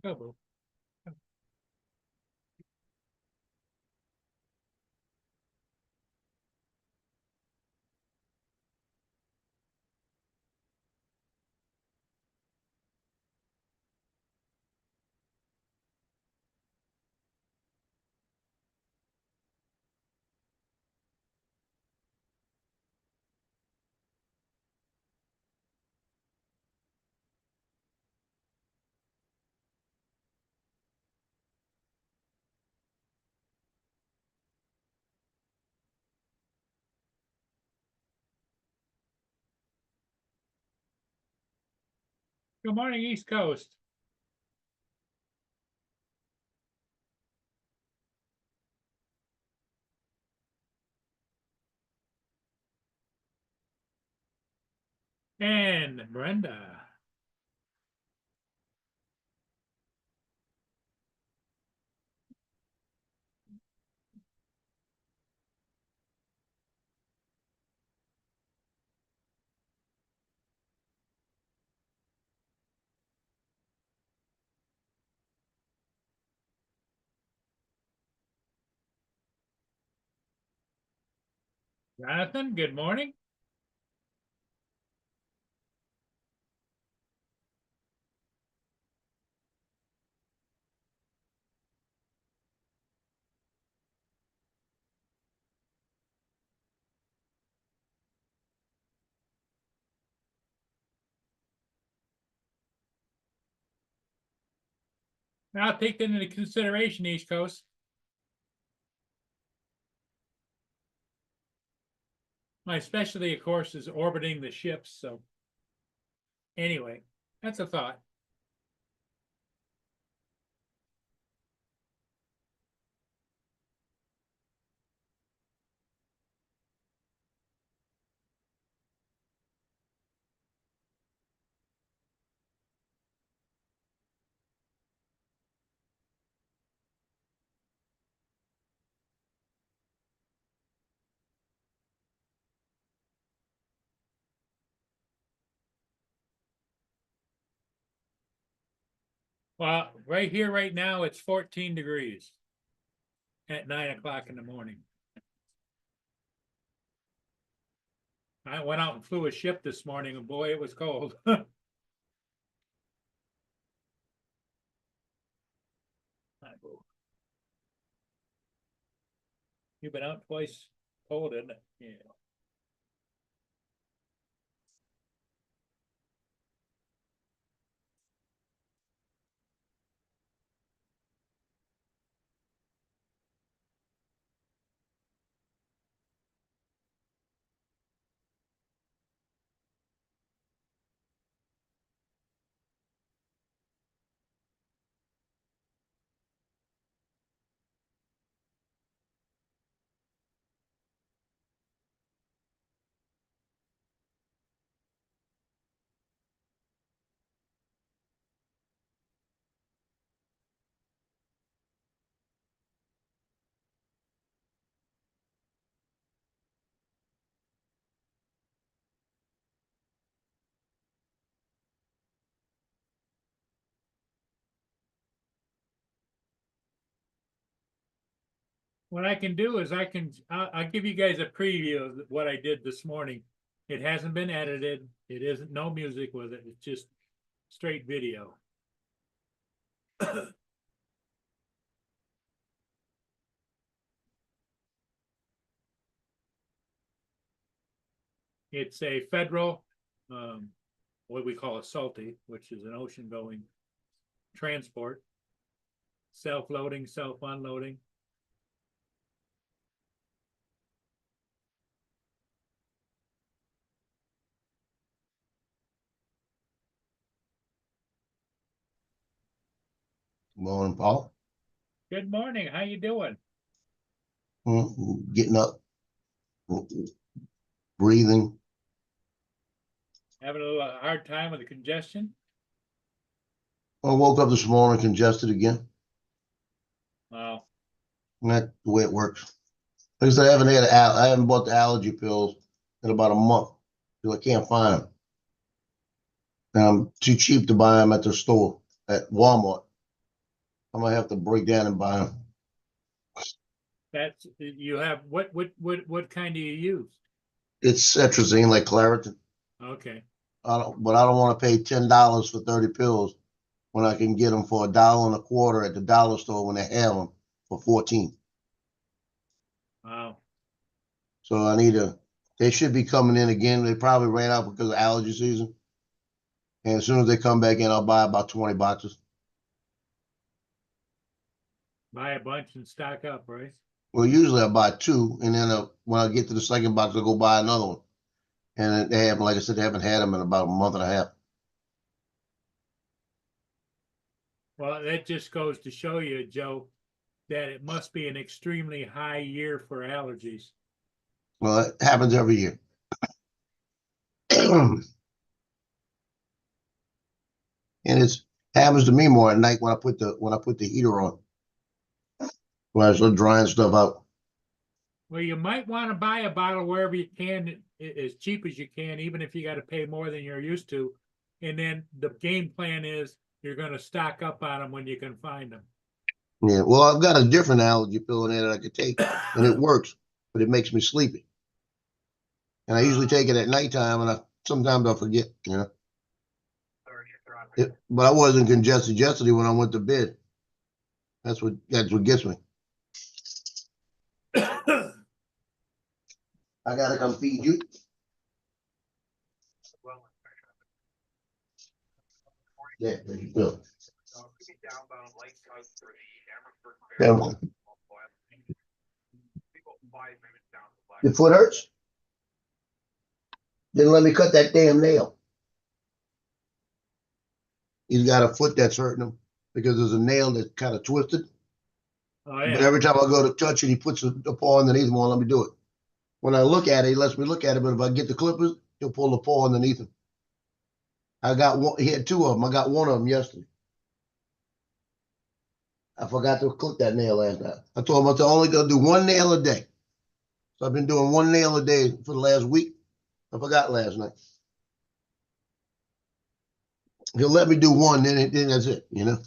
Go, Boo. Good morning, East Coast. And Brenda. Jonathan, good morning. Now take that into consideration, East Coast. My specialty, of course, is orbiting the ships. So anyway, that's a thought. Well, right here, right now, it's 14 degrees at 9 o'clock in the morning. I went out and flew a ship this morning, and boy, it was cold. You've been out twice, cold, isn't it? Yeah. What I can do is I'll give you guys a preview of what I did this morning. It hasn't been edited. It isn't no music with it. It's just straight video. It's a federal, what we call a SALTI, which is an ocean going transport, self-loading, self-unloading. Morning, Paul. Good morning. How you doing? Getting up, breathing. Having a little hard time with the congestion? I woke up this morning congested again. Wow. That's the way it works. Like I said, I haven't bought the allergy pills in about a month because I can't find them. And I'm too cheap to buy them at the store at Walmart. I might have to break down and buy them. That's, you have, what kind do you use? It's cetrizine like Claritin. Okay, But I don't want to pay $10 for 30 pills when I can get them for $1.25 at the dollar store when they have them for 14. wow. So they should be coming in again. They probably ran out because of allergy season. And as soon as they come back in, I'll buy about 20 boxes. Buy a bunch and stock up, right? Well, usually I buy two, and then when I get to the second box, I'll go buy another one. And they haven't, like I said, they haven't had them in about a month and a half. Well, that just goes to show you, Joe, that it must be an extremely high year for allergies. Well, it happens every year. And it's happens to me more at night when I put the heater on. When I start drying stuff out. Well, you might want to buy a bottle wherever you can, as cheap as you can, even if you got to pay more than you're used to. And then the game plan is you're going to stock up on them when you can find them. Yeah, well, I've got a different allergy pill in there that I could take, and it works, but it makes me sleepy. And I usually take it at nighttime, and sometimes I forget, you know. But I wasn't congested yesterday when I went to bed. That's what gets me. I gotta come feed you. Yeah, there you go. Yeah. Your foot hurts? Didn't let me cut that damn nail. He's got a foot that's hurting him because there's a nail that's kind of twisted. Oh, But yeah. every time I go to touch it, he puts the paw underneath him, won't let me do it. When I look at it, he lets me look at it, but if I get the clippers, he'll pull the paw underneath him. I got one, he had two of them. I got one of them yesterday. I forgot to clip that nail last night. I told him I was only gonna do one nail a day. So I've been doing one nail a day for the last week. I forgot last night. He'll let me do one, then that's it, you know.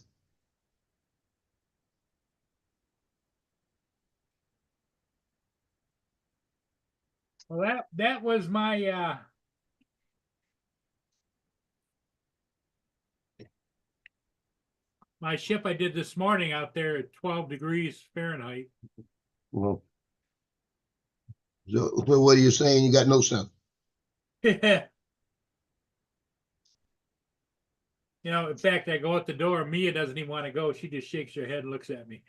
Well, that was my my ship I did this morning out there at 12 degrees Fahrenheit. Well, so what are you saying? You got no sense. You know, in fact, I go out the door. Mia doesn't even want to go. She just shakes her head and looks at me.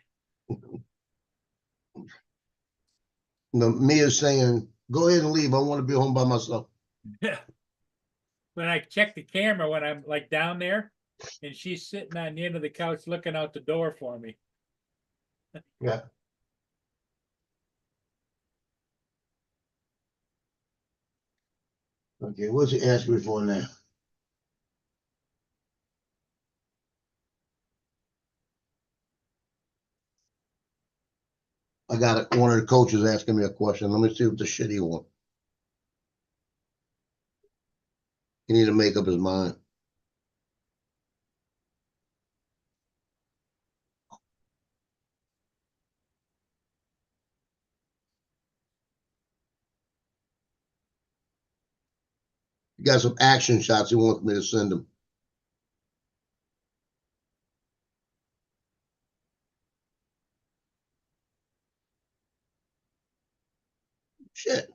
Mia's saying, go ahead and leave. I want to be home by myself. When I check the camera when I'm like down there, and she's sitting on the end of the couch looking out the door for me. Yeah. Okay, what's he asking me for now? I got one of the coaches asking me a question. Let me see what the shit he wants. He need to make up his mind. He got some action shots he wants me to send him. Shit.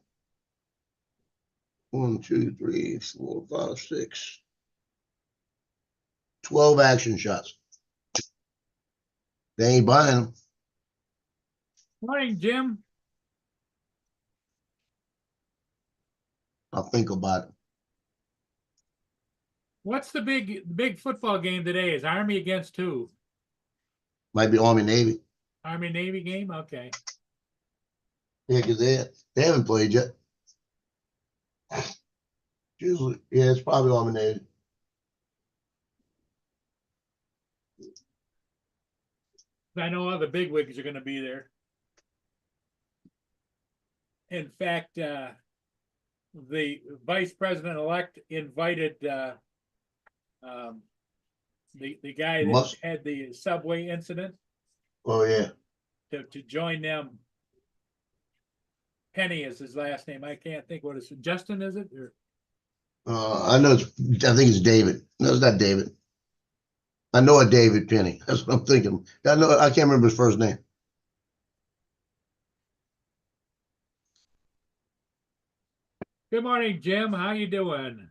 1, 2, 3, 4, 5, 6. 12 action shots. They ain't buying them. Morning, Jim. I'll think about it. What's the big football game today? Is Army against who? Might be Army Navy. Army Navy game? Okay. Yeah, because they haven't played yet. Usually, yeah, it's probably Army Navy. I know all the bigwigs are going to be there. In fact, the vice president-elect invited the guy that Must. had the subway incident, Oh yeah. to join them. Penny is his last name. I can't think what it's Justin, is it? Or I know. I think it's David. No, it's not David. I know a David Penny. That's what I'm thinking. I know. I can't remember his first name. good morning, Jim. How you doing?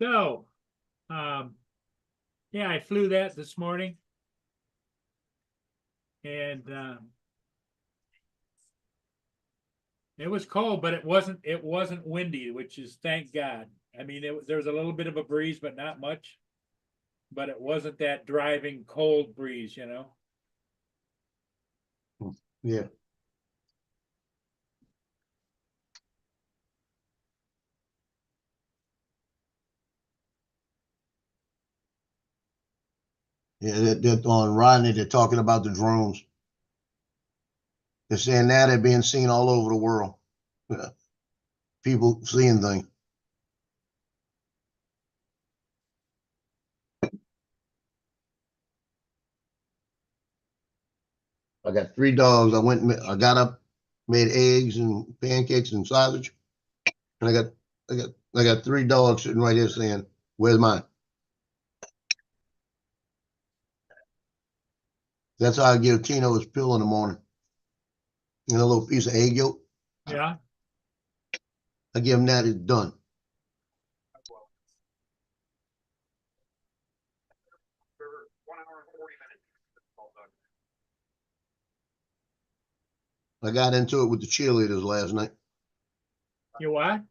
So, yeah, I flew that this morning, and it was cold, but it wasn't windy, which is thank God. I mean, there was a little bit of a breeze, but not much. But it wasn't that driving cold breeze, you know. Yeah. Yeah. They're on Rodney. They're talking about the drones. They're saying now they're being seen all over the world. Yeah. People seeing things. I got 3 dogs. I got up, made eggs and pancakes and sausage. And I got 3 dogs sitting right here saying, "Where's mine?" That's how I give Tino his pill in the morning. And a little piece of egg yolk. Yeah. I give him that, it's done. I got into it with the cheerleaders last night. You what?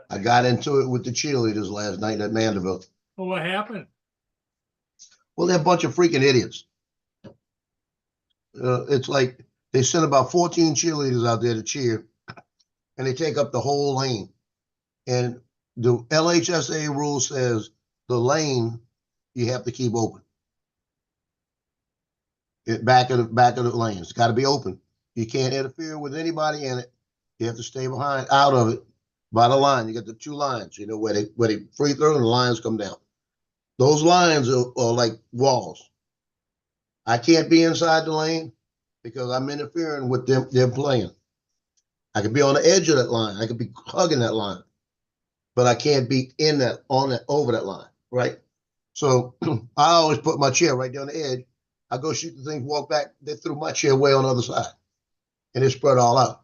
I got into it with the cheerleaders last night at Mandeville. Well, what happened? Well, they're a bunch of freaking idiots. It's like they sent about 14 cheerleaders out there to cheer, and they take up the whole lane. And the LHSA rule says the lane you have to keep open. Back of the lane. It's got to be open. You can't interfere with anybody in it. You have to stay out of it, by the line. You got the 2 lines, you know, where they free throw and the lines come down. Those lines are like walls. I can't be inside the lane because I'm interfering with them playing. I could be on the edge of that line. I could be hugging that line, but I can't be over that line, right? So I always put my chair right down the edge. I go shoot the thing, walk back. They threw my chair way on the other side, and it spread all out.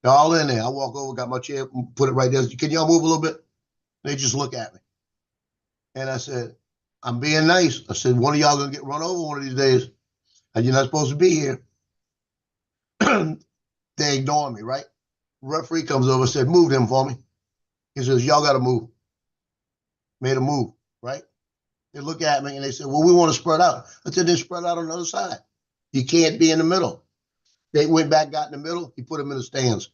They're all in there. I walk over, got my chair, put it right there. Can y'all move a little bit? They just look at me, and I said, "I'm being nice." I said, "One of y'all gonna get run over one of these days, and you're not supposed to be here." They ignore me, right? Referee comes over and said, "Move them for me." He says, "Y'all got to move." Made a move, right? They look at me and they said, "Well, we want to spread out." I said, "Then spread out on the other side. You can't be in the middle." They went back, got in the middle. He put them in the stands.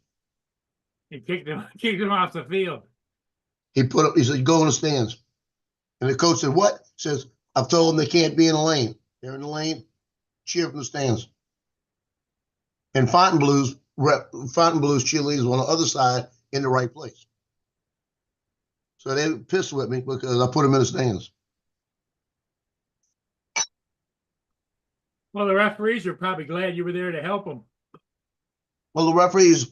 He kicked him off the field. He said, "Go in the stands." And the coach said, "What?" He says, "I've told them they can't be in the lane. They're in the lane. Cheer from the stands." And Fontainebleau's cheerleaders on the other side in the right place. So they were pissed with me because I put them in the stands. Well, the referees are probably glad you were there to help them. Well, the referees,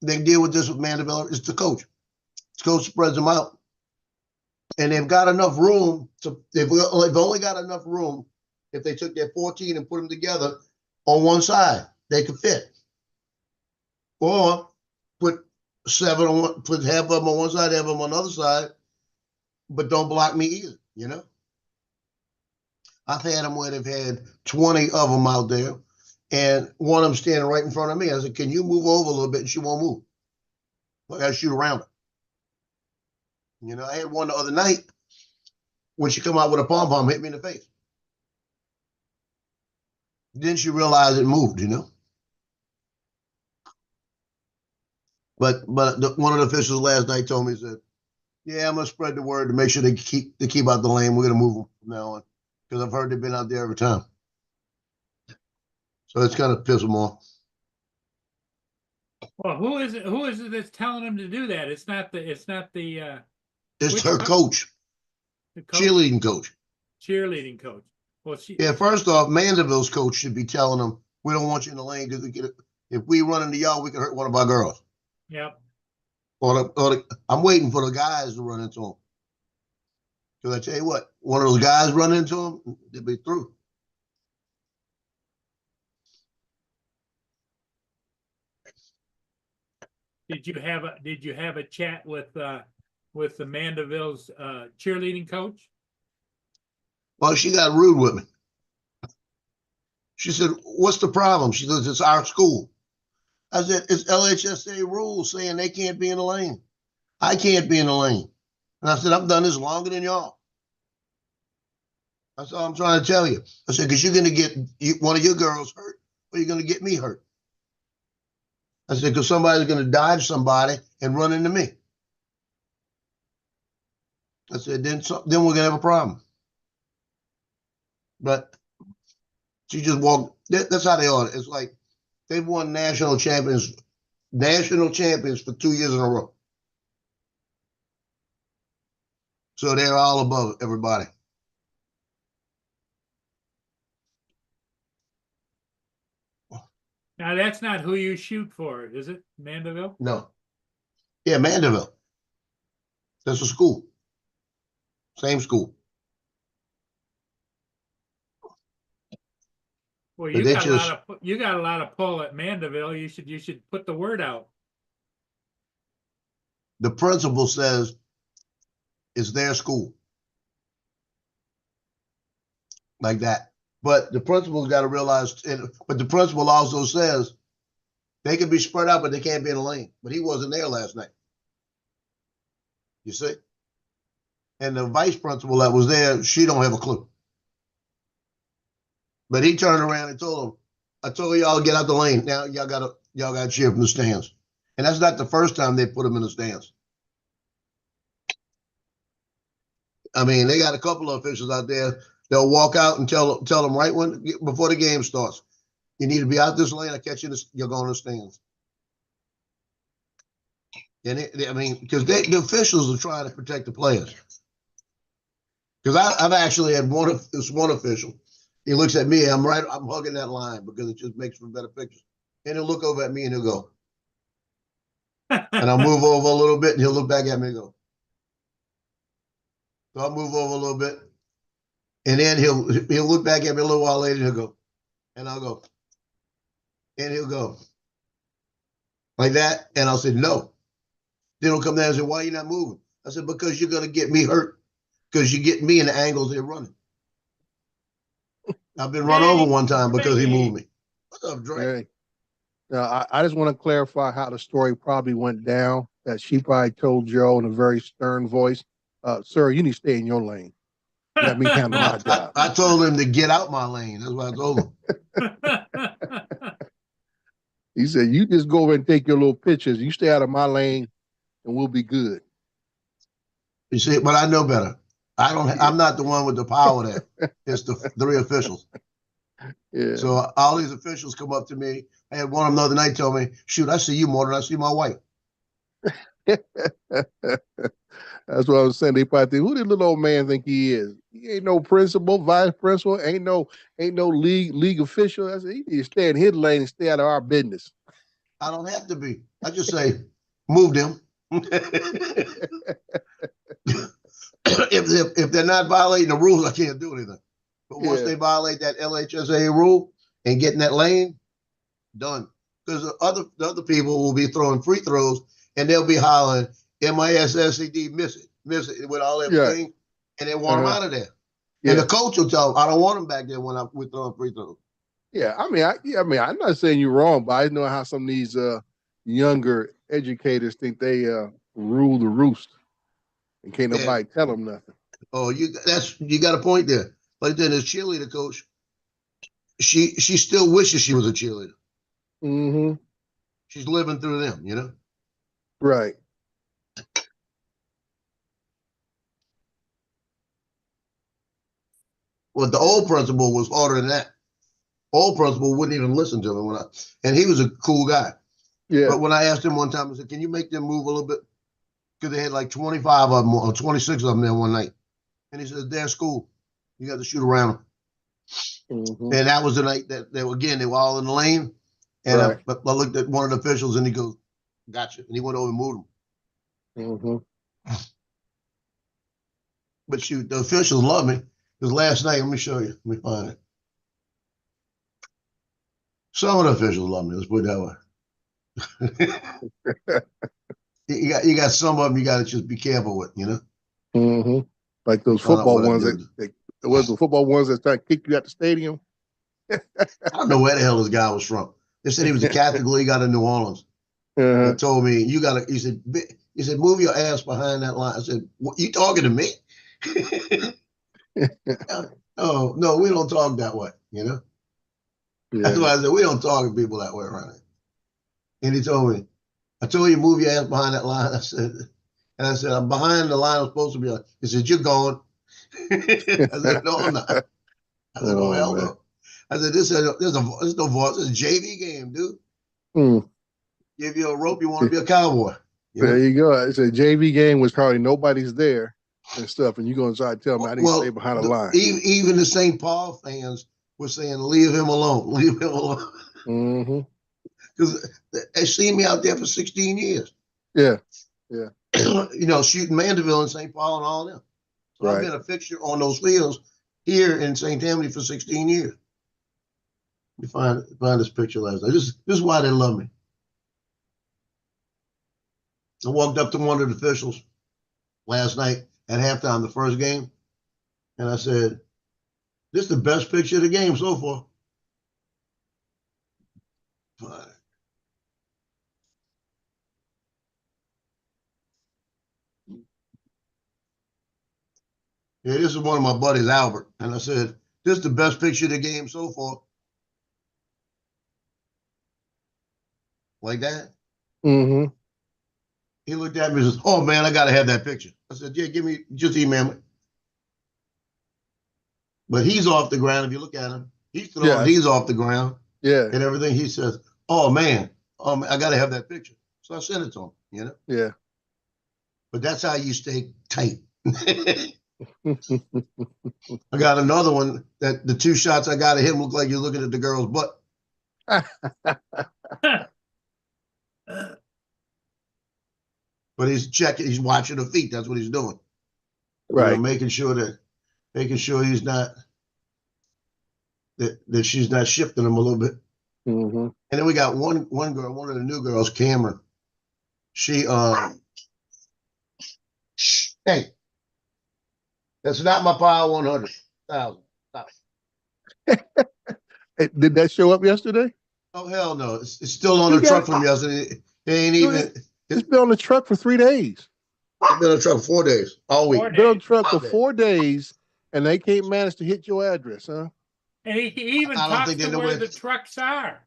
they deal with this with Mandeville. It's the coach. The coach spreads them out. And they've got enough room they've only got enough room. If they took their 14 and put them together on one side, they could fit. Or put put half of them on one side, half of them on the other side, but don't block me either, you know? I've had them where they've had 20 of them out there, and one of them standing right in front of me. I said, "Can you move over a little bit?" And she won't move. I got to shoot around her. You know, I had one the other night. when she come out with a pom-pom, hit me in the face. Then she realized it moved, you know. But one of the officials last night told me, he said, "Yeah, I'm gonna spread the word to make sure they keep out the lane. We're gonna move them from now on because I've heard they've been out there every time." So it's kind of piss them off. Well, who is it? Who is it that's telling them to do that? It's not the. It's It's her coach, the coach, cheerleading coach. cheerleading coach. Well, Yeah, first off, Mandeville's coach should be telling them, "We don't want you in the lane because if we run into y'all, we can hurt one of our girls." Yep. I'm waiting for the guys to run into them. Because I tell you what, one of those guys run into them, they'll be through. Did you have a chat with the Mandeville's cheerleading coach? Well, she got rude with me. She said, "What's the problem?" She says, "It's our school." I said, "It's LHSA rules saying they can't be in the lane. I can't be in the lane." And I said, "I've done this longer than y'all." That's all I'm trying to tell you. I said, "Because you're going to get one of your girls hurt, or you're going to get me hurt." I said, "Because somebody's going to dodge somebody and run into me." I said, then we're going to have a problem. But she just walked. That's how they are. It's like they've won national champions for 2 years in a row. So they're all above everybody. Now that's not who you shoot for, is it, Mandeville? No. Yeah, Mandeville. That's a school. Same school. Well, But you they got just a lot of pull at Mandeville. You should put the word out. the principal says it's their school. Like that. But the principal's got to realize, but the principal also says they can be spread out, but they can't be in a lane. But he wasn't there last night. You see? And the vice principal that was there, she don't have a clue. But he turned around and told them, "I told y'all to get out the lane. Now y'all gotta cheer from the stands." And that's not the first time they put them in the stands. I mean, they got a couple of officials out there. They'll walk out and tell them right before the game starts, "You need to be out this lane. I catch you. You're going to the stands." And I mean, because the officials are trying to protect the players. Because I've actually had one official. He looks at me. I'm hugging that line because it just makes for better pictures. And he'll look over at me and he'll go, and I'll move over a little bit and he'll look back at me and go. So I'll move over a little bit, and then he'll look back at me a little while later and he'll go, and I'll go, and he'll go like that, and I'll say no. Then he'll come down and say, "Why are you not moving?" I said, "Because you're gonna get me hurt. Because you get me in the angles they're running." I've been run over one time because he moved me. What's up, Dre? Hey. Now, I just want to clarify how the story probably went down. That she probably told Joe in a very stern voice, "Sir, you need to stay in your lane. Let me handle my job." I told him to get out my lane. That's what I told him. He said, "You just go over and take your little pictures. You stay out of my lane, and we'll be good." You see, but I know better. I'm not the one with the power there. It's the three officials. Yeah. So all these officials come up to me. I had one of them the other night tell me, "Shoot, I see you more than I see my wife." That's what I was saying. They probably think, who did little old man think he is? He ain't no principal, vice principal, ain't no league official. I said, he need to stay in his lane and stay out of our business. I don't have to be. I just say, "Move them." If they're not violating the rules, I can't do anything. But once they violate that LHSA rule and get in that lane, done. Because the other people will be throwing free throws and they'll be hollering MISSED, miss it with all everything, and they want them out of there. Yeah. And the coach will tell them, "I don't want them back there when we're throwing free throws." Yeah, I mean, I'm not saying you're wrong, but I know how some of these younger educators think they rule the roost, and can't nobody tell them nothing. Oh, you got a point there. Like then as cheerleader coach, she still wishes she was a cheerleader. Mm-hmm. She's living through them, you know. Right. Well, the old principal was harder than that. Old principal wouldn't even listen to me and he was a cool guy. Yeah. But when I asked him one time, I said, "Can you make them move a little bit?" Because they had like 25 of them or 26 of them there one night, and he said, "They're school. You got to shoot around them." Mm-hmm. And that was the night that they were all in the lane. And Right. I looked at one of the officials and he goes, "Gotcha." And he went over and moved them. Mm-hmm. But shoot, the officials love me. Because last night, let me show you. Let me find it. Some of the officials love me. Let's put it that way. you got some of them you got to just be careful with, you know. Mm-hmm. Like those Find out football what I ones do. that was the football ones that trying to kick you out the stadium. I don't know where the hell this guy was from. They said he was a Catholic league out of New Orleans. Uh-huh. He told me, "You got to." He said, "Move your ass behind that line." I said, "What, you talking to me?" Oh no, we don't talk that way. You know. That's Yeah. why I said we don't talk to people that way around here. And he told me, "I told you move your ass behind that line." I said, "I'm behind the line. I'm supposed to be." He said, "You're gone." I said, "No, I'm not." I said, "Oh Oh hell man. no." I said, "There's no voice. It's a JV game, dude. Mm. Give you a rope, you want to be a cowboy." You There know? you go. It's a JV game was probably nobody's there and stuff, and you're gonna try to tell me I need to stay Well, behind the line. even the St. Paul fans were saying, "Leave him alone. Leave him alone," Mm-hmm. because they seen me out there for 16 years. Yeah. Yeah. You know, shooting Mandeville and St. Paul and all them. So I've Right. been a fixture on those fields here in St. Tammany for 16 years. You find this picture last night. This is why they love me. I walked up to one of the officials last night at halftime, the first game, and I said, "This is the best picture of the game so far." Yeah, this is one of my buddies, Albert, and I said, "This is the best picture of the game so far." Like that. Mm-hmm. He looked at me and says, "Oh man, I gotta have that picture." I said, "Yeah, just email me." But he's off the ground. If you look at him, he's throwing, Yes. he's off the ground Yeah. and everything. He says, "Oh man, I gotta have that picture." So I sent it to him, you know. Yeah. But that's how you stay tight. I got another one that the two shots I got of him look like you're looking at the girl's butt. But he's checking, he's watching her feet. That's what he's doing. You know, Right. making sure he's not that she's not shifting him a little bit. Mm-hmm. And then we got one girl, one of the new girls, Cameron. She hey, that's not my power 100,000. Hey, did that show up yesterday? Oh hell no! It's still on You the truck got from yesterday. It ain't even. it's been on the truck for 3 days. It's been on the truck 4 days, all week. 4 Been on the days. truck for 4 days, and they can't manage to hit your address, huh? And he even I don't talks think they to know where where. the trucks are.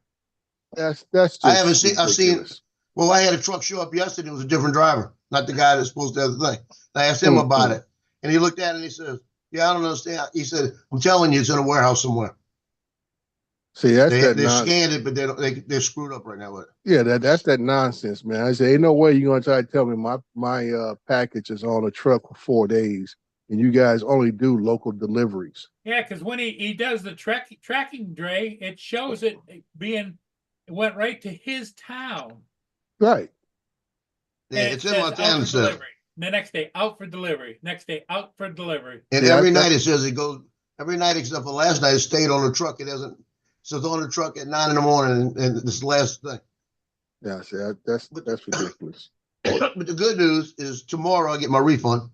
That's just I haven't seen. I've seen. ridiculous. Well, I had a truck show up yesterday. It was a different driver, not the guy that's supposed to have the thing. I asked him about it, and he looked at it and he says, "Yeah, I don't understand." He said, "I'm telling you, it's in a warehouse somewhere." See, that's that They nonsense. scanned it, but they're screwed up right now with it. Yeah, that's that nonsense, man. I say, ain't no way you're gonna try to tell me my package is on a truck for 4 days, and you guys only do local deliveries. Yeah, because when he does the tracking, Dre, it shows it being it went right to his town. Right. Yeah, And it's it in says Montana out for still. delivery. The next day, out for delivery. Next day, out for delivery. And See, every night it says it goes. Every night except for last night, it stayed on the truck. It hasn't. So it's on the truck at 9 in the morning, and this is the last thing. Yeah, see, that's ridiculous. But the good news is tomorrow I get my refund,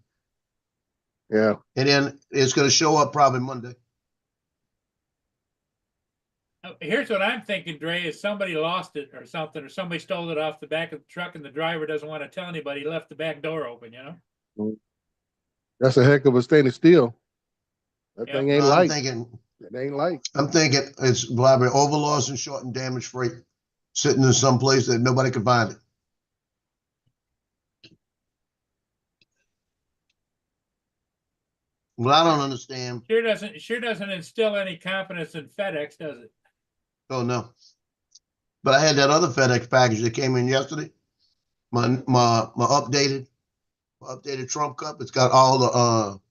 Yeah. and then it's going to show up probably Monday. Here's what I'm thinking, Dre, is somebody lost it or something, or somebody stole it off the back of the truck and the driver doesn't want to tell anybody, he left the back door open, you know? That's a heck of a stainless steel. That Yep. thing ain't No, light. It ain't light. I'm thinking it's probably overloss and short and damaged freight sitting in some place that nobody can find it. Well, I don't understand. Sure doesn't instill any confidence in FedEx, does it? Oh no. But I had that other FedEx package that came in yesterday. My updated Trump cup. It's got all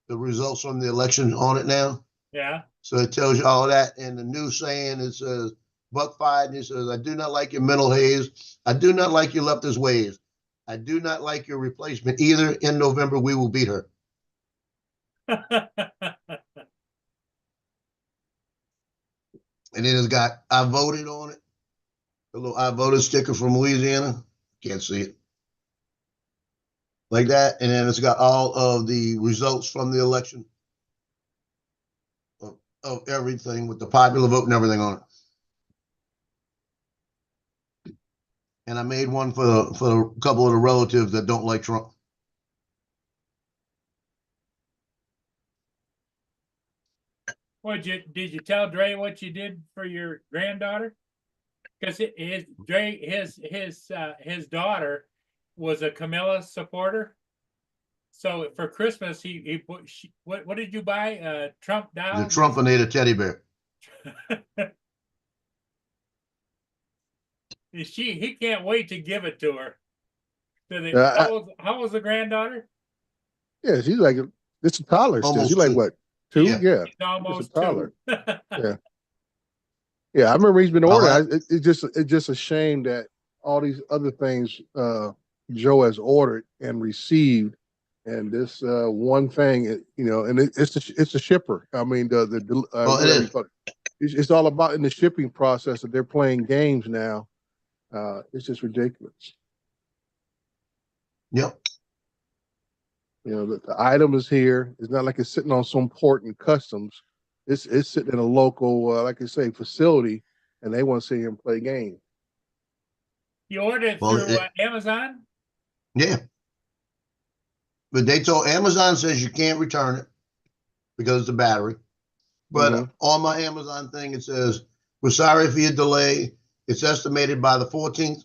the results from the election on it now. Yeah. So it tells you all that. And the news saying it says Buck fight, and it says, I do not like your mental haze. I do not like your leftist ways. I do not like your replacement either. In November, we will beat her. And then it's got I voted on it. A little I voted sticker from Louisiana. Can't see it. Like that. And then it's got all of the results from the election of everything with the popular vote and everything on it. And I made one for a couple of the relatives that don't like Trump. Did you tell Dre what you did for your granddaughter? Because his daughter was a Camilla supporter. So for Christmas, what did you buy? Trump doll? The Trumpinator teddy bear. He can't wait to give it to her. How was the granddaughter? Yeah, she's like it's a toddler still. Almost She's like two. what? 2? Yeah. She's almost It's a toddler. 2. Yeah. Yeah, I remember he's been Oh, ordering. It's just a shame that all these other things Joe has ordered and received, and this one thing, and it's a shipper. I mean, Well, it is. It's all about in the shipping process that they're playing games now. It's just ridiculous. Yep. The item is here. It's not like it's sitting on some port in customs. It's sitting in a local, like I say, facility, and they want to sit here and play games. You ordered it Well, through Amazon? Yeah. But they told Amazon says you can't return it because it's a battery. But on my Amazon thing, it says, we're sorry for your delay. It's estimated by the 14th,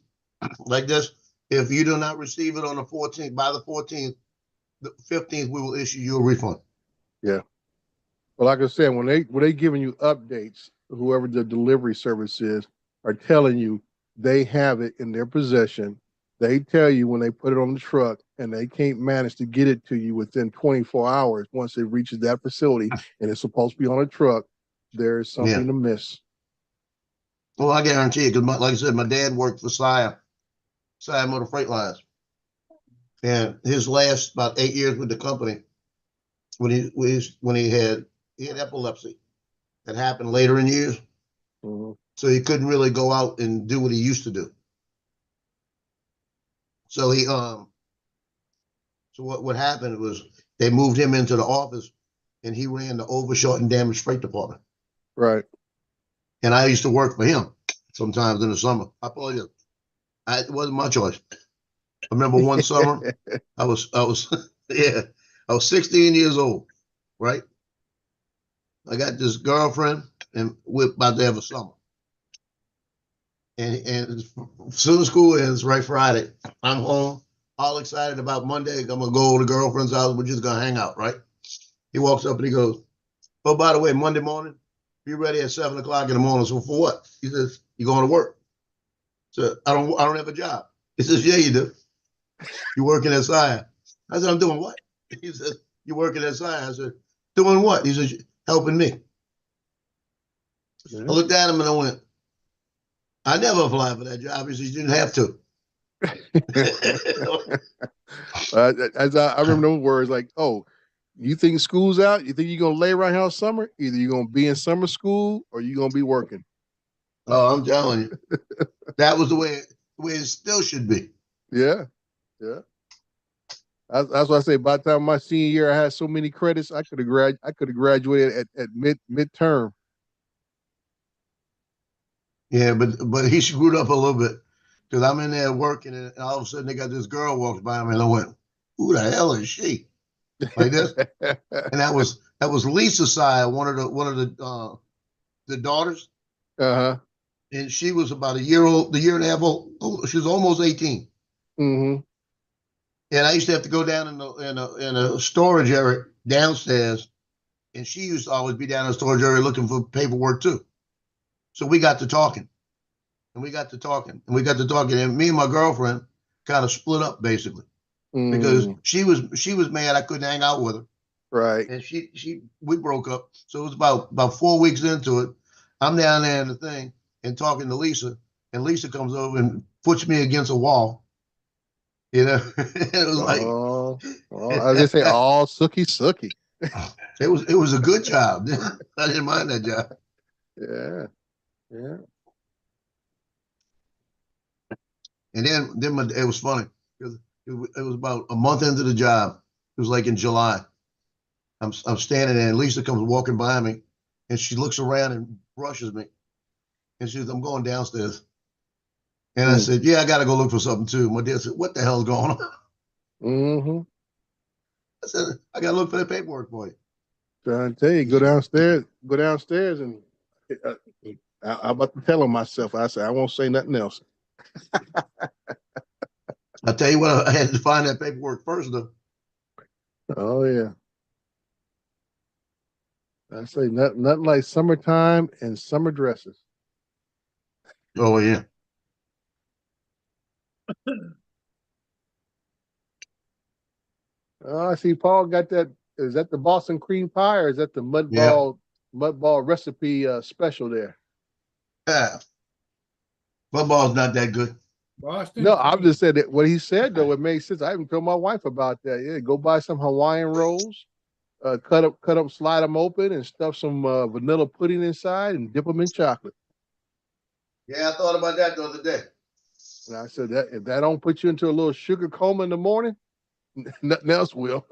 like this. If you do not receive it on the 14th, by the 14th, the 15th, we will issue you a refund. Yeah. Well, like I said, when they giving you updates, whoever the delivery service is are telling you they have it in their possession. They tell you when they put it on the truck and they can't manage to get it to you within 24 hours once it reaches that facility and it's supposed to be on a truck, there is something to miss. Well, I guarantee you, because like I said, my dad worked for Saia Motor Freight Lines. And his last about 8 years with the company, when he had epilepsy, that happened later in years. So he couldn't really go out and do what he used to do. So what happened was they moved him into the office, and he ran the overshort and damaged freight department. Right. And I used to work for him sometimes in the summer. I told you, it wasn't my choice. I remember one summer, I was 16 years old, right? I got this girlfriend, and we're about to have a summer. And as soon as school ends, right Friday, I'm home, all excited about Monday. I'm gonna go to the girlfriend's house. We're just gonna hang out, right? He walks up and he goes, "Oh, by the way, Monday morning, be ready at 7 o'clock in the morning." So for what? He says, "You going to work?" So I don't have a job. He says, "Yeah, you do. You working at Saia?" I said, "I'm doing what?" He said, "You working at Saia?" I said, "Doing what?" He says, "Helping me." I looked at him and I went, "I never applied for that job." He says, "You didn't have to." As I remember those words, like, "Oh, you think school's out? You think you're gonna lay around here all summer? Either you're gonna be in summer school or you're gonna be working." Oh, I'm telling you, that was the way it still should be. Yeah. That's why I say by the time my senior year, I had so many credits, I could have graduated at midterm. Yeah, but he screwed up a little bit because I'm in there working, and all of a sudden they got this girl walks by me, and I went, "Who the hell is she?" like this. And that was Lisa's side, one of the daughters. Uh-huh. And she was about a year and a half old. Oh, she was almost 18. Mm-hmm. And I used to have to go down in a storage area downstairs. And she used to always be down in the storage area looking for paperwork too. So we got to talking. And we got to talking. And we got to talking. And me and my girlfriend kind of split up basically. Because she was mad I couldn't hang out with her. Right. And we broke up. So it was about 4 weeks into it. I'm down there in the thing and talking to Lisa, and Lisa comes over and puts me against a wall. You know, it was like, as they say, all sooky. it was a good job. I didn't mind that job. Yeah. Yeah. And then it was funny. It was about a month into the job. It was like in July. I'm standing there, and Lisa comes walking by me, and she looks around and brushes me, and she says, "I'm going downstairs." And I said, "Yeah, I got to go look for something too." My dad said, "What the hell's going on?" Mm-hmm. I said, "I got to look for the paperwork for you." Trying to tell you, go downstairs, and I'm about to tell him myself. I said, I won't say nothing else. I tell you what, I had to find that paperwork first, though. Oh yeah. I say nothing like summertime and summer dresses. Oh yeah. Oh, I see Paul got that. Is that the Boston cream pie or is that the mud Yeah. ball recipe special there? Yeah. Football's not that good. Boston. No, I'm just saying that what he said though, it makes sense. I even told my wife about that. Yeah, go buy some Hawaiian rolls, cut up, slide them open, and stuff some vanilla pudding inside, and dip them in chocolate. Yeah, I thought about that the other day. And I said that if that don't put you into a little sugar coma in the morning, nothing else will.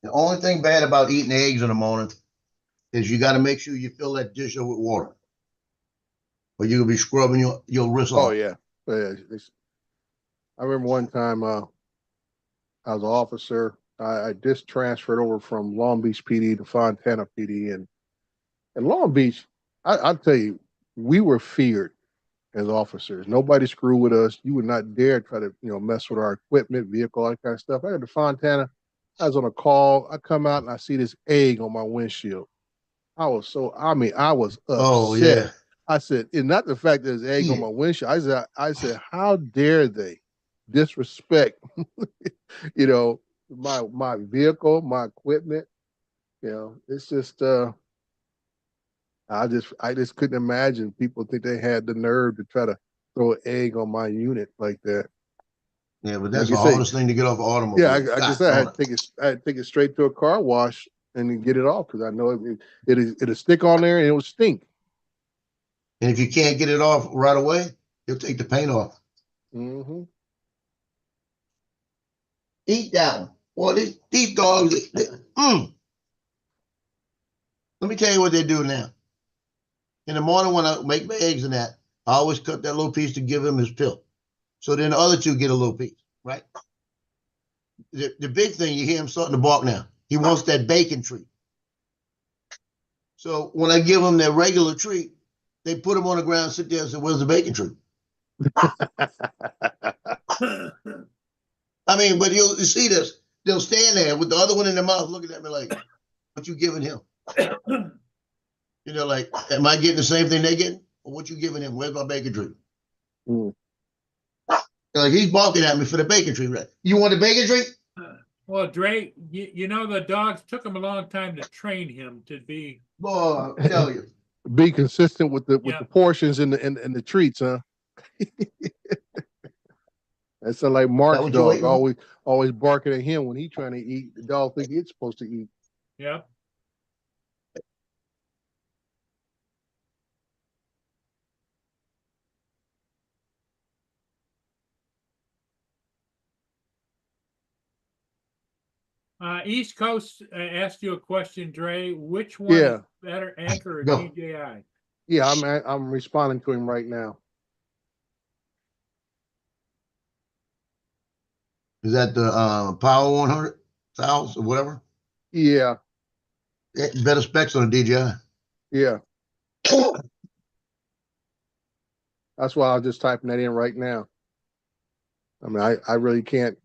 The only thing bad about eating eggs in the morning is you got to make sure you fill that dish up with water, or you'll be scrubbing your wrist Oh off. yeah, yeah. I remember one time I was an officer. I just transferred over from Long Beach PD to Fontana PD, and Long Beach, I'll tell you, we were feared as officers. Nobody screwed with us. You would not dare try to mess with our equipment, vehicle, all that kind of stuff. I got to Fontana. I was on a call. I come out and I see this egg on my windshield. I was upset. Oh yeah. I said, and not the fact that there's egg on my windshield. I said, how dare they disrespect, my vehicle, my equipment. It's just I just couldn't imagine people think they had the nerve to try to throw an egg on my unit like that. Yeah, but that's Like the I say, hardest thing to get off an automobile. Yeah, like I said, I had to take it straight to a car wash and then get it off because I know it'll stick on there and it will stink. And if you can't get it off right away, you'll take the paint off. Mm-hmm. Eat that one. Well, these dogs, let me tell you what they do now. In the morning when I make my eggs and that, I always cut that little piece to give him his pill. So then the other two get a little piece, right? The big thing, you hear him starting to bark now. He wants that bacon treat. So when I give him their regular treat, they put him on the ground, sit there and say, "Where's the bacon treat?" I mean, but you see this. They'll stand there with the other one in their mouth looking at me like, "What you giving him?" Like, am I getting the same thing they getting? Or what you giving him? Where's my bacon treat? Like, he's barking at me for the bacon treat. Right? You want the bacon treat? Well, Dre, the dogs took him a long time to train him to be. Boy, I tell you. Be consistent with the portions and the treats, huh? That sounds like Mark's dog always barking at him when he's trying to eat. The dog think it's supposed to eat. Yep. East Coast asked you a question, Dre. Which one Yeah. is better, Anchor or Go. DJI? Yeah, I'm responding to him right now. Is that the Power 100,000 or whatever? Yeah, Better specs on the DJI. yeah. That's why I was just typing that in right now. I mean, I really can't.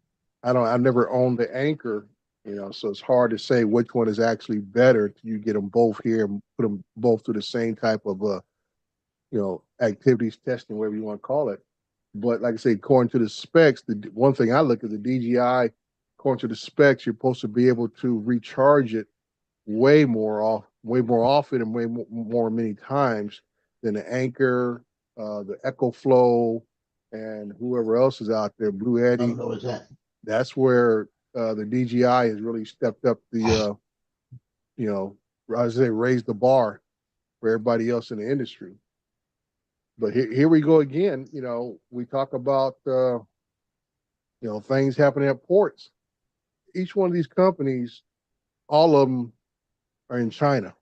I've never owned the Anchor, so it's hard to say which one is actually better. You get them both here and put them both through the same type of activities testing, whatever you want to call it. But like I say, according to the specs, the one thing I look at the DJI, according to the specs, you're supposed to be able to recharge it way more often, and way more many times than the Anchor, the Echo Flow, and whoever else is out there, Blue I Eddy. don't know what's that. That's where the DJI has really stepped up the, I say, raised the bar for everybody else in the industry. But here we go again. We talk about things happening at ports. Each one of these companies, all of them are in China.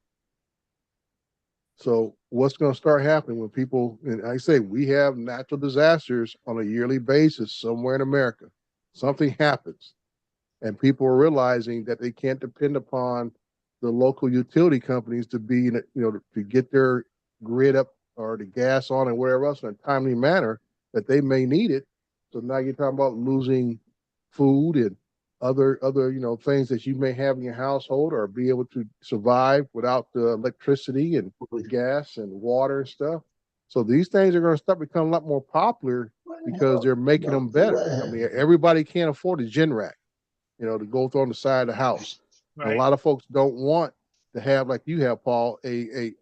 So what's going to start happening when people, and I say we have natural disasters on a yearly basis somewhere in America. Something happens, and people are realizing that they can't depend upon the local utility companies to be, to get their grid up or the gas on and whatever else in a timely manner that they may need it. So now you're talking about losing food and other things that you may have in your household, or be able to survive without the electricity and gas and water and stuff. So these things are going to start becoming a lot more popular because they're making them better. I mean, everybody can't afford a Generac, to go through on the side of the house. Right. A lot of folks don't want to have, like you have, Paul, a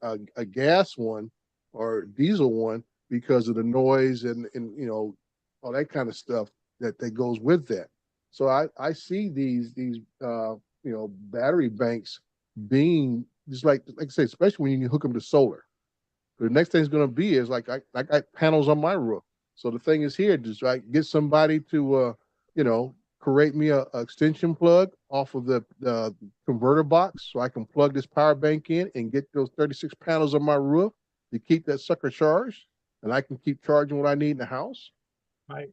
gas one or diesel one because of the noise and all that kind of stuff that goes with that. So I see these battery banks being just like I say, especially when you hook them to solar. The next thing is going to be is like I got panels on my roof. So the thing is here, just get somebody to create me a extension plug off of the converter box, so I can plug this power bank in and get those 36 panels on my roof to keep that sucker charged, and I can keep charging what I need in the house. Right.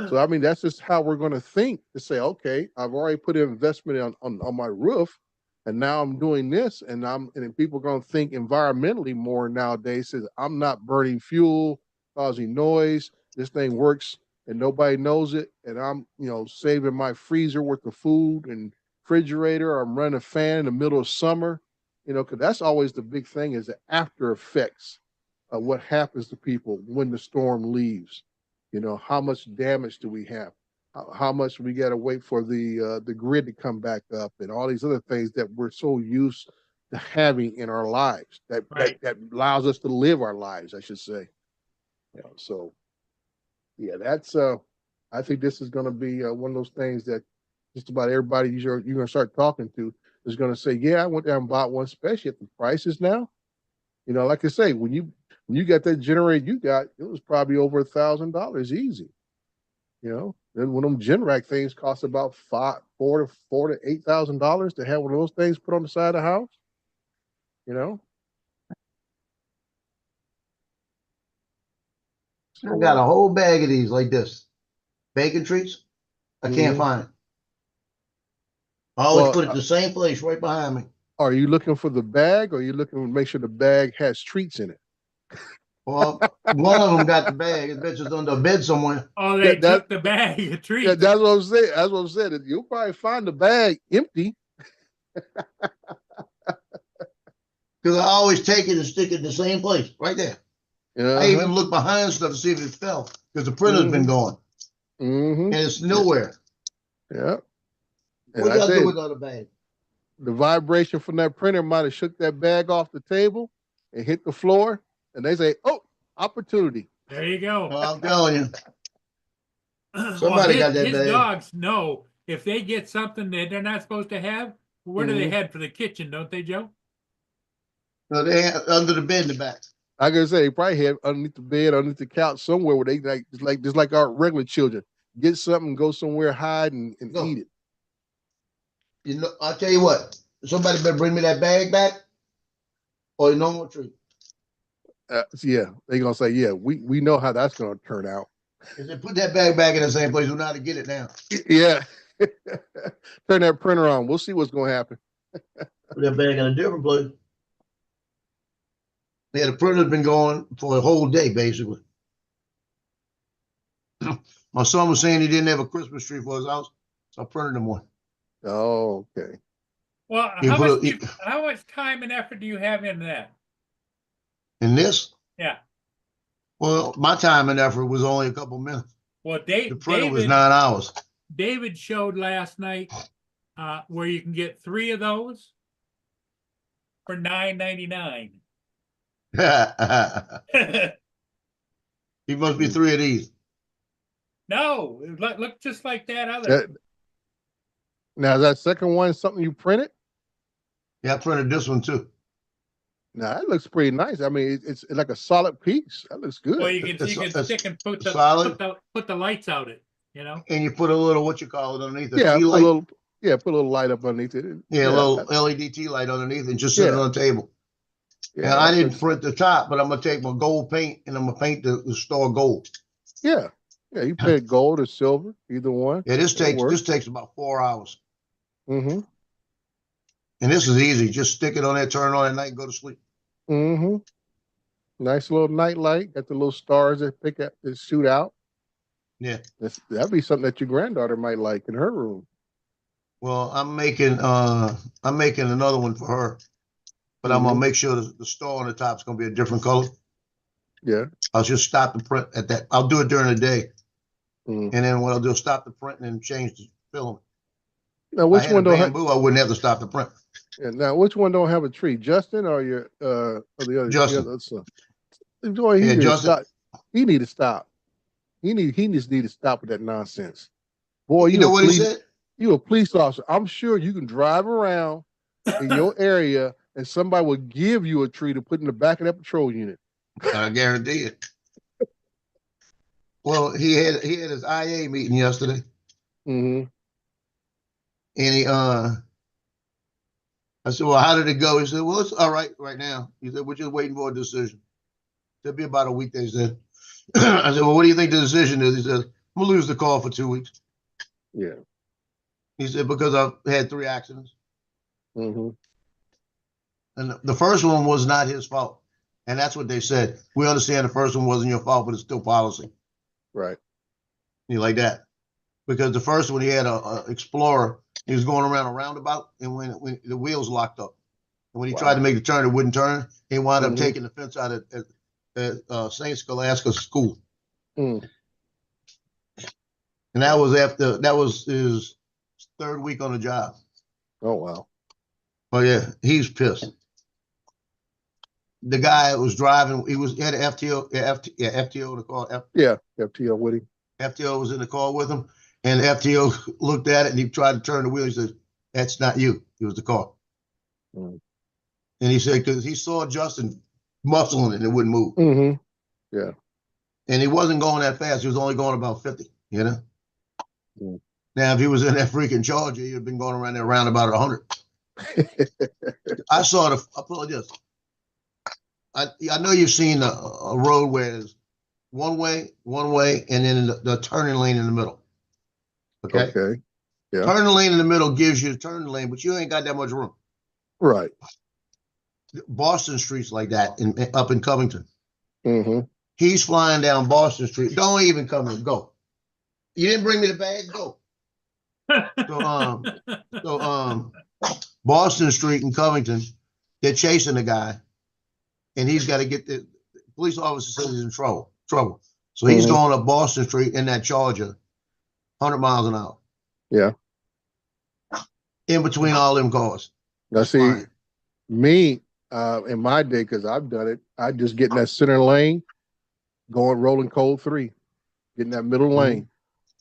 So I mean, that's just how we're going to think, to say, okay, I've already put an investment on my roof, and now I'm doing this, and then people are going to think environmentally more nowadays. Says I'm not burning fuel, causing noise. This thing works and nobody knows it, and I'm saving my freezer worth of food and refrigerator. I'm running a fan in the middle of summer, because that's always the big thing, is the after effects of what happens to people when the storm leaves. How much damage do we have? How much we got to wait for the grid to come back up, and all these other things that we're so used to having in our lives that Right. that allows us to live our lives, I should say. So yeah, that's I think this is going to be one of those things that just about everybody you're going to start talking to is going to say, yeah, I went there and bought one, especially at the prices now. Like I say, when you got that generator you got, it was probably over $1,000 easy. Then when them Generac things cost about $4,000 to $8,000 to have one of those things put on the side of the house. I got a whole bag of these like this. Bacon treats. I can't find it. I always put it in the same place right behind me. Are you looking for the bag, or are you looking to make sure the bag has treats in it? Well, one of them got the bag. It bitch is under a bed somewhere. Oh, they took the bag of treats. Yeah, that's what I'm saying. That's what I'm saying. You'll probably find the bag empty. Because I always take it and stick it in the same place, right there. I even look behind stuff to see if it fell, because the printer's been gone. And it's nowhere. Yeah. And What y'all do with the bag? The vibration from that printer might have shook that bag off the table and hit the floor, and they say, "Oh, opportunity." There you go. Well, I'm telling you. Somebody got that his bag. dogs know if they get something that they're not supposed to have, where do they head for the kitchen, don't they, Joe? No, they have under the bed in the back. I gotta say, they probably have underneath the bed, underneath the couch, somewhere where they just like our regular children, get something, go somewhere, hide and eat it. You know, I'll tell you what, somebody better bring me that bag back or no more tree. Yeah, they're gonna say, yeah, we know how that's gonna turn out. If they put that bag back in the same place, we know how to get it now. Yeah. Turn that printer on. We'll see what's gonna happen. Put that bag in a different place. Yeah, the printer's been going for a whole day, basically. My son was saying he didn't have a Christmas tree for his house, so I printed him one. Oh, okay. Well, You how put much, a- how much time and effort do you have in that? In this, Yeah. well, my time and effort was only a couple minutes. Well, The printer was David, 9 hours. David showed last night where you can get 3 of those for $9.99. He must be 3 of these. No, it look just like that other. That, now is that second one something you printed? Yeah, I printed this one too. Now that looks pretty nice. I mean, it's like a solid piece. That looks good. Well, you can It's stick and put solid. put the lights out it, you know. And you put a little, what you call it, underneath, Yeah, tea put a light. little, put a little light up underneath it. Yeah, a little LED tea light underneath and just sit it Yeah. on the table. Yeah, And I that didn't looks- print the top, but I'm gonna take my gold paint and I'm gonna paint the store gold. Yeah, you paint gold or silver, either one. Yeah, this It'll work. takes about 4 hours. Mm-hmm. And this is easy. Just stick it on there, turn it on at night, and go to sleep. Mm-hmm. Nice little night light. Got the little stars that pick up that shoot out. Yeah. That'd be something that your granddaughter might like in her room. Well, I'm making another one for her, but I'm gonna make sure the star on the top is gonna be a different color. Yeah. I'll just stop the print at that. I'll do it during the day, Mm. and then what I'll do is stop the print and then change the film. Now, If which I had one a don't have? bamboo, I wouldn't have to stop the print. Yeah, now, which one don't have a tree? Justin or your or the other? Justin. The other son? Boy, Yeah, need to Justin. stop. He need to stop. He just need to stop with that nonsense. Boy, You know what he said? You a police officer. I'm sure you can drive around in your area and somebody will give you a tree to put in the back of that patrol unit. I guarantee it. Well, he had his IA meeting yesterday, Mm-hmm. and I said, well, how did it go? He said, well, it's all right now. He said, we're just waiting for a decision. It'll be about a week, they said. I said, well, what do you think the decision is? He said, I'm gonna lose the call for 2 weeks. Yeah. He said, because I've had 3 accidents. Mm-hmm. And the first one was not his fault. And that's what they said. We understand the first one wasn't your fault, but it's still policy. Right. You like that? Because the first one, he had a Explorer. He was going around a roundabout, and when the wheels locked up, and when he tried to make the turn, it wouldn't turn. He wound up taking the fence out at St. Scholastica School. Mm. And that was his 3rd week on the job. Oh wow. Oh yeah, he's pissed. The guy was driving. He had an FTO. FTO in the car. Yeah, FTL Woody. FTO was in the car with him, and FTO looked at it and he tried to turn the wheel. He said, "That's not you. It was the car." Mm. And he said because he saw Justin muscling it and it wouldn't move. Mm-hmm. Yeah. And he wasn't going that fast. He was only going about 50. You know. Mm. Now, if he was in that freaking Charger, he'd have been going around there around about 100. I saw the. I'll put it like this. I know you've seen a road where there's one way, and then the turning lane in the middle. Okay. Okay. Yeah. Turning lane in the middle gives you the turning lane, but you ain't got that much room. Right. Boston Street's like that up in Covington. Mm-hmm. He's flying down Boston Street. Don't even come in. Go. You didn't bring me the bag. Go. So Boston Street in Covington, they're chasing the guy, and he's got to get the police officer says he's in trouble. So he's going up Boston Street in that Charger, 100 miles an hour. Yeah. In between all them cars. Now see, Fine. me in my day, because I've done it, I just get in that center lane, going rolling code 3, getting that middle lane.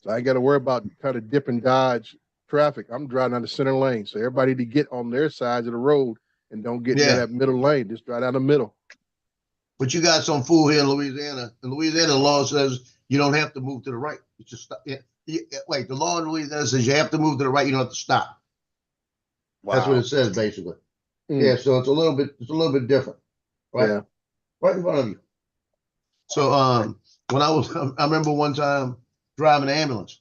So I ain't got to worry about trying to dip and dodge traffic. I'm driving down the center lane. So everybody to get on their sides of the road and don't get into that middle lane. Just drive down the middle. But you got some fool here in Louisiana. In Louisiana, the law says you don't have to move to the right. You just stop. Wait, the law in Louisiana says you have to move to the right. You don't have to stop. That's what Wow. it says basically. Mm. Yeah, so it's a little bit different, right? Yeah. Right in front of you. So when I remember one time driving an ambulance.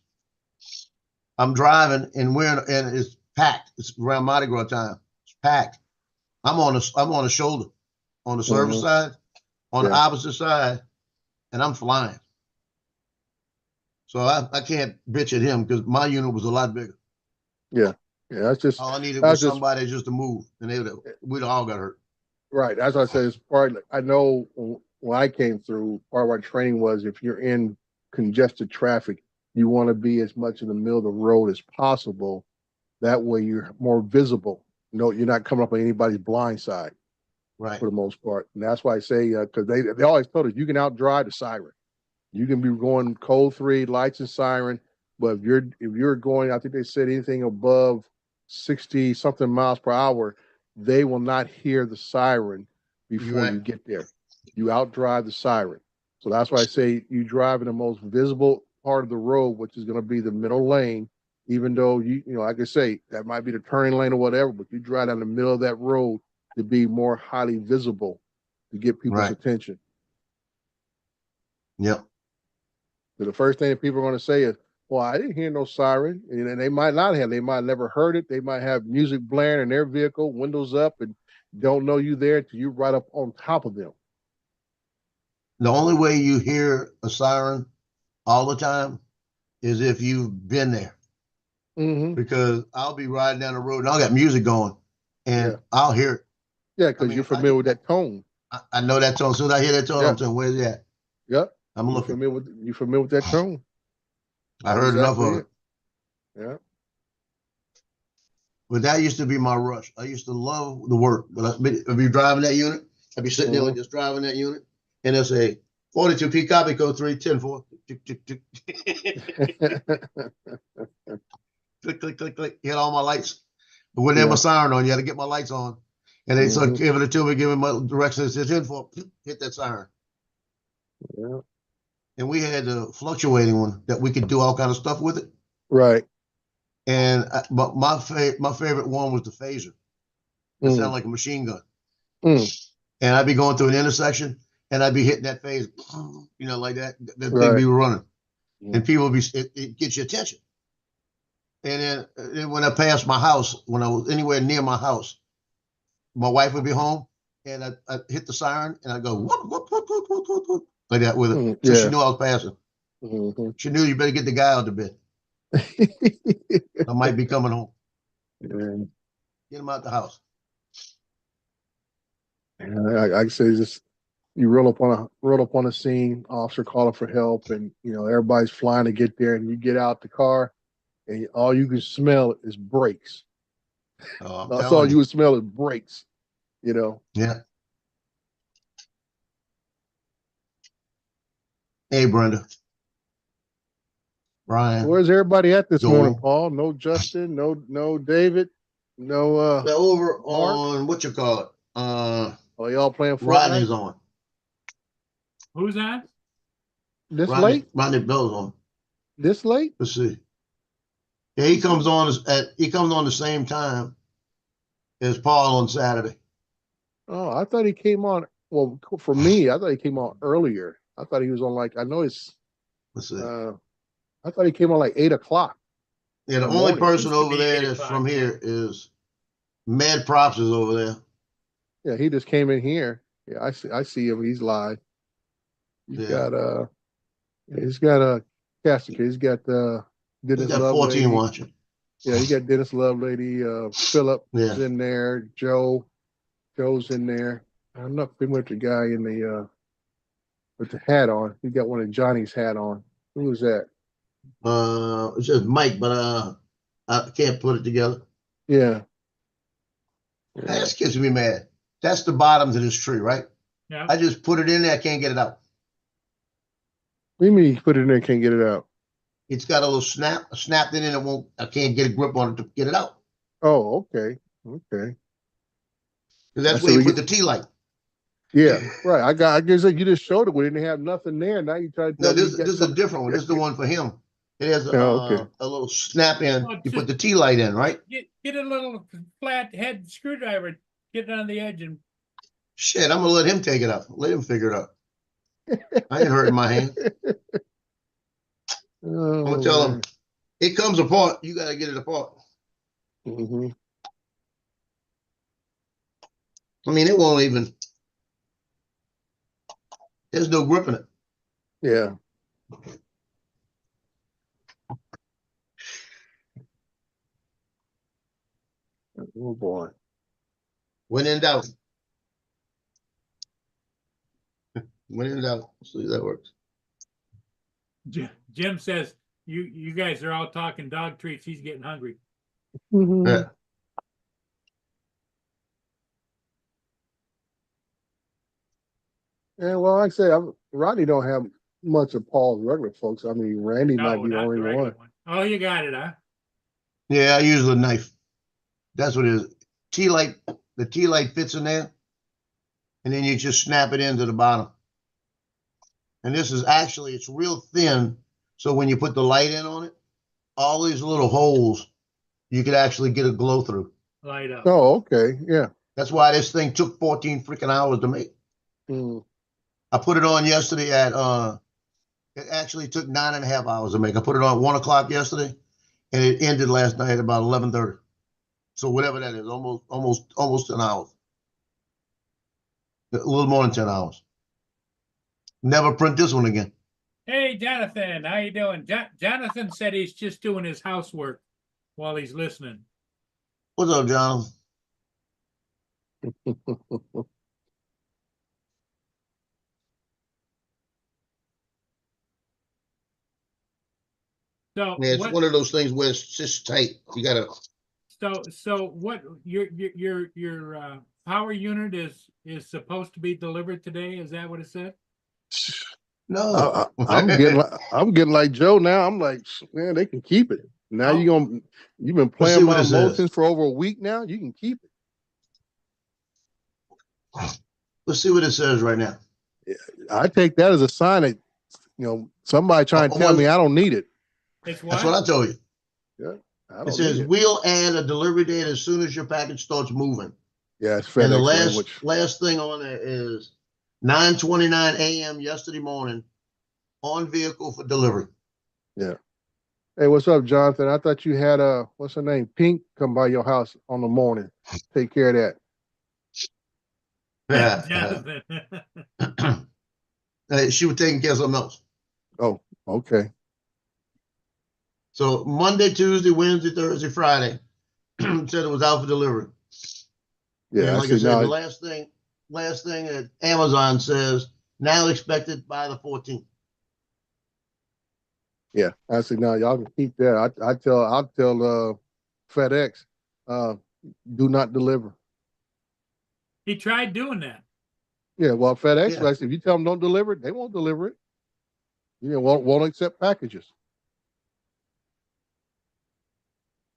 I'm driving and and it's packed. It's around Mardi Gras time. It's packed. I'm on the shoulder, on the service Mhm. side, on the Yeah. opposite side, and I'm flying. So I can't bitch at him because my unit was a lot bigger. Yeah. Yeah. All I needed That's was just somebody just to move, and we'd all got hurt. right. That's what I said. It's part. I know when I came through, part of our training was if you're in congested traffic, you want to be as much in the middle of the road as possible. That way, you're more visible. No, you're not coming up on anybody's blind side Right. for the most part. And that's why I say because they always told us you can outdrive the siren. You can be going code 3 lights and siren, but if you're going, I think they said anything above 60 something miles per hour, they will not hear the siren before right. you get there. You outdrive the siren. So that's why I say you drive in the most visible part of the road, which is going to be the middle lane. Even though you know, like I say, that might be the turning lane or whatever, but you drive down the middle of that road to be more highly visible to get people's Right. attention. Yep. So the first thing that people are going to say is, well, I didn't hear no siren. And they might not have. They might have never heard it. They might have music blaring in their vehicle, windows up, and don't know you there till you right up on top of them. The only way you hear a siren all the time is if you've been there. Mm-hmm. Because I'll be riding down the road and I'll got music going and Yeah. I'll hear it. Yeah, because you're familiar with that tone. I know that tone. As soon as I hear that tone, Yeah. I'm saying, where's that? Yep. I'm You're looking. familiar with that tone. I heard enough Exactly of it. Yeah. But that used to be my rush. I used to love the work. But I'd be driving that unit. I'd be sitting there like just driving that unit. And they'll say, 42P copy code 310-4. Click, click, click, click. Hit all my lights. But when they have my siren on, you had to get my lights on. And they start giving it to me, giving my direction. It says 10-4. Hit that siren. Yeah. And we had a fluctuating one that we could do all kind of stuff with it. Right. And but my favorite one was the phaser. It sounded like a machine gun. And I'd be going through an intersection and I'd be hitting that phase, you know, like that. The thing be running. And people would be, it gets your attention. And then when I passed my house, when I was anywhere near my house, my wife would be home and I'd hit the siren and I'd go, whoop, whoop, whoop, whoop, whoop, whoop, whoop, like that with it. So she knew I was passing. She knew you better get the guy out of bed. I might be coming home. Get him out the house. I say just you roll up on a scene, officer calling for help, and you know everybody's flying to get there, and you get out the car, and all you can smell is brakes. That's all you can smell is brakes. You know. Yeah. Hey, Brenda. Brian. Where's everybody at this morning, Paul? No Justin, no David, no they're over Mark? on what you call it. Are y'all playing Fortnite? Rodney's on. Who's on? This late? Rodney Bell's on. This late? Let's see. Yeah, he comes on the same time as Paul on Saturday. Oh, I thought he came on. Well, for me, I thought he came on earlier. I thought he was on like Let's see. I thought he came on like 8 o'clock. Yeah, the only person over there that's from here is Mad Props is over there. Yeah, he just came in here. Yeah, I see him. He's live. He's got Cassidy. He's got Dennis Love 14 lady. watching. Yeah, he got Dennis Love lady. Philip is in there. Joe's in there. I'm not familiar with the guy in the with the hat on. He got one of Johnny's hat on. Who was that? It says Mike, but I can't put it together. Yeah. That's gets me mad. That's the bottom to this tree, right? Yeah. I just put it in there. I can't get it out. What do you mean you put it in there and can't get it out? It's got a little snap. I snapped it in. I can't get a grip on it to get it out. Oh, okay. Okay. That's where you put the tea light. Yeah, right. I guess you just showed it. We didn't have nothing there. Now you try to. No, this is a different one. This is the one for him. It has Oh, okay. a little snap in. Oh, You put just- the T light in, right? Get a little flat head screwdriver, get it on the edge and Shit, I'm gonna let him take it up. Let him figure it out. I ain't hurting my hand. I'm Oh, gonna tell him man. it comes apart. You gotta get it apart. Mhm. I mean, it won't even. There's no grip in it. Yeah. Oh boy. When in doubt. When in doubt. See if that works. Jim says, you guys are all talking dog treats. He's getting hungry. Mhm. Yeah. Yeah, well, like I say, Rodney don't have much of Paul's regular folks. I mean, Randy might No, be the not only the regular one. one. Oh, you got it, huh? Yeah, I use the knife. That's what it is. T light. The T light fits in there, and then you just snap it into the bottom. And this is actually it's real thin, so when you put the light in on it, all these little holes, you could actually get a glow through. Light up. Oh, okay. Yeah. That's why this thing took 14 freaking hours to make. Mm. I put it on yesterday at it actually took 9.5 hours to make. I put it on at 1 o'clock yesterday, and it ended last night at about 11:30. So whatever that is, almost 10 hours. A little more than 10 hours. Never print this one again. Hey, Jonathan, how you doing? Jonathan said he's just doing his housework while he's listening. What's up, John? So Yeah, it's what? one of those things where it's just tight. You gotta. So what? Your power unit is supposed to be delivered today. Is that what it said? No. I'm getting like Joe now. I'm like, man, they can keep it. Now Oh. you've been see playing what my it says. emotions for over a week now. You can keep it. Let's see what it says right now. I take that as a sign that somebody trying to tell me I don't need it. It's That's what I told you. Yeah, I It don't says need it. we'll add a delivery date as soon as your package starts moving. Yeah, it's And the FedEx language. last thing on there is 9:29 a.m. yesterday morning on vehicle for delivery. Yeah. Hey, what's up, Jonathan? I thought you had what's her name? Pink come by your house on the morning. Take care of that. Jonathan. She was taking care of something else. Oh, okay. So Monday, Tuesday, Wednesday, Thursday, Friday, said it was out for delivery. Yeah, And I like I see. said, Now, the last thing that Amazon says now expected by the 14th. yeah, I see. Now y'all can keep that. I'll tell FedEx, do not deliver. He tried doing that. Yeah, well, FedEx, Yeah. like I said, if you tell them don't deliver it, they won't deliver it. Won't accept packages.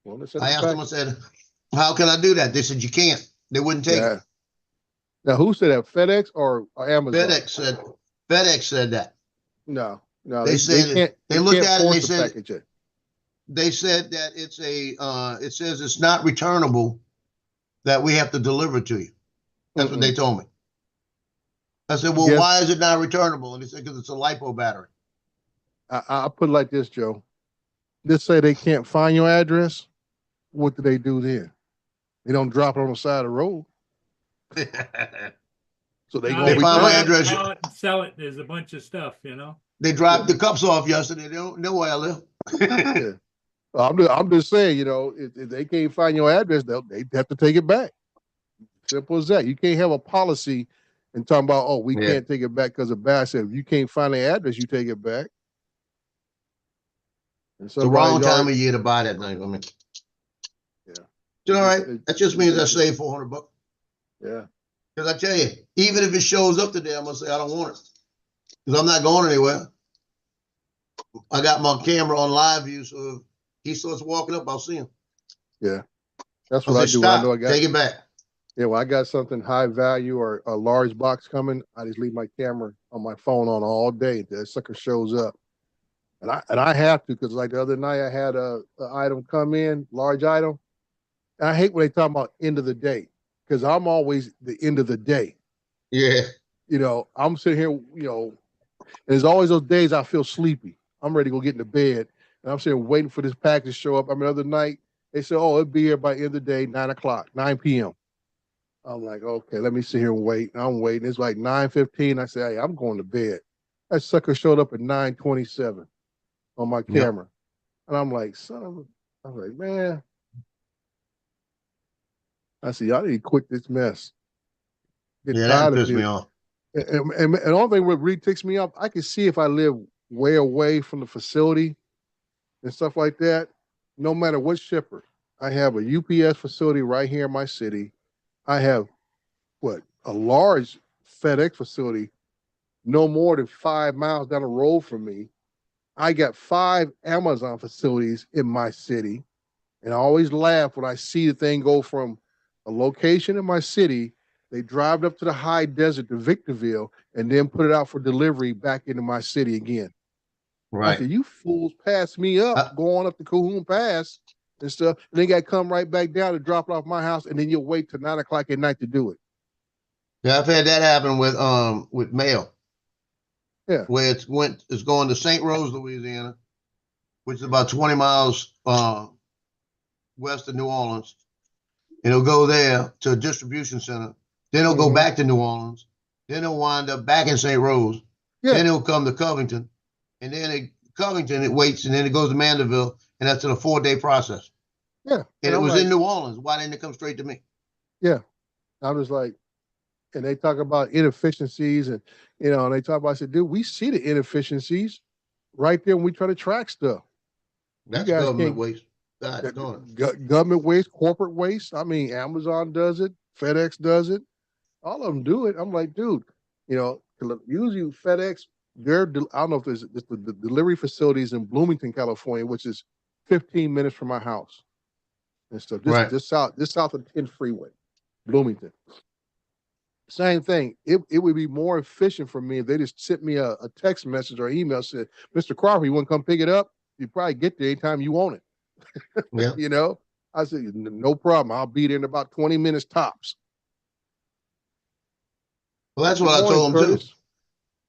Won't accept I the asked them, I package. said, how can I do that? They said, you can't. They wouldn't take Yeah. it. Now, who said that? FedEx or Amazon? FedEx said that. No, They said can't. they looked can't at it and force they the said package in. they said that it says it's not returnable, that we have to deliver to you. That's what they told me. I said, well, why is it not returnable? And they said, because it's a LiPo battery. I'll put it like this, Joe. Just say they can't find your address. What do they do then? They don't drop it on the side of the road. So they No, gonna They found my return it. address. Call it and sell it. There's a bunch of stuff, They dropped the cups off yesterday. They don't know where I live. Yeah. I'm just saying, if they can't find your address, they have to take it back. Simple as that. You can't have a policy and talking about, oh, we can't take it back because of bad. If you can't find the address, you take it back. It's the wrong time of year to buy that thing. I mean, yeah. You know, all right. That just means I saved $400. Yeah. Because I tell you, even if it shows up today, I'm gonna say I don't want it because I'm not going anywhere. I got my camera on live view, so if he starts walking up, I'll see him. Yeah, that's I'll what I say, do. stop, I know I got. take it back. Yeah, when I got something high value or a large box coming, I just leave my camera on my phone on all day. That sucker shows up. And I have to, because like the other night I had a item come in, large item. And I hate when they talk about end of the day, because I'm always the end of the day. Yeah. You know, I'm sitting here, you know, and there's always those days I feel sleepy. I'm ready to go get into bed. And I'm sitting waiting for this package to show up. I mean, the other night, they said, oh, it'll be here by the end of the day, 9 o'clock, 9 p.m. I'm like, okay, let me sit here and wait. And I'm waiting. It's like 9:15. I say, hey, I'm going to bed. That sucker showed up at 9:27 on my Yep. camera. And I'm like, I was like, man. I said, y'all need to quit this mess. Get Yeah, that tired of pissed me it. off. And the only thing what really ticks me off, I can see if I live way away from the facility and stuff like that, no matter what shipper. I have a UPS facility right here in my city. I have a large FedEx facility no more than 5 miles down the road from me. I got 5 Amazon facilities in my city. And I always laugh when I see the thing go from a location in my city, they drive it up to the high desert to Victorville, and then put it out for delivery back into my city again. I Right. said, you fools pass me up going up the Cahoon Pass and stuff. And they got to come right back down to drop it off my house, and then you'll wait till 9 o'clock at night to do it. Yeah, I've had that happen with mail. Yeah. Where it's going to St. Rose, Louisiana, which is about 20 miles west of New Orleans. And it'll go there to a distribution center. Then it'll go back to New Orleans. Then it'll wind up back in St. Rose. Yeah. Then it'll come to Covington. And then Covington, it waits, and then it goes to Mandeville. And that's a 4-day process. Yeah. And it was in New Orleans. Why didn't it come straight to me? Yeah. I was like, and they talk about inefficiencies and, you know, and they talk about, I said, dude, we see the inefficiencies right there when we try to track stuff. That's government waste. Government waste, corporate waste. I mean, Amazon does it, FedEx does it. All of them do it. I'm like, dude, you know, usually FedEx, I don't know if there's the delivery facilities in Bloomington, California, which is 15 minutes from my house and stuff. Just south of 10 freeway, Bloomington. Same thing. It would be more efficient for me if they just sent me a text message or email said, Mr. Crawford, you want to come pick it up? You probably get there anytime you want it. Yeah. You know, I said, no problem. I'll be there in about 20 minutes tops. Well, that's what I told them too.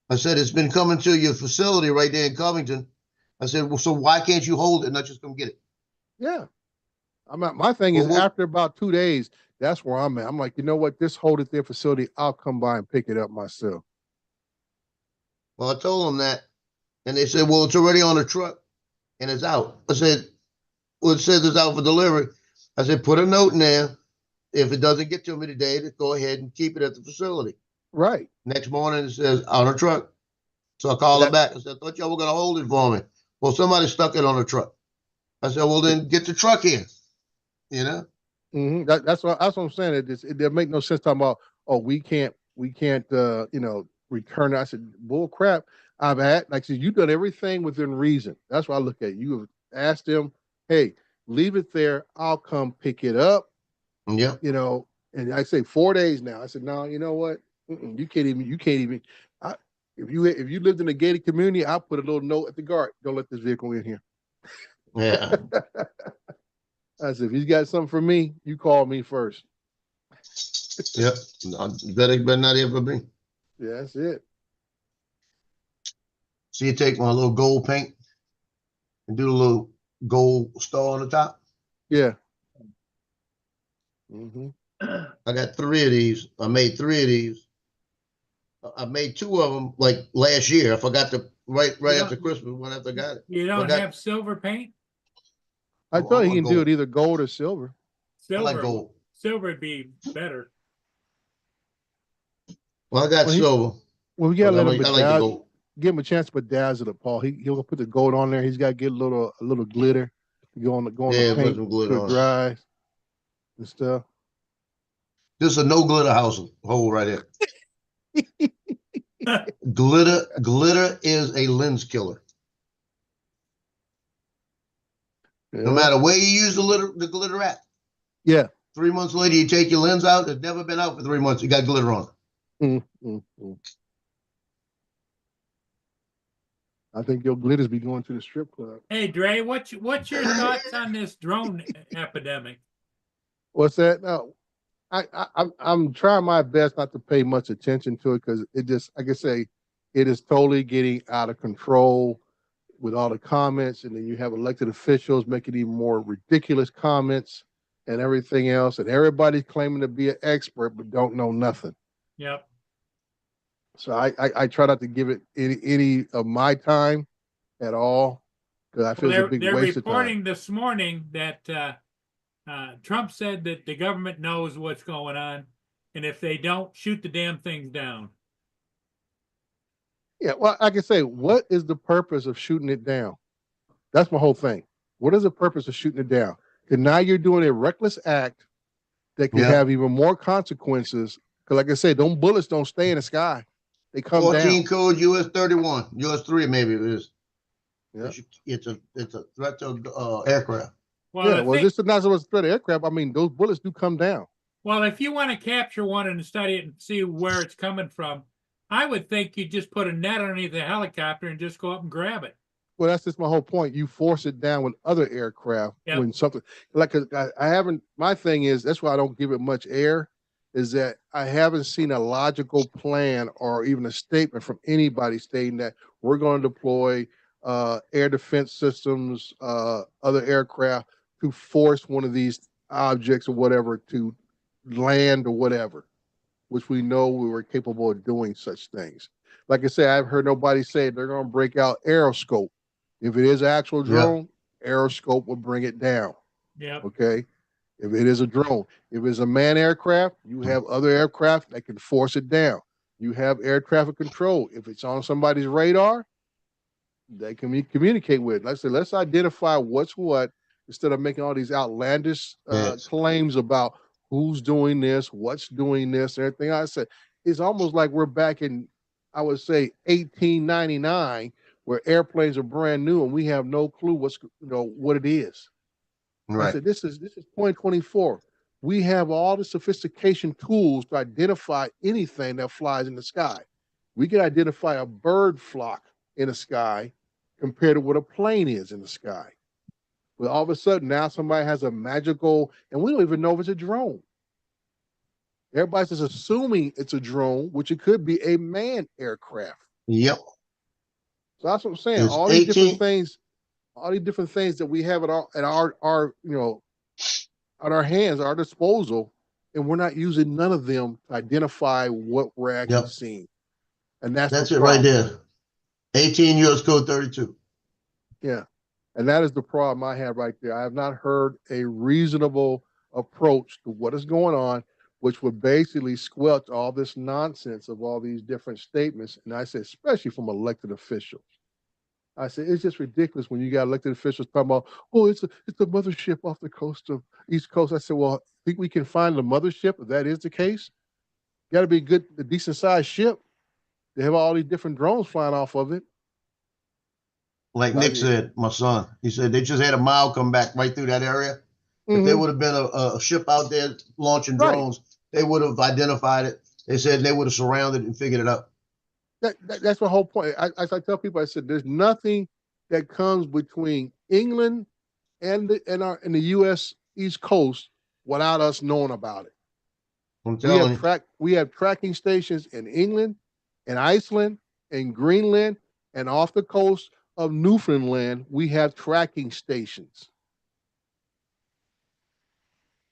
I said, it's been coming to your facility right there in Covington. I said, well, so why can't you hold it and not just come get it? Yeah. My thing is after about 2 days, that's where I'm at. I'm like, you know what? Just hold it there facility. I'll come by and pick it up myself. Well, I told them that. And they said, well, it's already on the truck and it's out. I said, well, it says it's out for delivery. I said, put a note in there. If it doesn't get to me today, to go ahead and keep it at the facility. Right. Next morning, it says on a truck. So I called them back. I said, I thought y'all were going to hold it for me. Well, somebody stuck it on a truck. I said, well, then get the truck here. You know? Mm-hmm. That's what I'm saying. It make no sense talking about, oh, we can't, you know, return it. I said, bull crap. I've had, like I said, you've done everything within reason. That's what I look at. You have asked them, hey, leave it there. I'll come pick it up. Yeah. You know, and I say 4 days now. I said, no, you know what? You can't even. If you lived in a gated community, I'll put a little note at the guard. Don't let this vehicle in here. Yeah. I said, if he's got something for me, you call me first. Yep. Better not ever be. Yeah, that's it. So you take my little gold paint and do a little gold star on the top. Yeah. Mm-hmm. I got 3 of these. I made 3 of these. I made 2 of them like last year. I forgot to right after Christmas when I got it. You don't have silver paint? I thought he can do it either gold or silver. Silver. I like gold. Silver would be better. Well, I got silver. Well, we gotta let him like the gold. Give him a chance to bedazzle it, Paul. He'll put the gold on there. He's got to get a little glitter to go on the paint to dry and stuff. This is a no glitter hole right here. Glitter is a lens killer. Yeah. No matter where you use the glitter at. Yeah. 3 months later, you take your lens out. It's never been out for 3 months. You got glitter on it. I think your glitters be going to the strip club. Hey, Dre, what's your thoughts on this drone epidemic? What's that? No, I'm trying my best not to pay much attention to it because it just, like I say, it is totally getting out of control with all the comments, and then you have elected officials making even more ridiculous comments and everything else, and everybody's claiming to be an expert but don't know nothing. Yep. So I try not to give it any of my time at all because I feel Well, it's a big they're waste of time. reporting this morning that Trump said that the government knows what's going on, and if they don't, shoot the damn things down. Yeah, well, I can say, what is the purpose of shooting it down? That's my whole thing. What is the purpose of shooting it down? Because now you're doing a reckless act that could Yeah. have even more consequences. Because, like I said, those bullets don't stay in the sky; they come 14 down. code US 31, US 3 maybe it is. Yeah. It's a threat to aircraft. Well, Yeah, the well, thing- this is not so much threat of aircraft. I mean, those bullets do come down. well, if you want to capture one and study it and see where it's coming from, I would think you just put a net underneath the helicopter and just go up and grab it. Well, that's just my whole point. You force it down with other aircraft Yep. when something like I haven't. My thing is that's why I don't give it much air. Is that I haven't seen a logical plan or even a statement from anybody stating that we're going to deploy air defense systems, other aircraft to force one of these objects or whatever to land or whatever, which we know we were capable of doing such things. Like I said, I've heard nobody say they're going to break out aeroscope. If it is an actual drone, aeroscope will bring it down. Yep. Okay. If it is a drone, if it's a manned aircraft, you have other aircraft that can force it down. You have air traffic control. If it's on somebody's radar, they can communicate with it. Like I said, let's identify what's what instead of making all these outlandish Yes. claims about who's doing this, what's doing this, and everything. I said, it's almost like we're back in, I would say, 1899, where airplanes are brand new and we have no clue what it is. I Right. said, this is 2024. We have all the sophistication tools to identify anything that flies in the sky. We can identify a bird flock in the sky compared to what a plane is in the sky. But all of a sudden now somebody has a magical, and we don't even know if it's a drone. Everybody's just assuming it's a drone, which it could be a manned aircraft. Yep. So that's what I'm saying. It's All these 18 different things that we have at our at our hands, at our disposal, and we're not using none of them to identify what we're actually Yep. seeing. And that's That's the it right problem. there. 18 US code 32. Yeah. And that is the problem I have right there. I have not heard a reasonable approach to what is going on, which would basically squelch all this nonsense of all these different statements. And I say, especially from elected officials. I said, it's just ridiculous when you got elected officials talking about, oh, it's a mothership off the coast of East Coast. I said, well, think we can find the mothership if that is the case? Got to be a decent sized ship. They have all these different drones flying off of it. Like Nick said, my son, he said they just had a mile come back right through that area. If there would have been a ship out there launching Right. drones, they would have identified it. They said they would have surrounded and figured it out. That's my whole point. As I tell people, I said, there's nothing that comes between England and the U.S. East Coast without us knowing about it. I'm telling you. We have tracking stations in England, in Iceland, in Greenland, and off the coast of Newfoundland. We have tracking stations.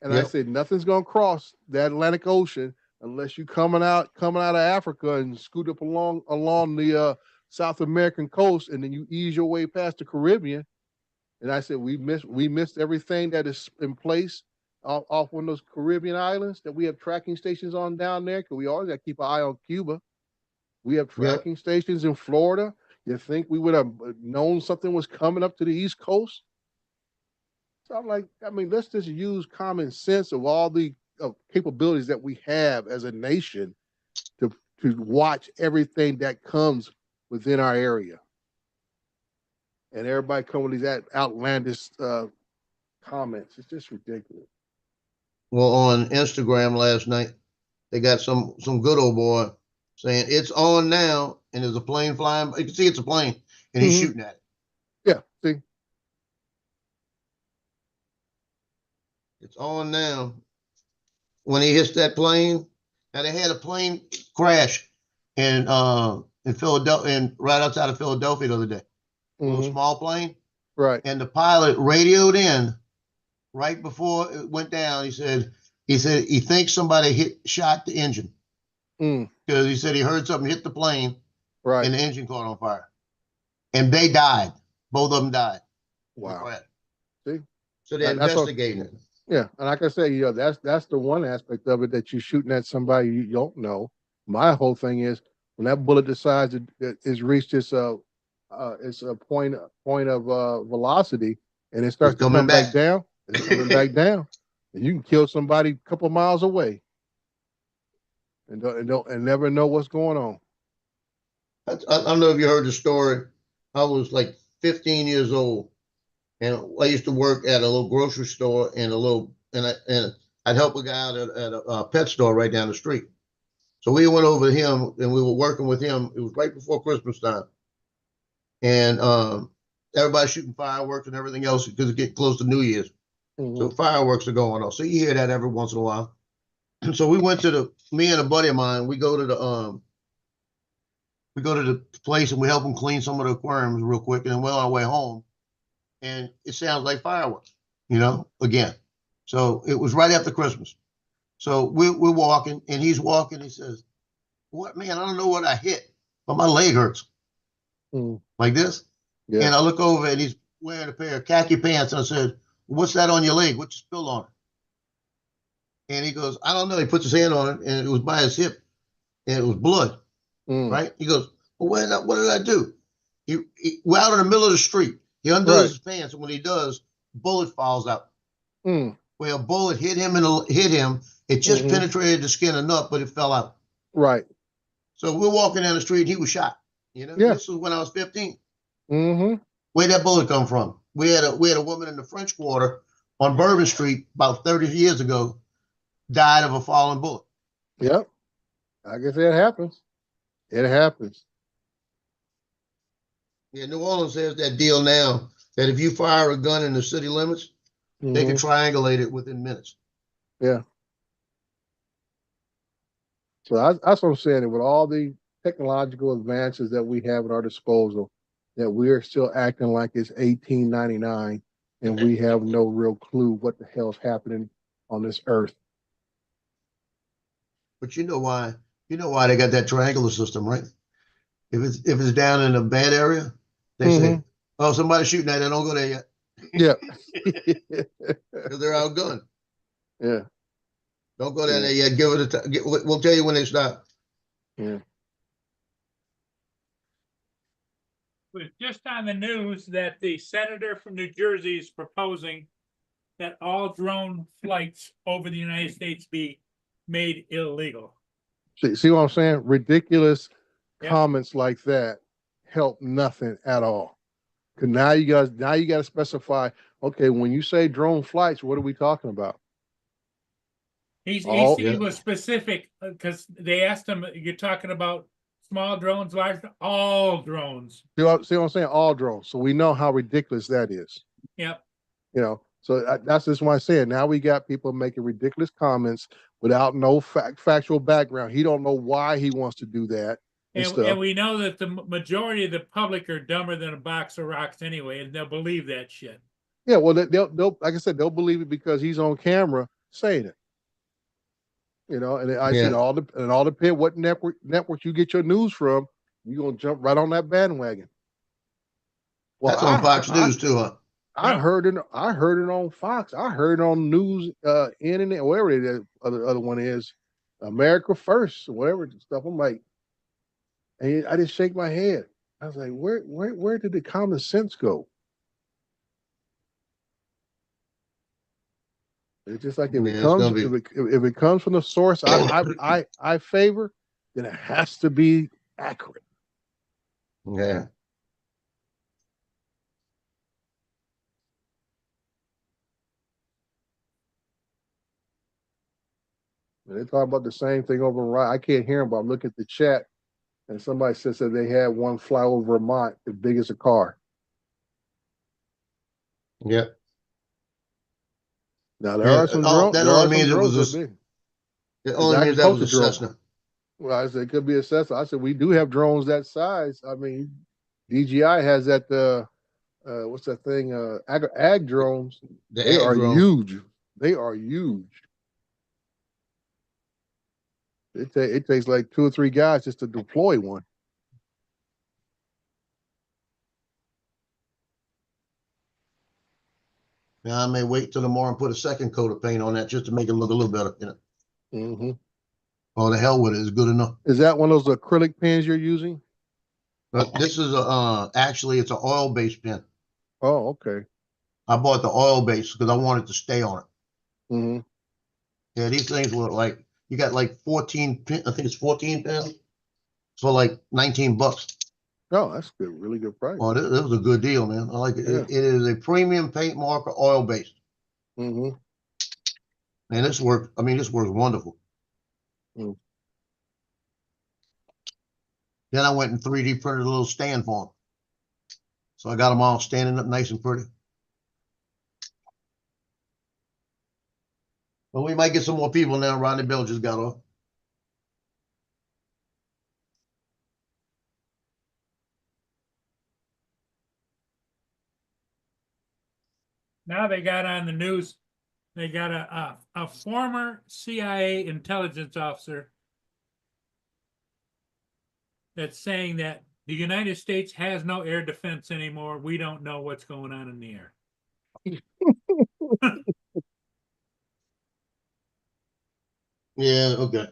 And I Yep. said, nothing's going to cross the Atlantic Ocean unless you coming out of Africa and scoot up along the South American coast, and then you ease your way past the Caribbean. And I said, we missed everything that is in place off one of those Caribbean islands that we have tracking stations on down there, because we always got to keep an eye on Cuba. We have tracking stations in Florida. You think we would have known something was coming up to the East Coast? So I'm like, let's just use common sense of all the capabilities that we have as a nation to watch everything that comes within our area. And everybody come with these outlandish comments. It's just ridiculous. Well, on Instagram last night, they got some good old boy saying it's on now, and there's a plane flying. You can see it's a plane. and he's Mhm. shooting at it. Yeah. See. It's on now. When he hits that plane, now they had a plane crash in Philadelphia, and right outside of Philadelphia the other day. A little Mhm. small plane, Right. and the pilot radioed in right before it went down. He said he thinks somebody shot the engine Mm. because he said he heard something hit the plane Right. and the engine caught on fire, and they died. Both of them died in the Wow. crash. See. So they're That's what. investigating it. Yeah, and like I say, that's the one aspect of it that you're shooting at somebody you don't know. My whole thing is when that bullet decides that it's reached it's a point of velocity, and it starts It's to coming come back back. down. It's coming back down, and you can kill somebody a couple miles away, and never know what's going on. I don't know if you heard the story. I was like 15 years old, and I used to work at a little grocery store and I'd help a guy out at a pet store right down the street. So we went over to him and we were working with him. It was right before Christmas time, and everybody's shooting fireworks and everything else because it get close to New Year's. So Mhm. fireworks are going off. So you hear that every once in a while. So we went to me and a buddy of mine. We go to the place and we help them clean some of the aquariums real quick, and then we're on our way home, and it sounds like fireworks, again. So it was right after Christmas. So we're walking, and he's walking. He says, "What, man? I don't know what I hit, but my leg hurts Mhm. like this." Yeah. And I look over, and he's wearing a pair of khaki pants, and I said, "What's that on your leg? What you spilled on it?" And he goes, "I don't know." He puts his hand on it, and it was by his hip, and it was blood. Mm. Right? He goes, "Well, what did I do?" We're out in the middle of the street. He undoes Right. his pants, and when he does, bullet falls out. Mm. Where a bullet hit him hit him. It just Mhm. penetrated the skin enough, but it fell out. Right. So we're walking down the street, and he was shot. Yeah. This was when I was 15. Mhm. Where'd that bullet come from? We had a woman in the French Quarter on Bourbon Street about 30 years ago, died of a falling bullet. Yep. I guess it happens. It happens. Yeah, New Orleans has that deal now that if you fire a gun in the city limits, they can Mhm. triangulate it within minutes. Yeah. So that's what I'm saying. With all the technological advances that we have at our disposal, that we're still acting like it's 1899 and we have no real clue what the hell's happening on this earth. But you know why? You know why they got that triangular system, right? If it's down in a bad area, they Hmm. say, "Oh, somebody's shooting at it. Don't go there yet," Yeah. because they're outgunned. Yeah. Don't go down Yeah. there yet. Give it a time. We'll tell you when they stop. Yeah. Was just on the news that the senator from New Jersey is proposing that all drone flights over the United States be made illegal. See what I'm saying? Ridiculous Yeah. comments like that help nothing at all. Cause now you got to specify. Okay, when you say drone flights, what are we talking about? He Yeah. was specific because they asked him, "You're talking about small drones, large, all drones." See what I'm saying? All drones. So we know how ridiculous that is. Yep. So that's just why I said now we got people making ridiculous comments without no factual background. He don't know why he wants to do that and stuff. And we know that the majority of the public are dumber than a box of rocks anyway, and they'll believe that shit. Yeah, well, they'll like I said, they'll believe it because he's on camera saying it. And I said Yeah. all depend what network you get your news from. You're gonna jump right on that bandwagon. Well, That's on Fox News too, huh? I Yep. heard it on Fox. I heard it on news, internet, wherever it is, other one is, America First, whatever stuff. I'm like, and I just shake my head. I was like, where did the common sense go? It's just like Yeah, it's gonna be. if it comes from the source I favor, then it has to be accurate. Yeah. And they're talking about the same thing over right. I can't hear them, but I'm looking at the chat, And somebody said that they had one fly over Vermont as big as a car. Yeah. Now there Yeah, are some oh, drones. that There only are some means it drones was that a, big. it It's only means that was a agriculture drone. Cessna. Well, I said it could be a Cessna. I said we do have drones that size. I mean, DJI has that. What's that thing? Ag drones. The They ag are drone. huge. They are huge. It takes like 2 or 3 guys just to deploy one. Now I may wait till tomorrow and put a second coat of paint on that just to make it look a little better. You know, Mm-hmm. oh, the hell with it, it's good enough. Is that one of those acrylic pens you're using? But this is a actually it's an oil based pen. Oh, okay. I bought the oil base because I wanted to stay on it. Mm-hmm. Yeah, these things were like you got like 14 pin, I think it's 14 pins for like $19. Oh, that's good. Really good price. Oh, this was a good deal, man. I like it. Yeah. It is a premium paint marker, oil based, Mm-hmm. and this works. I mean, this works wonderful. Mm. Then I went and 3D printed a little stand for them, so I got them all standing up nice and pretty. Well, we might get some more people now. Rodney Bell just got off. Now they got on the news, they got a former CIA intelligence officer that's saying that the United States has no air defense anymore. We don't know what's going on in the air. Yeah, okay.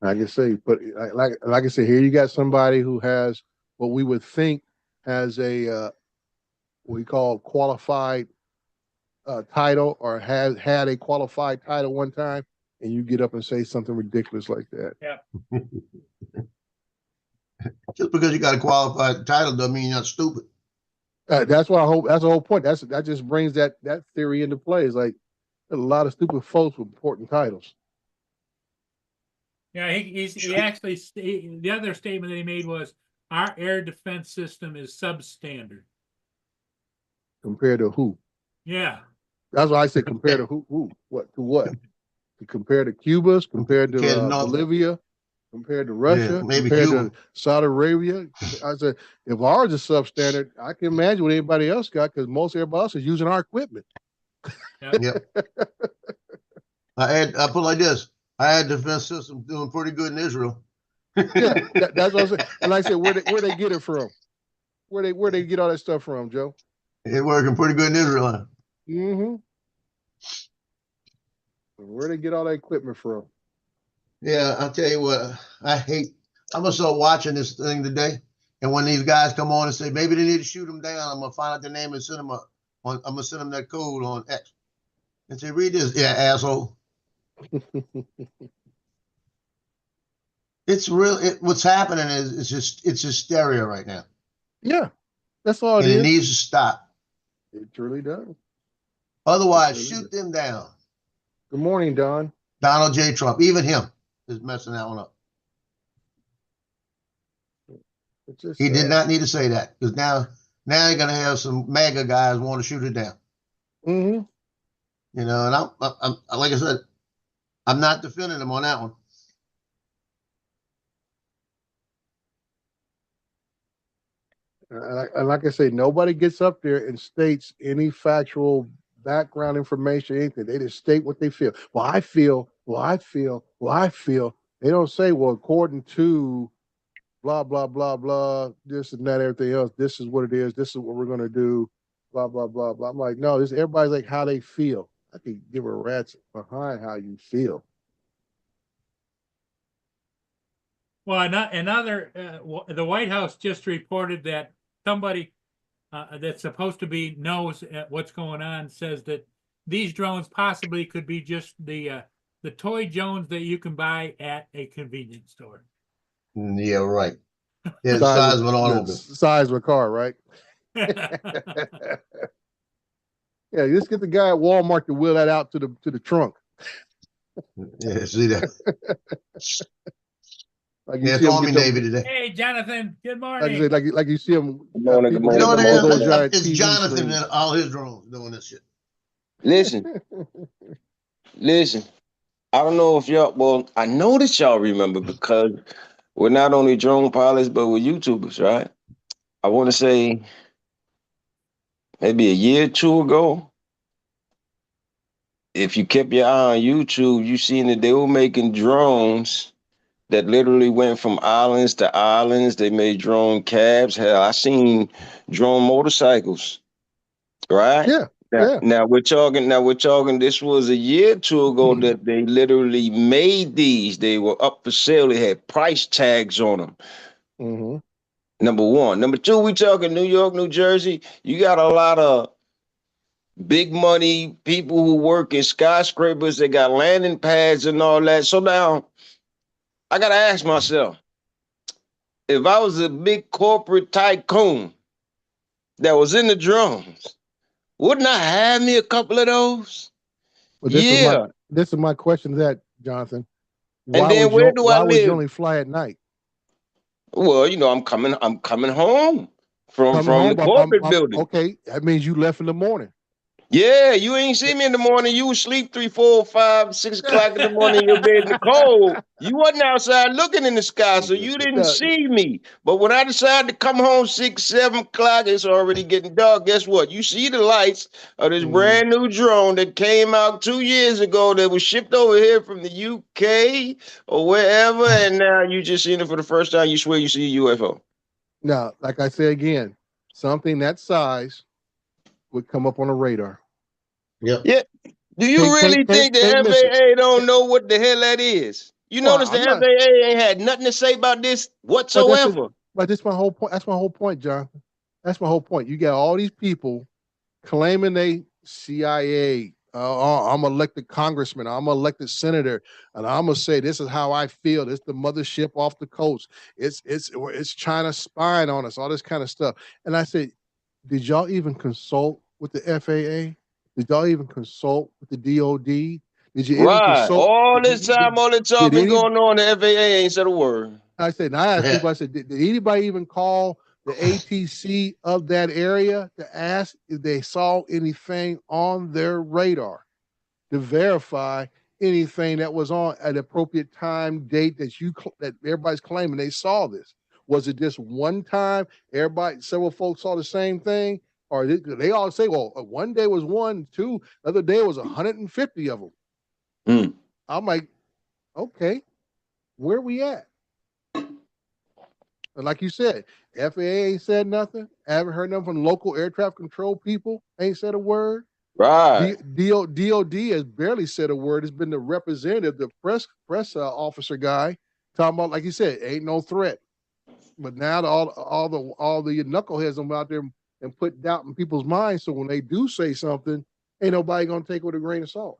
Like I say, but like I said, here you got somebody who has what we would think has a what we call qualified title or has had a qualified title one time, and you get up and say something ridiculous like that. Yeah. Just because you got a qualified title doesn't mean you're not stupid. That's what I hope. That's the whole point. That just brings that theory into play. It's like there's a lot of stupid folks with important titles. Yeah, he actually, the other statement that he made was, our air defense system is substandard. Compared to who? Yeah. That's why I said compared to who? What to what? Compared to Cuba's, compared to Bolivia, compared to Russia, Yeah, maybe compared Cuba. to Saudi Arabia. I said, if ours is substandard, I can imagine what anybody else got because most everybody else is using our equipment. Yep. I put it like this. I had defense system doing pretty good in Israel. Yeah, that's what I said. And like I said, where they get it from? Where they get all that stuff from, Joe? It working pretty good in Israel. Huh? Mm-hmm. Where they get all that equipment from? Yeah, I'll tell you what, I'm gonna start watching this thing today. And when these guys come on and say maybe they need to shoot them down, I'm gonna find out their name and send them I'm gonna send them that code on X and say, read this, yeah, asshole. It's real. What's happening is it's hysteria right now. Yeah, that's all it and is. It needs to stop. It truly does. Otherwise, shoot them down. Good morning, Don. Donald J. Trump, even him is messing that one up. He did not need to say that because now you're gonna have some MAGA guys want to shoot it down. Mm-hmm. You know, and I'm like I said, I'm not defending him on that one. And like I say, nobody gets up there and states any factual background information, anything. They just state what they feel. Well, I feel. They don't say, well, according to blah, blah, blah, blah, this and that, everything else, this is what it is. This is what we're going to do, blah, blah, blah, blah. I'm like, no, everybody's like how they feel. I can give a rat's behind how you feel. Well, another, the White House just reported that somebody that's supposed to be knows what's going on says that these drones possibly could be just the toy drones that you can buy at a convenience store. Yeah, right. Yeah, the size of an automobile. Size of a car, right? Yeah, just get the guy at Walmart to wheel that out to the trunk. Yeah, see that? Like you Yeah, see it's them Army get them, Navy today. Hey, Jonathan, good like I morning. said, like you see them Good morning, good people You morning, know with what good it all is? morning. those giant It's TV Jonathan screens. and all his drones doing this shit. Listen, listen. I don't know if y'all, well, I know that y'all remember because we're not only drone pilots, but we're YouTubers, right? I want to say maybe a year or two ago, if you kept your eye on YouTube, you seen that they were making drones that literally went from islands to islands. They made drone cabs. Hell, I seen drone motorcycles, right? Yeah, Now, yeah. now we're talking. Now we're talking. This was a year or two ago Mm-hmm. that they literally made these. They were up for sale. They had price tags on them. Mm-hmm. Number one. Number two, we talking New York, New Jersey. You got a lot of big money people who work in skyscrapers. They got landing pads and all that. So now I gotta ask myself, if I was a big corporate tycoon that was in the drones, wouldn't I have me a couple of those? But Yeah. this is my question to that, Jonathan. And then where do I Why would you live? only fly at night? Well, I'm coming home from Coming from the home, corporate building. okay. That means you left in the morning. Yeah, you ain't see me in the morning. You was sleep 3, 4, 5, 6 o'clock in the morning in your bed in the cold. You wasn't outside looking in the sky, so you didn't No, see me. But when I decided to come home 6, 7 o'clock, it's already getting dark. Guess what? You see the lights of this mm, brand new drone that came out 2 years ago that was shipped over here from the UK or wherever, and now you just seen it for the first time. You swear you see a UFO. now, like I say again, something that size would come up on a radar. Yep. Yeah. Do you really think the Can't miss it. FAA don't know what the hell that is? You Well, notice the I'm not. FAA ain't had nothing to say about this But that's just. whatsoever. But that's my whole point. That's my whole point, Jonathan. That's my whole point. You got all these people claiming they CIA. I'm elected congressman. I'm elected senator, and I'm gonna say this is how I feel. It's the mothership off the coast. It's China spying on us. All this kind of stuff. And I said, did y'all even consult with the FAA? Did y'all even consult with the DOD? Did you even Right. consult? All this time, all the Did talking any? going on, the FAA ain't said a word. I said, and I asked people. I said, did anybody even call the ATC of that area to ask if they saw anything on their radar to verify anything that was on at appropriate time, date that everybody's claiming they saw this? Was it just one time? Several folks saw the same thing, or they all say, well, one day was one, two, the other day was 150 of them. Mm. I'm like, okay, where we at? And like you said, FAA ain't said nothing. I haven't heard nothing from local air traffic control people. Ain't said a word. Right. DOD has barely said a word. It's been the representative, the press officer guy, talking about, like you said, ain't no threat. But now all the knuckleheads are out there and put doubt in people's minds. So when they do say something, ain't nobody gonna take it with a grain of salt.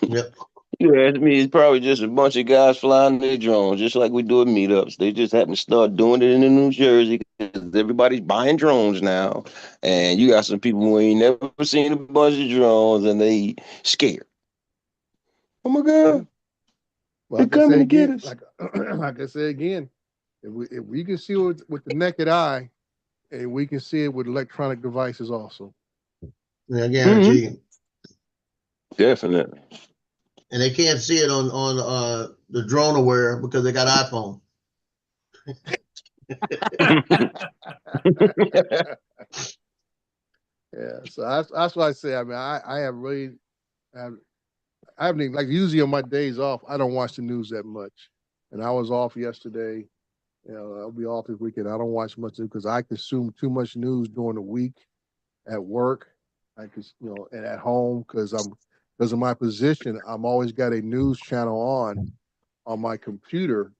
Yep. You ask me, it's probably just a bunch of guys flying their drones, just like we do at meetups. They just happen to start doing it in New Jersey because everybody's buying drones now. And you got some people who ain't never seen a bunch of drones and they scared. Oh my Yeah. God, Well, they're like I say coming to get again, us. like I say again, if we can see it with the naked eye, and we can see it with electronic devices also. I guarantee you. Definitely. And they can't see it on the drone aware because they got iPhone. Yeah, so that's why I say. I mean, I have really, I haven't even, like, usually on my days off, I don't watch the news that much. And I was off yesterday. You know, I'll be off this weekend. I don't watch much because I consume too much news during the week at work. I could, and at home because of my position, I'm always got a news channel on my computer,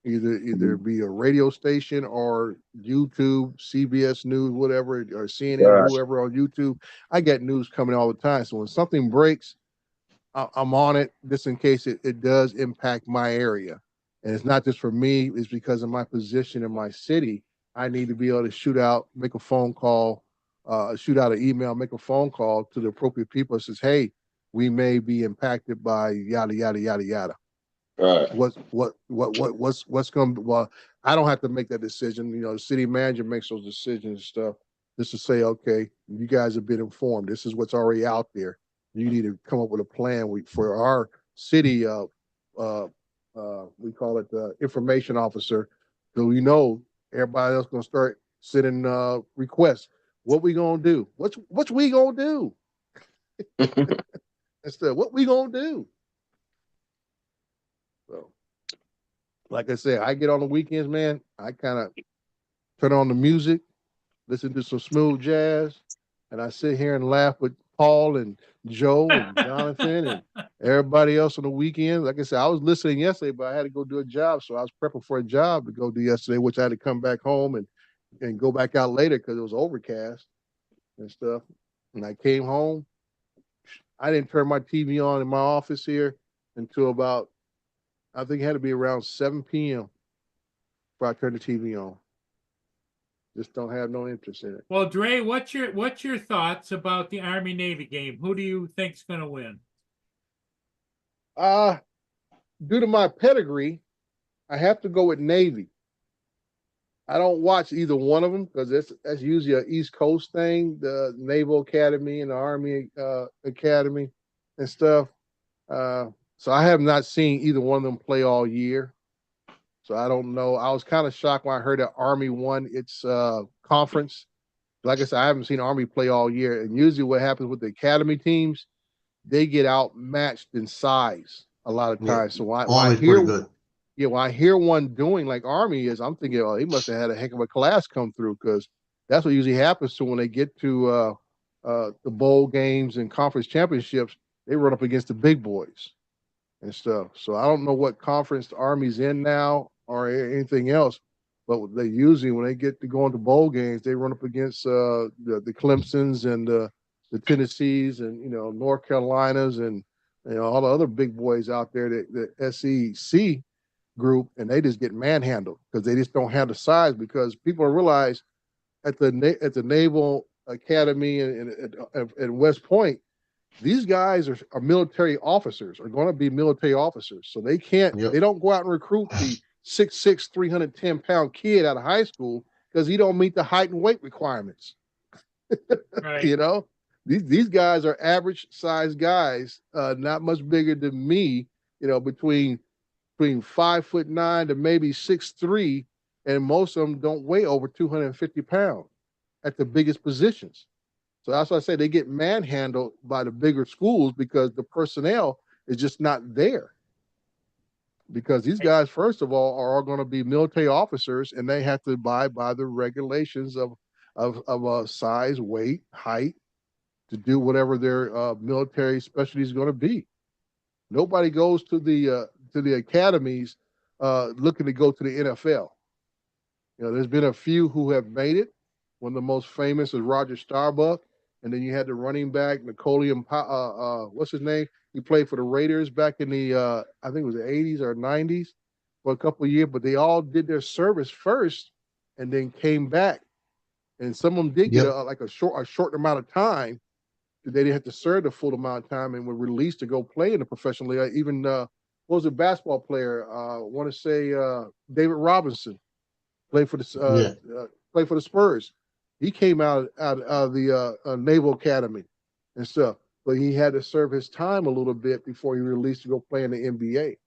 either be a radio station or YouTube, CBS News, whatever, or CNN, Right. whoever on YouTube. I get news coming all the time. So when something breaks, I'm on it just in case it does impact my area. And it's not just for me, it's because of my position in my city. I need to be able to shoot out, make a phone call, shoot out an email, make a phone call to the appropriate people that says, hey, we may be impacted by yada yada yada yada. Right. What's going to, well, I don't have to make that decision. You know, the city manager makes those decisions and stuff, just to say, okay, you guys have been informed. This is what's already out there. You need to come up with a plan for our city, we call it the information officer. So we know everybody else gonna start sending requests. What we gonna do? What's we gonna do? Instead, what we gonna do? So, like I said, I get on the weekends, man. I kind of turn on the music, listen to some smooth jazz, and I sit here and laugh with Paul and Joe and Jonathan and everybody else on the weekend. Like I said, I was listening yesterday, but I had to go do a job, so I was prepping for a job to go do yesterday, which I had to come back home and go back out later because it was overcast and stuff. And I came home. I didn't turn my TV on in my office here until about, I think it had to be around 7 p.m. before I turned the TV on. Just don't have no interest in it. Well, Dre, what's your thoughts about the Army Navy game? Who do you think's going to win? Due to my pedigree, I have to go with Navy. I don't watch either one of them because that's usually an East Coast thing, the Naval Academy and the Army Academy and stuff. So I have not seen either one of them play all year. So I don't know. I was kind of shocked when I heard that Army won its conference. Like I said, I haven't seen Army play all year. And usually what happens with the Academy teams, they get outmatched in size a lot of times. So when I hear, pretty good. yeah, when I hear one doing like Army is, I'm thinking, oh, he must have had a heck of a class come through, because that's what usually happens to when they get to the bowl games and conference championships. They run up against the big boys and stuff. So I don't know what conference the Army's in now or anything else, but they usually, when they get to go into bowl games, they run up against the Clemsons and the Tennessees and, you know, North Carolinas and, you know, all the other big boys out there, the SEC group, and they just get manhandled because they just don't have the size. Because people realize at the Naval Academy and West Point, these guys are military officers, are going to be military officers. So they can't, they don't go out and recruit the 6'6", 310-pound kid out of high school because he don't meet the height and weight requirements. Right. You know, these guys are average size guys, not much bigger than me, you know, between 5'9" to maybe 6'3", and most of them don't weigh over 250 pounds at the biggest positions. So that's why I say they get manhandled by the bigger schools because the personnel is just not there. Because these guys, first of all, are all going to be military officers, and they have to abide by the regulations of size, weight, height to do whatever their military specialty is going to be. Nobody goes to the academies looking to go to the NFL. You know, there's been a few who have made it. One of the most famous is Roger Starbuck. And then you had the running back, Napoleon, what's his name? He played for the Raiders back in the, I think it was the 80s or 90s for a couple of years, but they all did their service first and then came back. And some of them did get a short amount of time. They didn't have to serve the full amount of time and were released to go play in the professional league. Even, what was a basketball player? I want to say David Robinson played for the Spurs. He came out of the Naval Academy and stuff, but he had to serve his time a little bit before he released to go play in the NBA.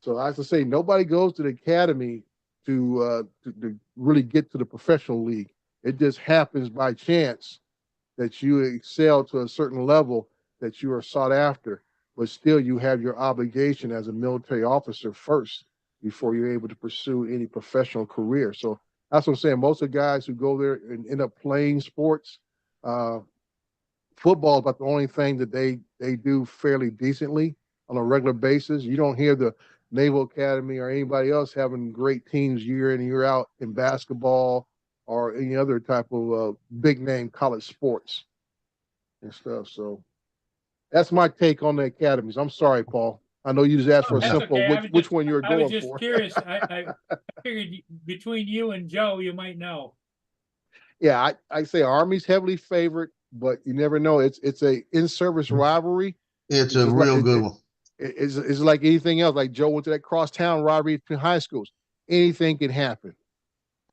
So I have to say, nobody goes to the academy to really get to the professional league. It just happens by chance that you excel to a certain level that you are sought after, but still you have your obligation as a military officer first before you're able to pursue any professional career. So that's what I'm saying. Most of the guys who go there and end up playing sports, football is about the only thing that they do fairly decently on a regular basis. You don't hear the Naval Academy or anybody else having great teams year in and year out in basketball or any other type of big name college sports and stuff. So that's my take on the academies. I'm sorry, Paul. I know you just asked for a simple which one you're going for. I was just curious. I figured between you and Joe, you might know. Yeah, I say Army's heavily favored but you never know. It's a in-service rivalry. It's It's a just like real good one. it's like anything else. Like Joe went to that crosstown rivalry between high schools. Anything can happen.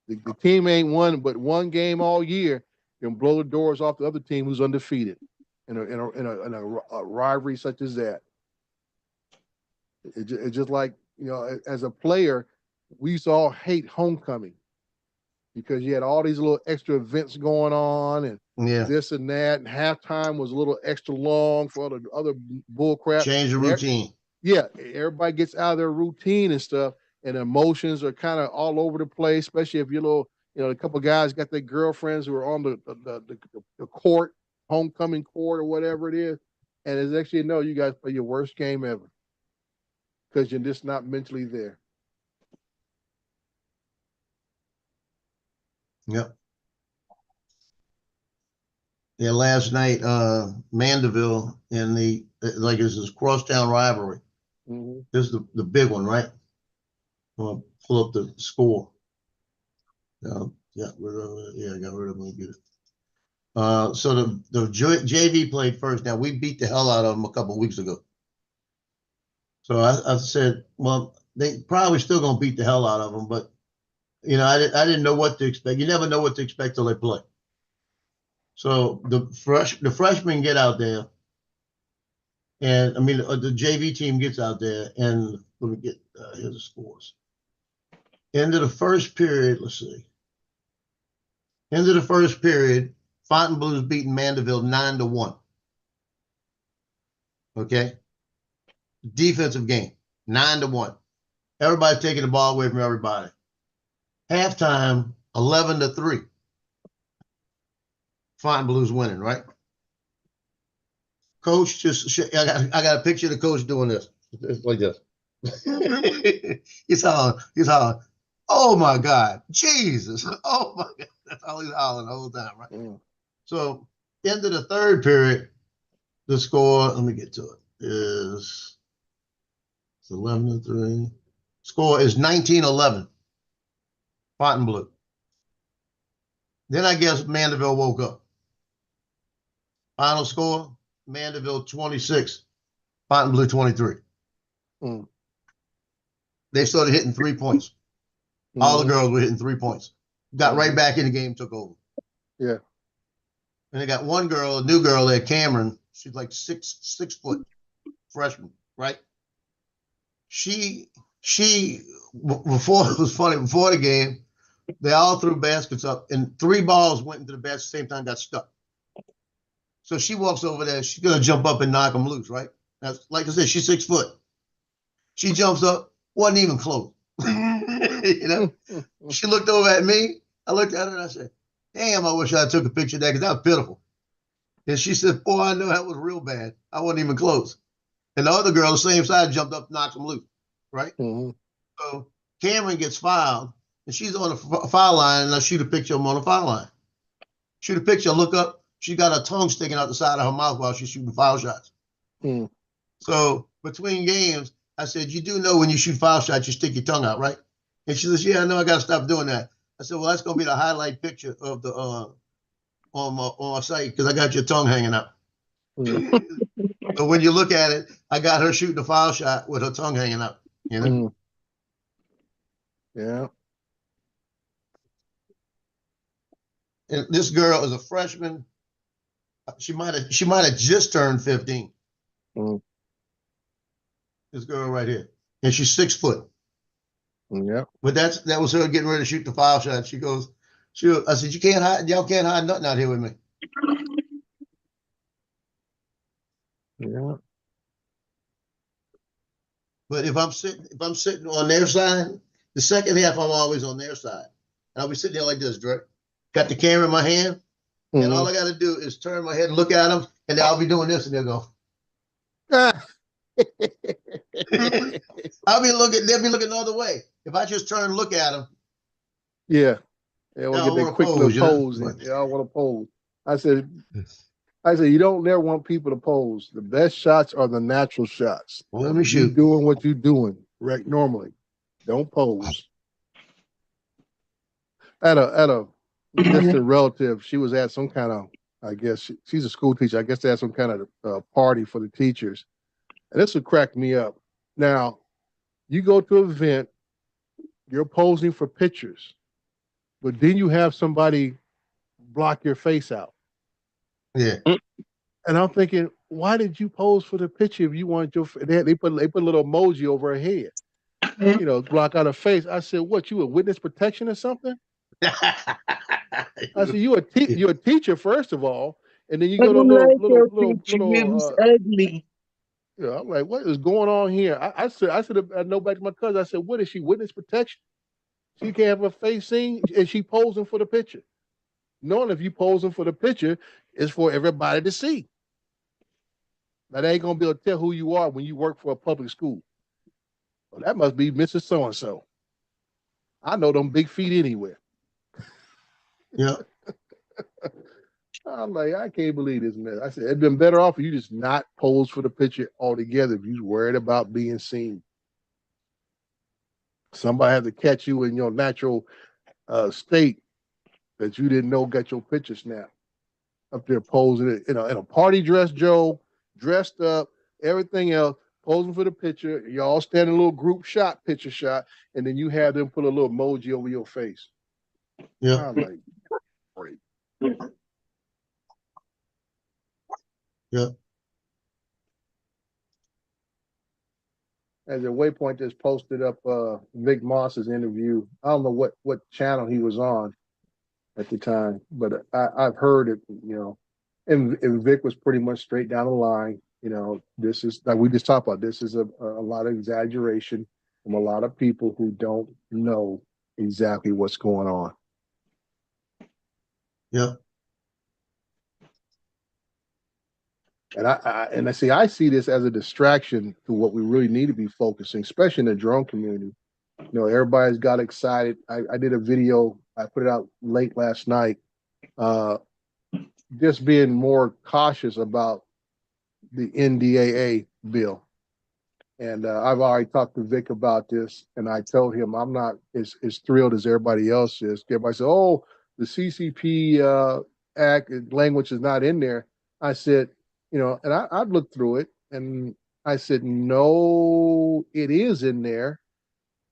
The team ain't won but one game all year and blow the doors off the other team who's undefeated in a rivalry such as that. It's just like, you know, as a player, we used to all hate homecoming because you had all these little extra events going on and Yeah. this and that, and halftime was a little extra long for all the other bull crap. Change the And routine. Yeah, everybody gets out of their routine and stuff, and emotions are kind of all over the place, especially if you're little, you know, a couple of guys got their girlfriends who are on the court, homecoming court or whatever it is, and it's actually, no, you guys play your worst game ever because you're just not mentally there. Yep. Yeah, last night, Mandeville in the, like, it's this crosstown rivalry. Mm-hmm. This is the big one, right? I'm gonna pull up the score. Yeah, I got rid of it. Get it. So the JV played first. Now, we beat the hell out of them a couple of weeks ago. So I said, well, they probably still gonna beat the hell out of them, but you know, I didn't know what to expect. You never know what to expect till they play. So the freshmen get out there, and I mean the JV team gets out there, and let me get here's the scores. End of the first period, let's see. End of the first period, Fontainebleau's beating Mandeville 9-1. Okay. Defensive game, 9-1. Everybody's taking the ball away from everybody. Halftime, 11-3. Fontainebleau's winning, right? Coach I got a picture of the coach doing this. It's like this. he's hollering, oh my God, Jesus, oh my God. That's all he's hollering the whole time, right? Mm. So, end of the third period, the score, let me get to it, is 11-3. Score is 19-11. Fontainebleau. Then I guess Mandeville woke up. Final score, Mandeville 26, Fontainebleau 23. Mm. They started hitting 3 points. All the girls were hitting 3 points. Got right back in the game, took over. Yeah. And they got one girl, a new girl there, Cameron. She's like 6 foot freshman, right? She before it was funny, before the game, they all threw baskets up and 3 balls went into the basket at the same time, got stuck. So she walks over there, she's gonna jump up and knock them loose, right? That's like I said, she's 6 foot. She jumps up, wasn't even close. You know, she looked over at me. I looked at her and I said, damn, I wish I took a picture of that because that was pitiful. And she said, boy, I know that was real bad. I wasn't even close. And the other girl, the same side, jumped up, knocked him loose, right? Mm-hmm. So Cameron gets fouled, and she's on the foul line, and I shoot a picture of him on the foul line. Shoot a picture, look up, she got her tongue sticking out the side of her mouth while she's shooting foul shots. Mm. So between games, I said, you do know when you shoot foul shots, you stick your tongue out, right? And she says, yeah, I know, I got to stop doing that. I said, well, that's going to be the highlight picture of the on my site because I got your tongue hanging out. Mm. So when you look at it, I got her shooting a foul shot with her tongue hanging out. You know? Mm. Yeah. And this girl is a freshman. She might have just turned 15. Mm. This girl right here, and she's 6 foot. Yeah. But that was her getting ready to shoot the foul shot. She goes, I said, y'all can't hide nothing out here with me. Yeah. But if I'm sitting on their side, the second half I'm always on their side, and I'll be sitting there like this, Dre. Got the camera in my hand, and all I got to do is turn my head and look at them, and I'll be doing this, and they'll go. They'll be looking the other way. If I just turn and look at them. Yeah. They want to get that quick little pose. They all want to pose. I said, you don't never want people to pose. The best shots are the natural shots. Well, let me shoot. You doing what you're doing right normally. Don't pose. At a distant relative, she was at some kind of I guess she's a school teacher. I guess they had some kind of party for the teachers. And this would crack me up. Now, you go to an event, you're posing for pictures, but then you have somebody block your face out. Yeah. And I'm thinking, why did you pose for the picture if you wanted your? They put a little emoji over her head, you know, block out her face. I said, what? You a witness protection or something? I said, you're a teacher first of all, and then you I go to don't like your picture. It little. was ugly. You know, I'm like, what is going on here? I said, I know back to my cousin. I said, what is she witness protection? She can't have her face seen, and she posing for the picture, knowing if you posing for the picture, it's for everybody to see. Now they ain't gonna be able to tell who you are when you work for a public school. Well, that must be Mrs. So and So. I know them big feet anywhere. Yeah. I'm like, I can't believe this, man. I said, it'd been better off if you just not pose for the picture altogether if you worried about being seen. Somebody had to catch you in your natural state that you didn't know got your picture snapped. Up there posing it, in a party dress, Joe, dressed up, everything else, posing for the picture. Y'all stand in a little group shot, picture shot, and then you have them put a little emoji over your face. Yeah. I'm like, great. Yeah. As a Waypoint just posted up Vic Moss's interview. I don't know what channel he was on at the time, but I've heard it, you know, and Vic was pretty much straight down the line. You know, this is like we just talked about. This is a lot of exaggeration from a lot of people who don't know exactly what's going on. Yeah. And I see this as a distraction to what we really need to be focusing, especially in the drone community. You know, everybody's got excited. I did a video, I put it out late last night, just being more cautious about the NDAA bill. And I've already talked to Vic about this, and I told him I'm not as thrilled as everybody else is. Everybody said, oh, the CCP Act language is not in there. I said, you know, and I looked through it, and I said, no, it is in there.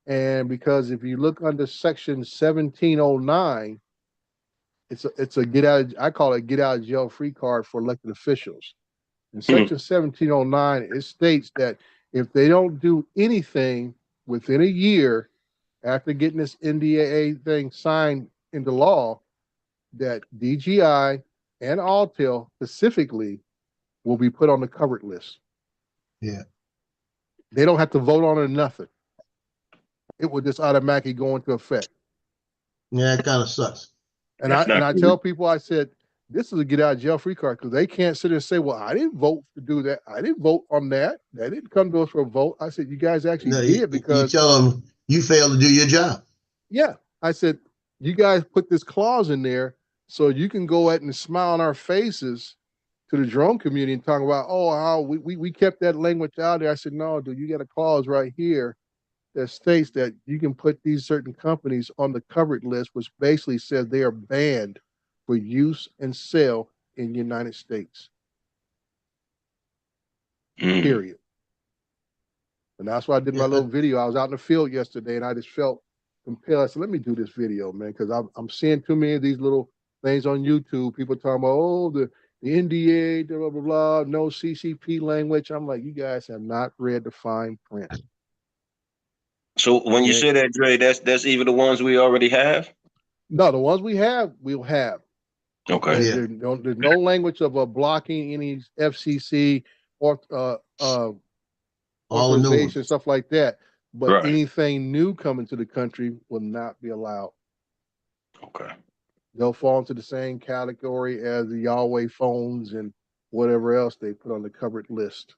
And because if you look under section 1709, it's a get out, I call it get out of jail free card for elected officials. In section 1709, it states that if they don't do anything within a year after getting this NDAA thing signed into law, that DGI and Alltel specifically will be put on the covered list. Yeah. They don't have to vote on it or nothing. It will just automatically go into effect. Yeah, it kind of sucks. And I tell people, I said, this is a get out of jail free card because they can't sit there and say, well, I didn't vote to do that. I didn't vote on that. That didn't come to us for a vote. I said, you guys actually No, did because you tell them you failed to do your job. yeah, I said, you guys put this clause in there so you can go out and smile on our faces to the drone community and talk about, oh, how we kept that language out there. I said, no, dude, you got a clause right here that states that you can put these certain companies on the covered list, which basically says they are banned for use and sale in the United States. Period. And that's why I did my little video. I was out in the field yesterday and I just felt compelled. I said, let me do this video, man, because I'm seeing too many of these little things on YouTube. People talking about, oh, the NDA, blah, blah, blah, no CCP language. I'm like, you guys have not read the fine print. So when you say that, Dre, that's even the ones we already have? No, the ones we have, we'll have. Okay. Yeah. There's no language of blocking any FCC or All the new authorization, ones. stuff like that. But Right. anything new coming to the country will not be allowed. Okay. They'll fall into the same category as the Yahweh phones and whatever else they put on the covered list.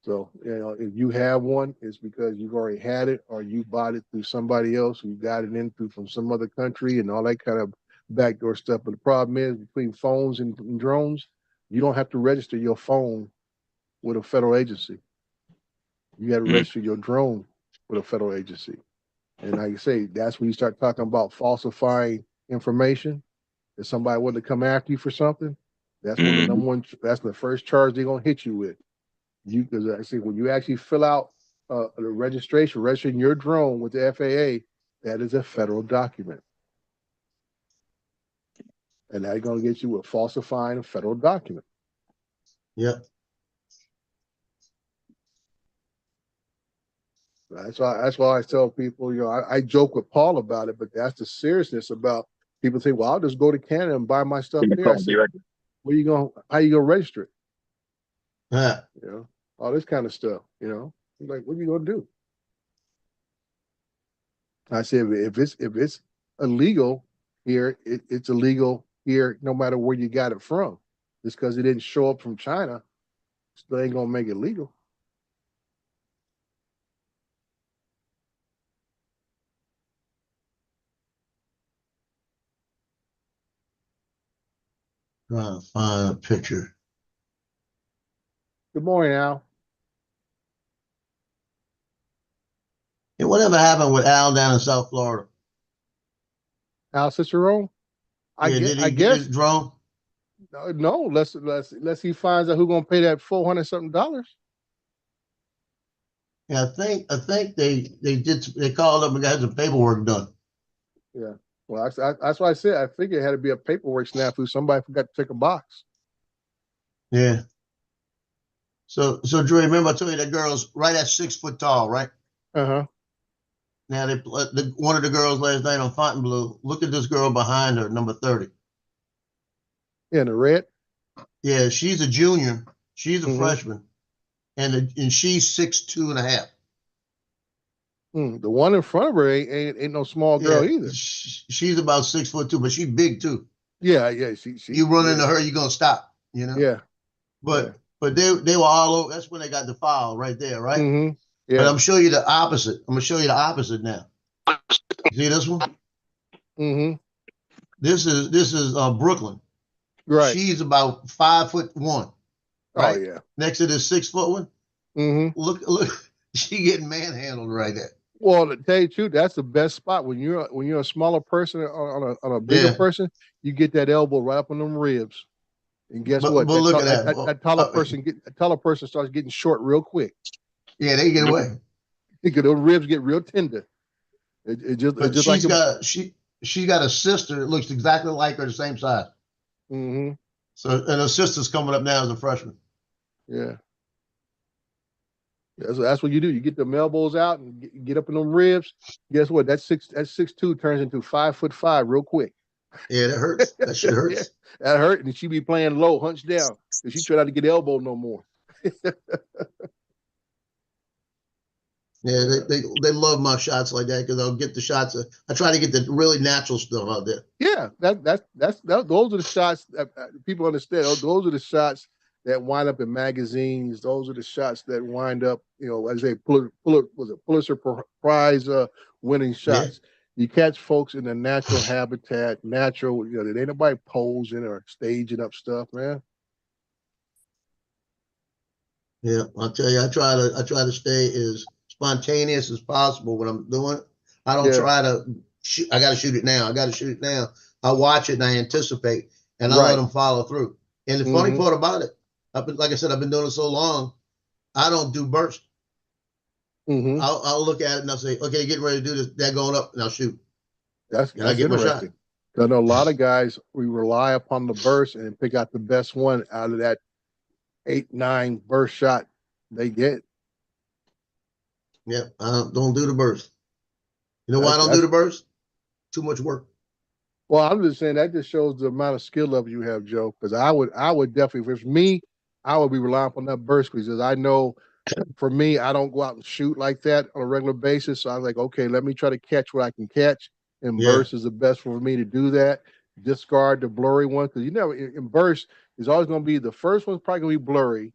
So, you know, if you have one, it's because you've already had it or you bought it through somebody else who got it in through from some other country and all that kind of backdoor stuff. But the problem is between phones and drones, you don't have to register your phone with a federal agency. You got to register your drone with a federal agency. And like I say, that's when you start talking about falsifying information. If somebody wanted to come after you for something, that's one of the number one. That's the first charge they're gonna hit you with. Because I see when you actually fill out the registering your drone with the FAA, that is a federal document, and that's gonna get you with falsifying a federal document. Yep. That's why I tell people, I joke with Paul about it, but that's the seriousness about people think, well, I'll just go to Canada and buy my stuff there. I said, how you gonna register it? Yeah. All this kind of stuff, like, what are you gonna do? I said, if it's illegal here, it's illegal here, no matter where you got it from. Just because it didn't show up from China, still ain't gonna make it legal. Trying to find a picture. Good morning, Al. And whatever happened with Al down in South Florida? Al Cicero? Did he I get guess his drone? no. Unless he finds out who's gonna pay that $400 something. Yeah, I think they called up and got some paperwork done. Yeah. Well, that's why I said I figured it had to be a paperwork snafu. Somebody forgot to check a box. Yeah. So Dre, remember I told you that girl's right at 6 foot tall, right? Uh-huh. Now one of the girls last night on Fontainebleau. Look at this girl behind her, number 30. Yeah, in the red. Yeah, she's a junior. She's a Mhm. freshman, and she's 6'2.5". The one in front of her ain't no small girl either. She's about 6'2", but she's big too. Yeah. She You run into her, you're gonna stop. Yeah. But they were all over. That's when they got the foul right there, right? Mm-hmm. Yeah. But I'm showing you the opposite. I'm gonna show you the opposite now. See this one? Mm-hmm. This is Brooklyn. Right. She's about 5'1". Right? Oh yeah. Next to this 6 foot one. Mm-hmm. Look, she getting manhandled right there. Well, to tell you the truth, that's the best spot when you're a smaller person on a bigger person. You get that elbow right up on them ribs, and guess what? But look at that. That taller person starts getting short real quick. Yeah, they get away. Because those ribs get real tender. She's got a sister that looks exactly like her, the same size. Mm-hmm. So, and her sister's coming up now as a freshman. Yeah. That's what you do. You get the elbows out and get up in them ribs. Guess what? That 6'2" turns into 5'5" real quick. Yeah, that hurts. That shit hurts. Yeah, that hurt. And she be playing low, hunched down, because she try not to get elbow no more. Yeah, they love my shots like that because I'll get the shots. I try to get the really natural stuff out there. Yeah, those are the shots that people understand. Those are the shots that wind up in magazines. Those are the shots that wind up, as they Pulitzer Prize winning shots. Yeah. You catch folks in the natural habitat, natural. There ain't nobody posing or staging up stuff, man. Yeah, I'll tell you, I try to stay as spontaneous as possible when I'm doing it. I don't try to shoot. I got to shoot it now. I watch it and I anticipate, and I let them follow through. And the funny part about it, like I said, I've been doing it so long, I don't do burst. Mm-hmm. I'll look at it and I'll say, okay, getting ready to do this. They're going up, and I'll shoot. That's I get my shot. I know a lot of guys, we rely upon the burst and pick out the best one out of that 8-9 burst shot they get. Yeah, I don't do the burst. You know why I don't do the burst? Too much work. Well, I'm just saying that just shows the amount of skill level you have, Joe. Because I would definitely, if it's me, I would be relying on that burst because I know, for me, I don't go out and shoot like that on a regular basis. So I'm like, okay, let me try to catch what I can catch, and burst is the best for me to do that. Discard the blurry one because in burst is always going to be the first one's probably going to be blurry.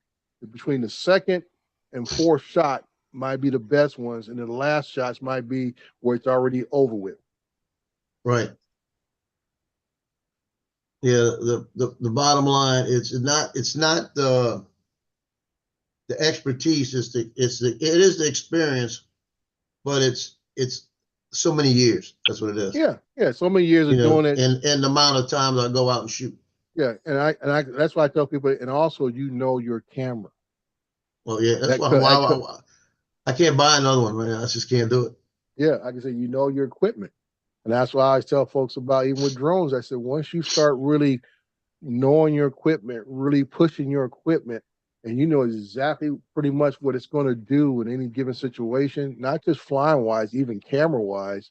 Between the second and fourth shot might be the best ones, and then the last shots might be where it's already over with. Right. Yeah, the bottom line, it's not the expertise, it is the experience, but it's so many years. That's what it is. Yeah, yeah. So many years You of know, doing it. and the amount of times I go out and shoot. Yeah, and I that's why I tell people, and also you know your camera. Well, yeah, that's That why, could, that could, I can't buy another one right now. I just can't do it. yeah, like I said, you know your equipment. And that's why I always tell folks about, even with drones, I said, once you start really knowing your equipment, really pushing your equipment, and you know exactly pretty much what it's going to do in any given situation, not just flying wise, even camera wise,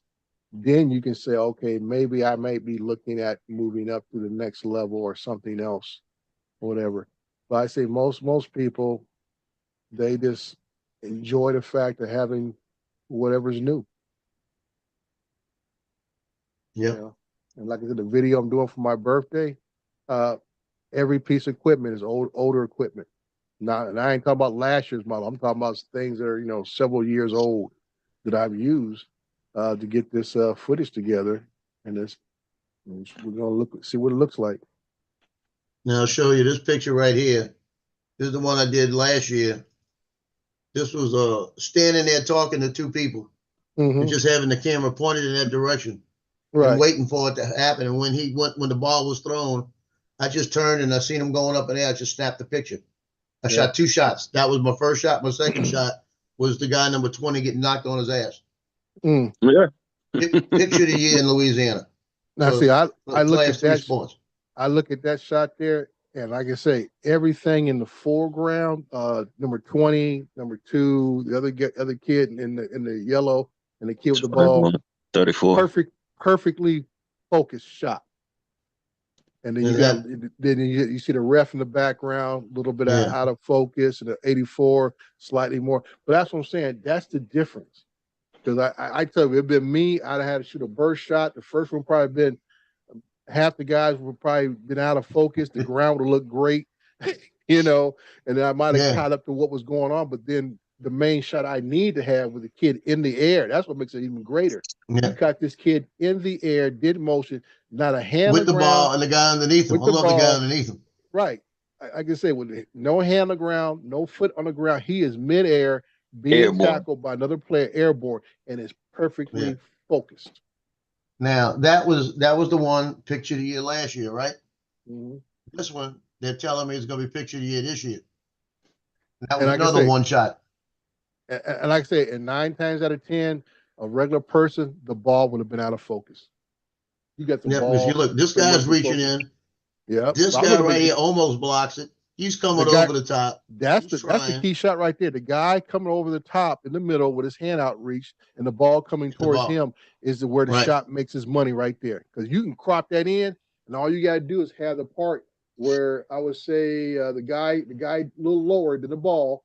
then you can say, okay, maybe I might be looking at moving up to the next level or something else, whatever. But I say most people, they just enjoy the fact of having whatever's new. Yeah. You know? And like I said, the video I'm doing for my birthday, every piece of equipment is older equipment. Not, and I ain't talking about last year's model. I'm talking about things that are, you know, several years old that I've used to get this footage together. And we're gonna see what it looks like. Now I'll show you this picture right here. This is the one I did last year. This was standing there talking to two people and just having the camera pointed in that direction and waiting for it to happen. And when the ball was thrown, I just turned and I seen him going up in the air. I just snapped the picture. I shot 2 shots. That was my first shot. My second shot was the guy number 20 getting knocked on his ass. Yeah. Picture of the year in Louisiana. Now, So, see, I look class at 3 that. sports. I look at that shot there, and like I say, everything in the foreground, number 20, number 2, the other kid in the yellow, and the kid with the ball, 34. Perfectly focused shot. And then you see the ref in the background, a little bit out of focus, and the 84 slightly more. But that's what I'm saying. That's the difference. Because I tell you, it'd been me, I'd have had to shoot a burst shot. The first one probably been half the guys would probably been out of focus. The ground would have looked great, you know, and then I might have caught up to what was going on. But then the main shot I need to have with the kid in the air, that's what makes it even greater. You caught this kid in the air, did motion, not a hand with on the ground, ball and the guy underneath him. I love the guy underneath him. Right. I can say with no hand on the ground, no foot on the ground, he is midair being tackled by another player airborne and is perfectly focused. Now that was the one picture of the year last year, right? This one, they're telling me it's going to be picture of the year this year. That was another one shot. And like I say, and 9 times out of 10, a regular person, the ball would have been out of focus. You got the ball. If you look, this guy's reaching in. Yeah. This guy right here almost blocks it. He's coming over the top. That's the key shot right there. The guy coming over the top in the middle with his hand out reached and the ball coming towards him is where the shot makes his money right there. Because you can crop that in, and all you got to do is have the part where I would say the guy a little lower than the ball.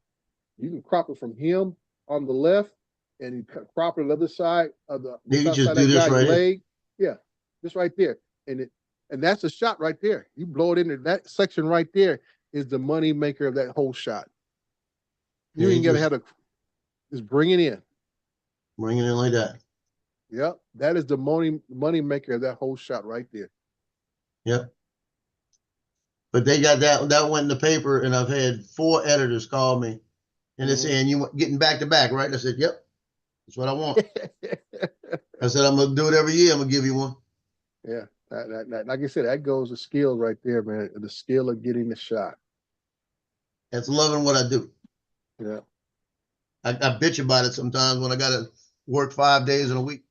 You can crop it from him on the left, and you crop it on the other side of the leg. Yeah, just right there, and that's a shot right there. You blow it into that section right there is the money maker of that whole shot. You ain't gotta have to just bring it in. Bring it in like that. Yep, that is the money maker of that whole shot right there. Yep. But they got that went in the paper, and I've had 4 editors call me, and they're saying, "You getting back to back, right?" I said, "Yep, that's what I want." I said, "I'm gonna do it every year. I'm gonna give you one." Yeah, like I said, that goes the skill right there, man. The skill of getting the shot. That's loving what I do. Yeah. I bitch about it sometimes when I gotta work 5 days in a week.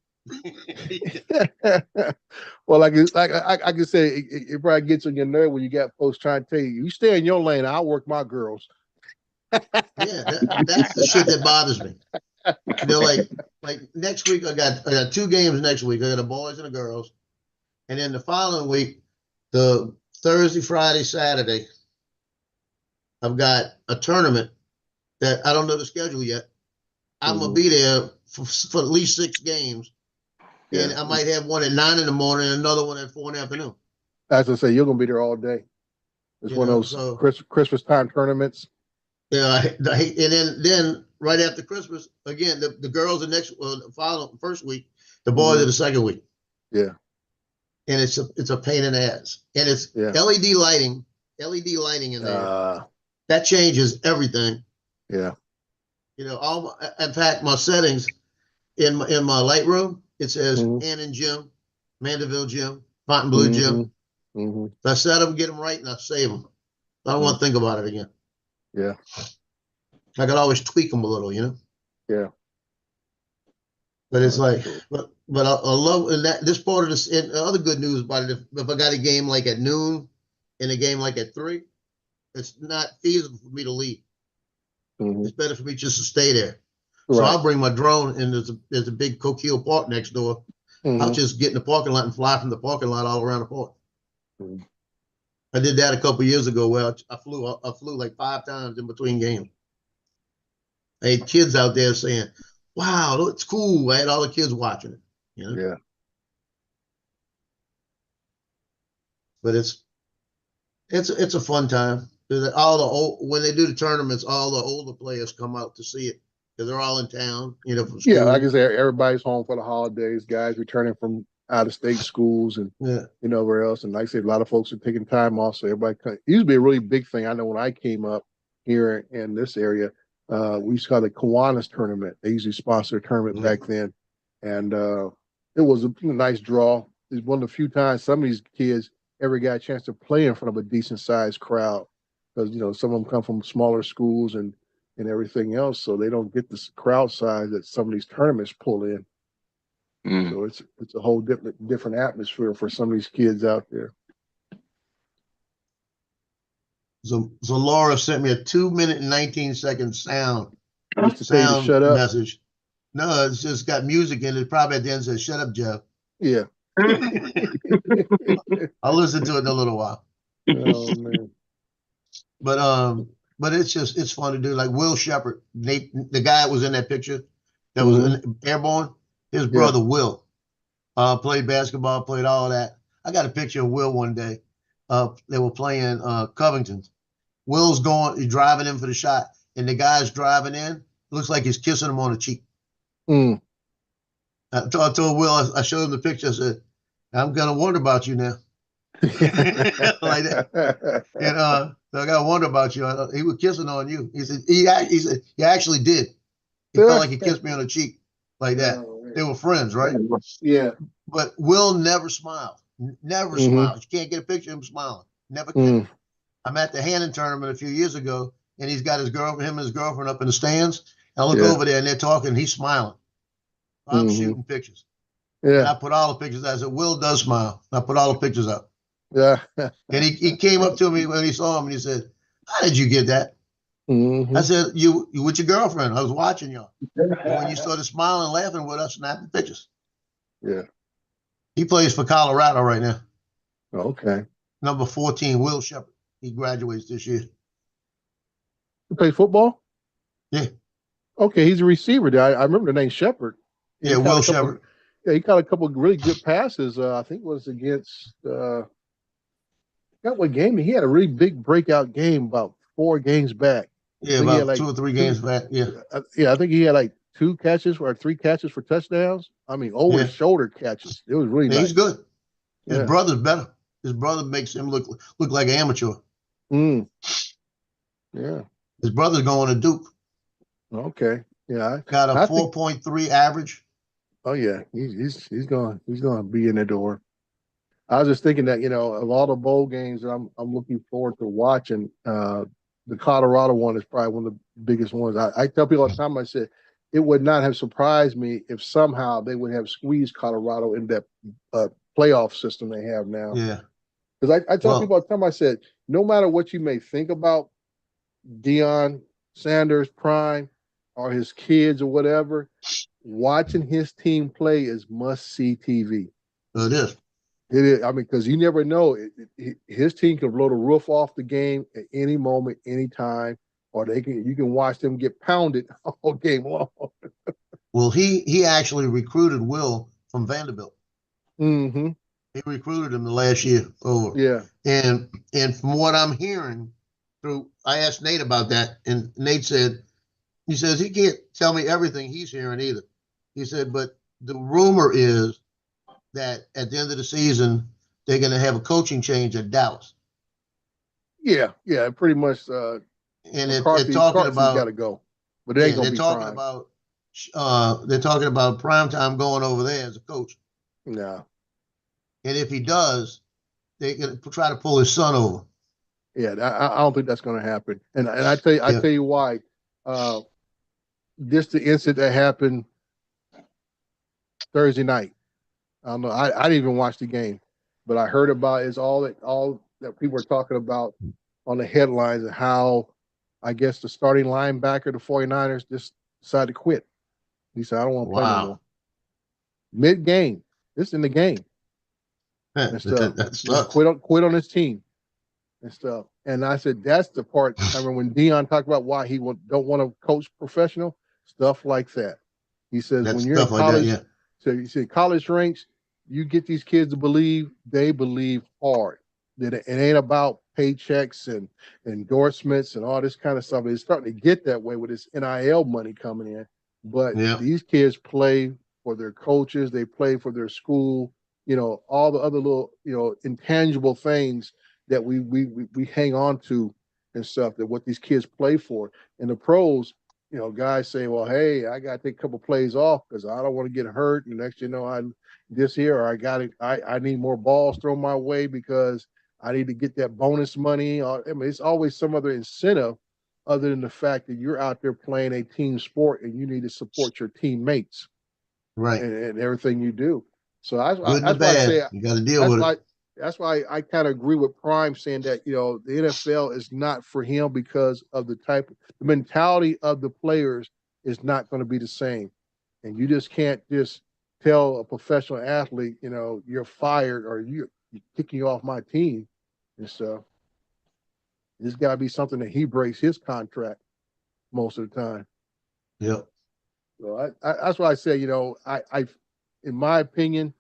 Well, like I can say, it probably gets on your nerve when you got folks trying to tell you stay in your lane, I'll work my girls. That's the shit that bothers me. You know, like next week I got 2 games next week. I got the boys and the girls, and then the following week, the Thursday, Friday, Saturday, I've got a tournament that I don't know the schedule yet. I'm gonna be there for at least 6 games. And I might have one at 9 in the morning and another one at 4 in the afternoon. As I say, you're gonna be there all day. It's one of those Christmas time tournaments. Yeah, and then right after Christmas, again, the girls are first week, the boys are the second week. Yeah. And it's a pain in the ass. And it's LED lighting in there. That changes everything. Yeah. You know, in fact, my settings in my Lightroom, it says Mhm. Annan Gym, Mandeville Gym, Fontainebleau Gym. Mhm. So I set them, get them right, and I save them. I don't want to think about it again. Yeah. I could always tweak them a little, you know. Yeah. But it's That's like, cool. but I love and that this part of this. And the other good news about it, if I got a game like at noon and a game like at 3, it's not feasible for me to leave. Mhm. It's better for me just to stay there. So Right. I'll bring my drone, and there's a big Coquille Park next door. I'll Mhm. just get in the parking lot and fly from the parking lot all around the park. Mhm. I did that a couple years ago. Well, I flew like 5 times in between games. I had kids out there saying, "Wow, it's cool." I had all the kids watching it, you know. Yeah. But it's a fun time. All the old when they do the tournaments, all the older players come out to see it because they're all in town, you know, from Yeah, school. like I said, everybody's home for the holidays. Guys returning from out of state schools and Yeah, where else. And like I said, a lot of folks are taking time off. So everybody it used to be a really big thing. I know when I came up here in this area, we used to call it the Kiwanis tournament. They usually sponsor a tournament Mhm. back then. And it was a nice draw. It's one of the few times some of these kids ever got a chance to play in front of a decent sized crowd. Because some of them come from smaller schools and everything else, so they don't get this crowd size that some of these tournaments pull in. Mm. So it's a whole different atmosphere for some of these kids out there. So Laura sent me a 2-minute and 19-second sound Just to tell you to shut up. message. No, it's just got music in it. Probably at the end says, "Shut up, Jeff." Yeah. I'll listen to it in a little while. Oh man. But it's fun to do. Like Will Shepard, the guy that was in that picture that was airborne, his brother Will played basketball, played all that. I got a picture of Will one day. They were playing Covington. Will's driving in for the shot, and the guy's driving in. Looks like he's kissing him on the cheek. Mm. I told Will, I showed him the picture. I said, "I'm gonna wonder about you now." Like that. And so I gotta wonder about you. He was kissing on you. He said he actually did. He felt like he kissed me on the cheek like that. Oh, They were friends, right? yeah. But Will never smiled. Never smiled. You can't get a picture of him smiling. Never can. I'm at the Hannon tournament a few years ago, and he's got him and his girlfriend up in the stands. And I look over there, and they're talking, and he's smiling. I'm shooting pictures. And I put all the pictures out. I said, "Will does smile." I put all the pictures up. Yeah. And he came up to me when he saw him, and he said, "How did you get that?" I said, you with your girlfriend. I was watching y'all. And when you started smiling and laughing with us, snapping pictures. Yeah. He plays for Colorado right now. Okay. Number 14, Will Shepard. He graduates this year. You play football? Yeah. Okay, he's a receiver. I remember the name Shepard. Yeah, Will Shepard. Yeah, he caught a couple of really good passes. I think it was against got what game? He had a really big breakout game about 4 games back. Yeah, about like 2 or 3 games back. Yeah. I think he had like 2 catches or 3 catches for touchdowns. I mean, over his shoulder catches. It was really nice. He's good. His brother's better. His brother makes him look like an amateur. Mm. Yeah. His brother's going to Duke. Okay. Yeah. Got a 4.3 average. Oh yeah, he's going to be in the door. I was just thinking that of all the bowl games that I'm looking forward to watching, the Colorado one is probably one of the biggest ones. I tell people all the time. I said it would not have surprised me if somehow they would have squeezed Colorado in that playoff system they have now. Yeah. Because I tell people all the time. I said no matter what you may think about Deion Sanders prime or his kids or whatever, watching his team play is must-see TV. It is. It is. I mean, because you never know. His team can blow the roof off the game at any moment, any time, or you can watch them get pounded all game long. Well, he actually recruited Will from Vanderbilt. Mm-hmm. He recruited him the last year over. Yeah. And from what I'm hearing I asked Nate about that, and Nate said, he says he can't tell me everything he's hearing either. He said, but the rumor is that at the end of the season, they're going to have a coaching change at Dallas. Yeah, pretty much. And they're talking about got to go, but they ain't going to be talking prime. about they're talking about Primetime going over there as a coach. No. And if he does, they can try to pull his son over. Yeah, I don't think that's going to happen. And I tell you, I Yeah. tell you why. This the incident that happened Thursday night. I don't know. I didn't even watch the game, but I heard about it's all that people are talking about on the headlines and how I guess the starting linebacker, the 49ers, just decided to quit. He said, I don't want to play no more. Wow. Mid-game. This in the game and stuff. That sucks. Quit on his team and stuff. And I said, that's the part. I remember when Dion talked about why he don't want to coach professional, stuff like that. He says, That when you're in stuff like that, college, yeah. so you see college ranks, you get these kids to believe, they believe hard. That it ain't about paychecks and endorsements and all this kind of stuff. It's starting to get that way with this NIL money coming in. But Yeah. these kids play for their coaches, they play for their school, all the other little, intangible things that we hang on to and stuff, that what these kids play for. And the pros, guys say, well, hey, I got to take a couple plays off because I don't want to get hurt. And next, I'm this here, or I need more balls thrown my way because I need to get that bonus money. I mean, it's always some other incentive other than the fact that you're out there playing a team sport and you need to support your teammates Right. and everything you do. So Good and that's why I say bad. You got to deal with it. that's why I kind of agree with Prime saying that, the NFL is not for him because of the mentality of the players is not going to be the same. And you just can't just tell a professional athlete, you're fired or you're kicking you off my team and stuff. There's got to be something that he breaks his contract most of the time. Yep. So that's why I say, I in my opinion,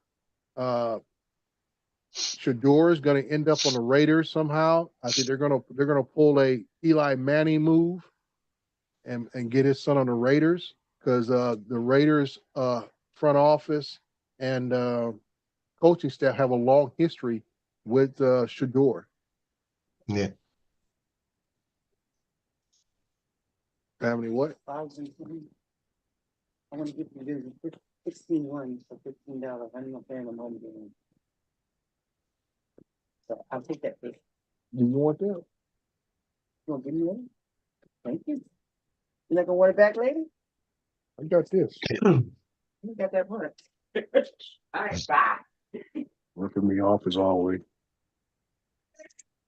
Shador is going to end up on the Raiders somehow. I think they're going to pull a Eli Manning move and get his son on the Raiders because the Raiders front office and coaching staff have a long history with Shador. Yeah. How many what? I want to get you 16 ones for $15. I'm not paying the money. So I'll take that fish. Do you want that? You want to give me one? Thank you. You not gonna want it back later? I got this. You got that much. All right, bye. Ripping me off as always.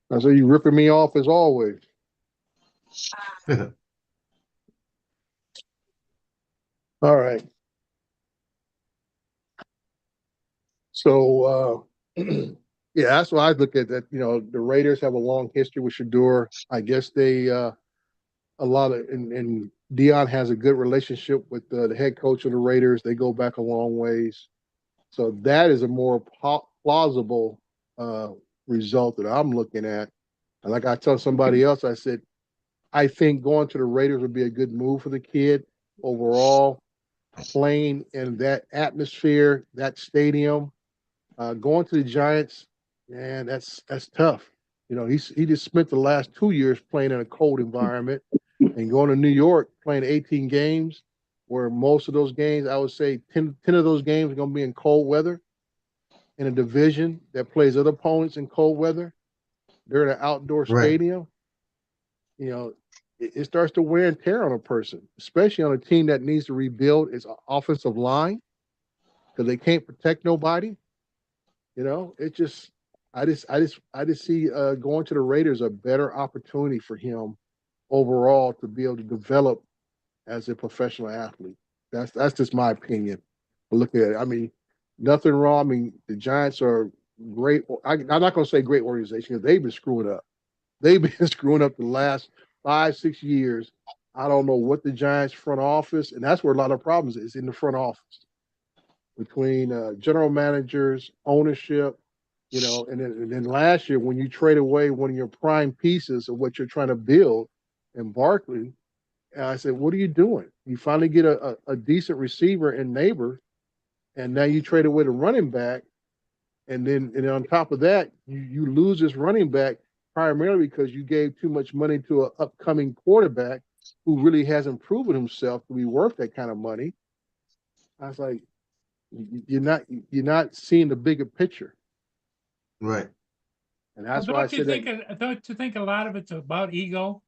I say you ripping me off as always. All right. So yeah, that's why I look at that. The Raiders have a long history with Shador. I guess they and Dion has a good relationship with the head coach of the Raiders. They go back a long ways. So that is a more plausible result that I'm looking at. And like I tell somebody else, I said, I think going to the Raiders would be a good move for the kid overall. Playing in that atmosphere, that stadium, going to the Giants, man, that's tough. He just spent the last 2 years playing in a cold environment, and going to New York playing 18 games, where most of those games, I would say 10 of those games are going to be in cold weather, in a division that plays other opponents in cold weather. They're in an outdoor stadium. It starts to wear and tear on a person, especially on a team that needs to rebuild its offensive line because they can't protect nobody. I just see going to the Raiders a better opportunity for him overall to be able to develop as a professional athlete. That's just my opinion. Look at it. I mean, nothing wrong. I mean, the Giants are great. I'm not going to say great organization because they've been screwing up. They've been screwing up the last 5-6 years. I don't know what the Giants front office, and that's where a lot of problems is in the front office between general managers, ownership, and then last year when you trade away one of your prime pieces of what you're trying to build in Barkley, I said, what are you doing? You finally get a decent receiver in Neighbor, and now you trade away the running back, and on top of that, you lose this running back primarily because you gave too much money to an upcoming quarterback who really hasn't proven himself to be worth that kind of money. I was like, you're not seeing the bigger picture. Right. And that's Well, why I said that don't you think a lot of it's about ego?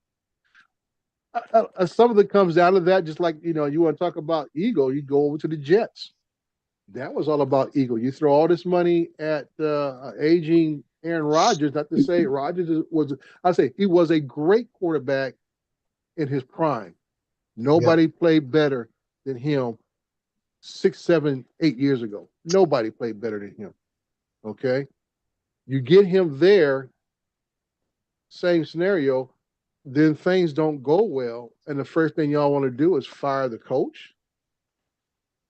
some of it comes down to that. Just like, you want to talk about ego, you go over to the Jets. That was all about ego. You throw all this money at aging Aaron Rodgers. Not to say Rodgers I say he was a great quarterback in his prime. Nobody played better than him 6, 7, 8 years ago. Nobody played better than him. Okay. You get him there, same scenario, then things don't go well. And the first thing y'all want to do is fire the coach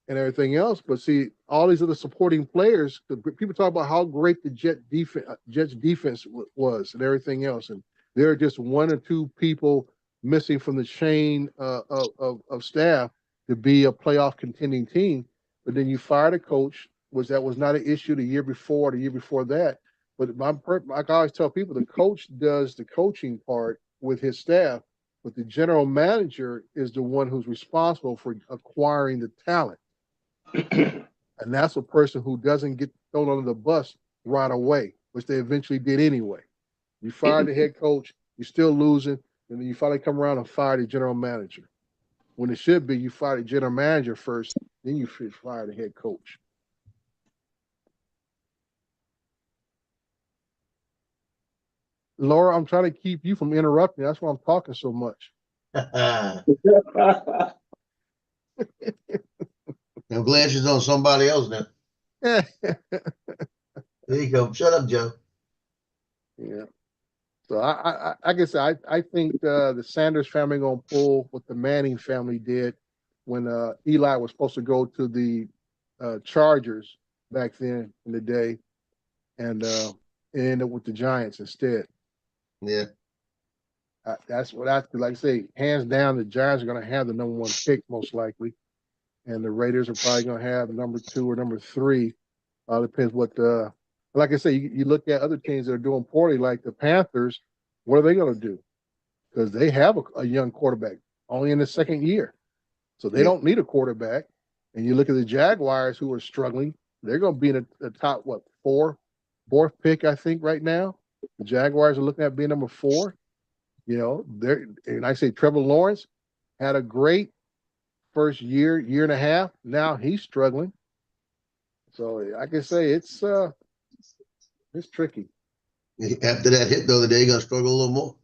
and everything else. But see, all these other supporting players, people talk about how great the Jets defense was and everything else. And there are just one or two people missing from the chain of staff to be a playoff contending team. But then you fire the coach, that was not an issue the year before that. But like I always tell people, the coach does the coaching part with his staff, but the general manager is the one who's responsible for acquiring the talent. And that's a person who doesn't get thrown under the bus right away, which they eventually did anyway. You fire the head coach, you're still losing, and then you finally come around and fire the general manager. When it should be you fire the general manager first, then you fire the head coach. Laura, I'm trying to keep you from interrupting. That's why I'm talking so much. I'm glad she's on somebody else now. There you go. Shut up, Joe. Yeah. So I guess I think the Sanders family gonna pull what the Manning family did when Eli was supposed to go to the Chargers back then in the day, and end up with the Giants instead. Yeah. That's what like I say, hands down, the Giants are going to have the number 1 pick most likely, and the Raiders are probably going to have number 2 or number 3. Depends what. Like I say, you look at other teams that are doing poorly, like the Panthers. What are they going to do? Because they have a young quarterback, only in the second year, so they don't need a quarterback. And you look at the Jaguars, who are struggling. They're going to be in the top fourth pick, I think, right now. The Jaguars are looking at being number 4. And I say Trevor Lawrence had a great first year and a half. Now he's struggling. So I can say it's tricky. After that hit the other day, you're gonna struggle a little more.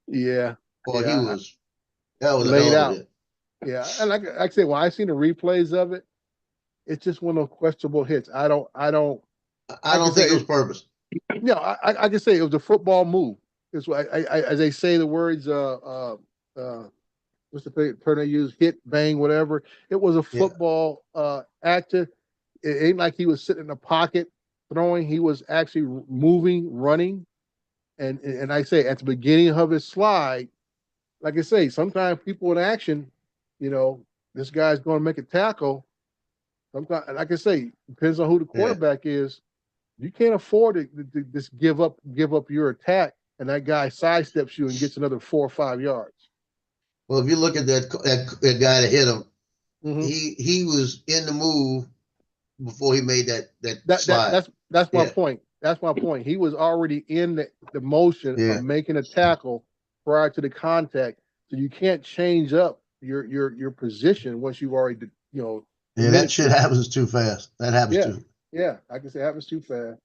Yeah. Well, yeah. That was laid a hell out. of a hit. Yeah, and like I say, when I seen the replays of it, it's just one of those questionable hits. I don't think it was purpose. No, I can say it was a football move. It's why as they say the words what's the term they use? Hit, bang, whatever. It was a football action. It ain't like he was sitting in the pocket throwing. He was actually moving, running. And I say at the beginning of his slide, like I say, sometimes people in action, this guy's going to make a tackle. Sometimes, like I say, depends on who the quarterback is. You can't afford to just give up your attack, and that guy sidesteps you and gets another 4 or 5 yards. Well, if you look at that guy that hit him, Mm-hmm. he was in the move before he made that slide. That's my point. That's my point. He was already in the motion of making a tackle prior to the contact, so you can't change up your position once you've already Yeah, that shit happens too fast. That happens too. Yeah, I can say it happens too fast.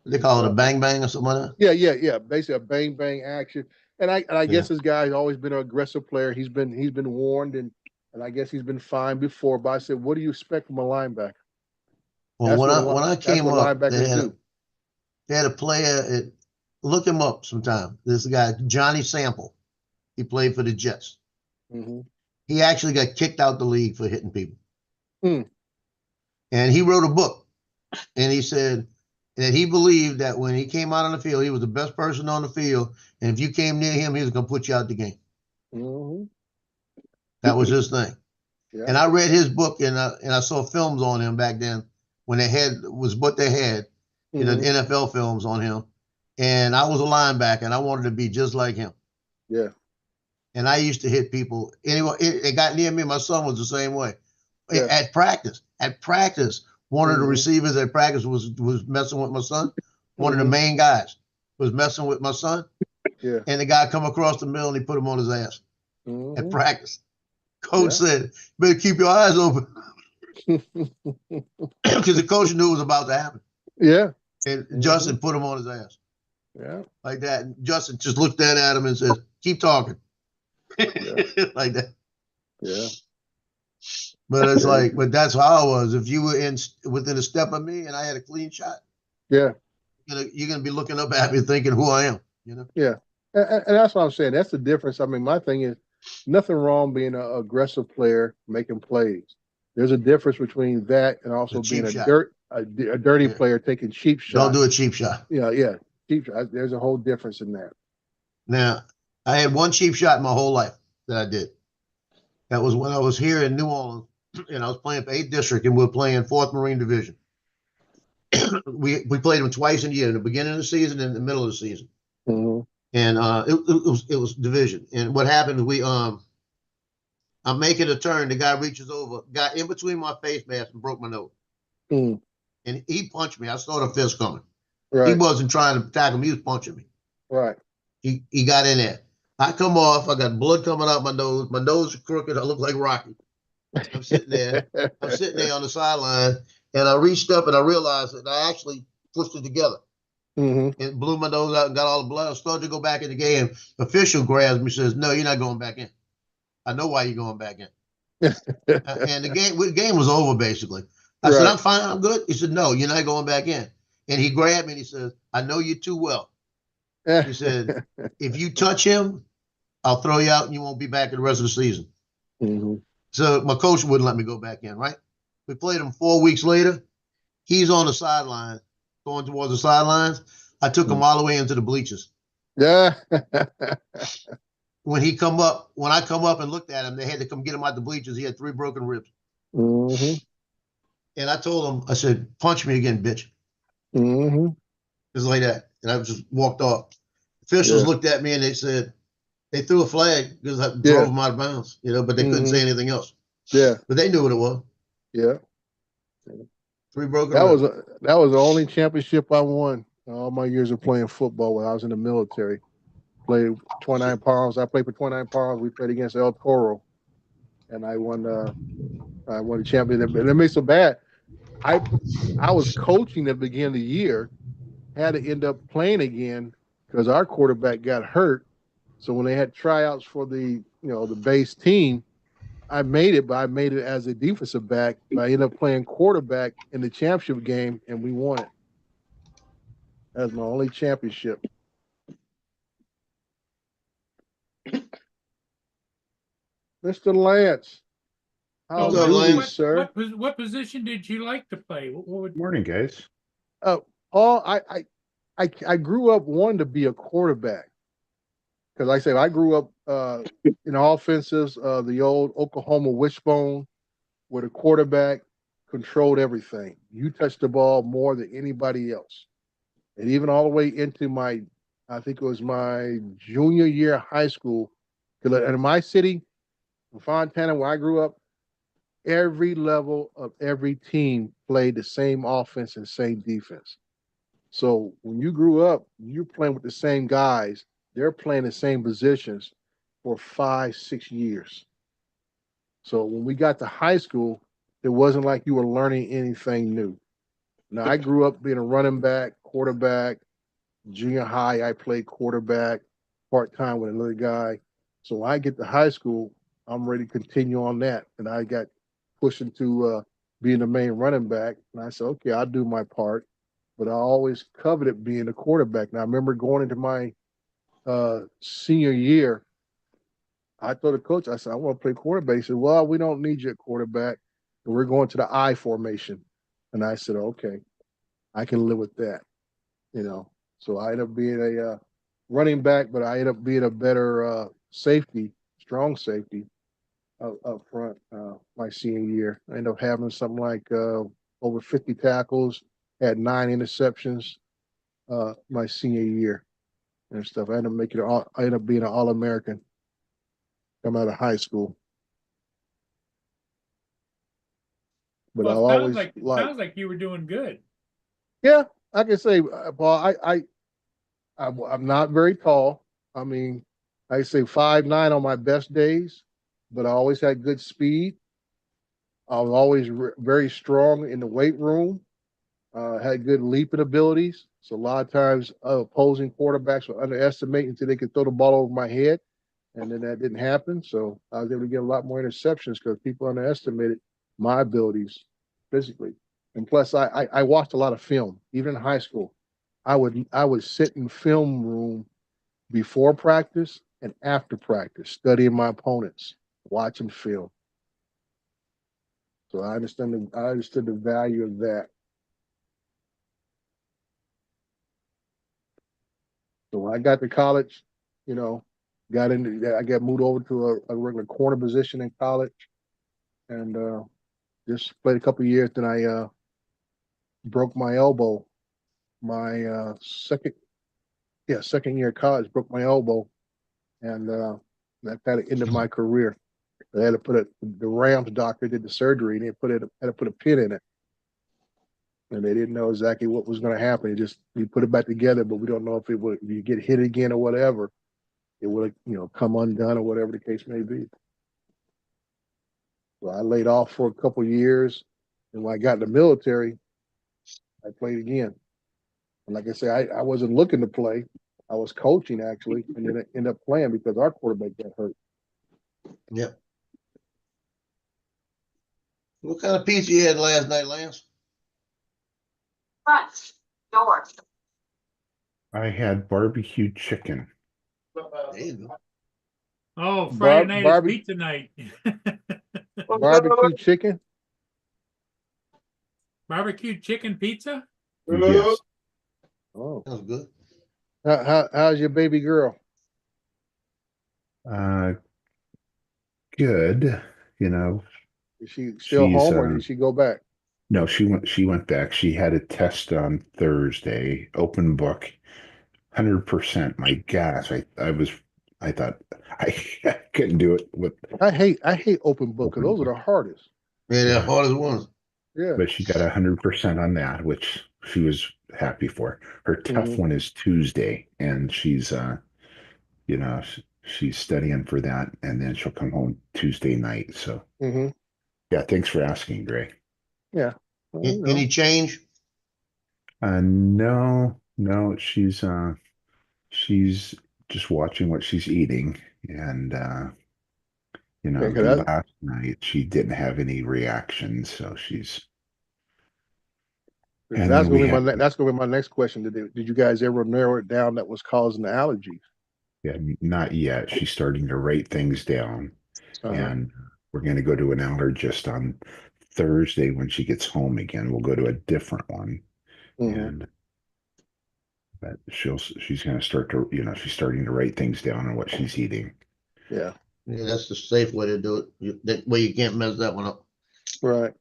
They call it a bang bang or something like that. Yeah. Basically a bang bang action. And I guess this guy's always been an aggressive player. He's been warned and I guess he's been fined before. But I said, what do you expect from a linebacker? Well, when I came up, they had a player. Look him up sometime. This guy Johnny Sample. He played for the Jets. Mm-hmm. He actually got kicked out the league for hitting people. Mm. And he wrote a book, and he said that he believed that when he came out on the field, he was the best person on the field, and if you came near him, he was going to put you out the game. Mm-hmm. That was his thing. Yeah. And I read his book, and I saw films on him back then when they had what they had, NFL films on him. and I was a linebacker, and I wanted to be just like him. Yeah. And I used to hit people. Anyway, it got near me. My son was the same way. Yeah. At practice, one of the Mhm. receivers at practice was messing with my son. One of the Mhm. main guys was messing with my son, Yeah. and the guy come across the middle and he put him on his ass at Mhm. practice. Coach Yeah. said, "Better keep your eyes open," because the coach knew it was about to happen. Yeah. And Mhm. Justin put him on his ass Yeah. like that. And Justin just looked down at him and said, "Keep talking," like that. Yeah. But it's Yeah. like, but that's how I was. If you were within a step of me and I had a clean shot, Yeah. you're gonna be looking up at me thinking who I am. You know. Yeah. And that's what I'm saying. That's the difference. I mean, my thing is nothing wrong being an aggressive player making plays. There's a difference between that and also The cheap being a shot. dirty Yeah. player taking cheap Don't shots. do a cheap shot. Yeah, yeah. Cheap shot. There's a whole difference in that. Now, I had one cheap shot my whole life that I did. That was when I was here in New Orleans, and I was playing for 8th District, and we were playing 4th Marine Division. We played them twice in a year, in the beginning of the season and in the middle of the season. Mm-hmm. And it was division. And what happened? I'm making a turn. The guy reaches over, got in between my face mask and broke my nose. Mm. And he punched me. I saw the fist coming. He Right. wasn't trying to tackle me. He was punching me. Right. He got in there. I come off. I got blood coming out my nose. My nose is crooked. I look like Rocky. I'm sitting there. I'm sitting there on the sideline, and I reached up and I realized that I actually pushed it together Mm-hmm. and blew my nose out and got all the blood. I started to go back in the game. Official grabs me, says, "No, you're not going back in. I know why you're going back in." And the game was over basically. I said, Right. "I'm fine. I'm good." He said, "No, you're not going back in." And he grabbed me and he says, "I know you too well." He said, "If you touch him, I'll throw you out and you won't be back in the rest of the season." Mm-hmm. So my coach wouldn't let me go back in, right? We played him 4 weeks later. He's on the sideline, going towards the sidelines. I took him all the way into the bleachers. Yeah. When I come up and looked at him, they had to come get him out the bleachers. He had 3 broken ribs. Mm-hmm. And I told him, I said, "Punch me again, bitch." Mm-hmm. Just like that. And I just walked off. Officials looked at me and they said, they threw a flag because I drove him out of bounds, but they couldn't say anything else. Yeah. But they knew what it was. Yeah. 3 broken That ribs. was the only championship I won all my years of playing football when I was in the military. Played 29 Palms. I played for 29 Palms. We played against El Toro, and I won the championship. And it made so bad. I was coaching at the beginning of the year, had to end up playing again because our quarterback got hurt. So when they had tryouts for the base team, I made it, but I made it as a defensive back. But I ended up playing quarterback in the championship game, and we won it. That was my only championship. Mr. Lance, how What's up, do we, Lance? sir? What position did you like to play? What would, Morning, guys. I grew up wanting to be a quarterback because, like I said, I grew up in offenses, the old Oklahoma wishbone, where the quarterback controlled everything. You touched the ball more than anybody else, and even all the way into I think it was my junior year of high school. And in my city, in Fontana, where I grew up, every level of every team played the same offense and same defense. So when you grew up, you're playing with the same guys. They're playing the same positions for 5, 6 years. So when we got to high school, it wasn't like you were learning anything new. Now I grew up being a running back, quarterback. Junior high, I played quarterback part-time with another guy. So when I get to high school, I'm ready to continue on that. And I got pushed into being the main running back. And I said, okay, I'll do my part. But I always coveted being a quarterback. And I remember going into my senior year, I told the coach, I said, I want to play quarterback. He said, well, we don't need you at quarterback. And we're going to the I formation. And I said, okay, I can live with that, So I ended up being a running back, but I ended up being a better safety, strong safety up front my senior year. I ended up having something like over 50 tackles, had 9 interceptions. my senior year and stuff. I ended up being an All-American come out of high school. But Well, I'll always sounds like you were doing good. yeah, I can say, Paul, I'm not very tall. I mean, I say 5'9" on my best days, but I always had good speed. I was always very strong in the weight room. Had good leaping abilities. So a lot of times opposing quarterbacks would underestimate until they could throw the ball over my head. And then that didn't happen. So I was able to get a lot more interceptions because people underestimated my abilities physically. And plus I watched a lot of film, even in high school. I would sit in film room before practice and after practice, studying my opponents, watching film. So I understood the value of that. So when I got to college, you know, I got moved over to a regular corner position in college, and just played a couple of years. Then I broke my elbow. My second year of college, broke my elbow, and that kind of ended my career. They had to the Rams doctor did the surgery, and had to put a pin in it, and they didn't know exactly what was going to happen. We put it back together, but we don't know if if you get hit again or whatever, it would come undone or whatever the case may be. So I laid off for a couple of years, and when I got in the military, I played again. And like I said, I wasn't looking to play. I was coaching actually, and then I ended up playing because our quarterback got hurt. Yep. What kind of pizza you had last night, Lance? Front door. I had barbecue chicken. There you go. Oh, Friday night is barbecue- pizza night. Barbecue chicken. Barbecue chicken pizza? Yes. Oh, Sounds good. how's your baby girl? Good. You know, Is she still she's home or did she go back? no, she went back. She had a test on Thursday, open book, 100%. My gosh, I thought I couldn't do it with, I hate open book because Open those are the hardest. Yeah, the Yeah. hardest ones. Yeah. but she got 100% on that, which she was happy for. Her tough Mhm. one is Tuesday, and she's she's studying for that, and then she'll come home Tuesday night. So Mm-hmm. yeah, thanks for asking, Gray. Yeah. Well, you know. Any change? No, she's just watching what she's eating, and Okay, 'cause last night she didn't have any reactions, so and that's then we gonna be had that's gonna be my next question. Did you guys ever narrow it down that was causing the allergies? yeah, not yet. She's starting to write things down, Uh-huh. and we're going to go to an allergist on Thursday when she gets home again. We'll go to a different one, Mhm. and that she's going to start to she's starting to write things down on what she's eating. Yeah. Yeah, that's the safe way to do it. That way you can't mess that one up. Right.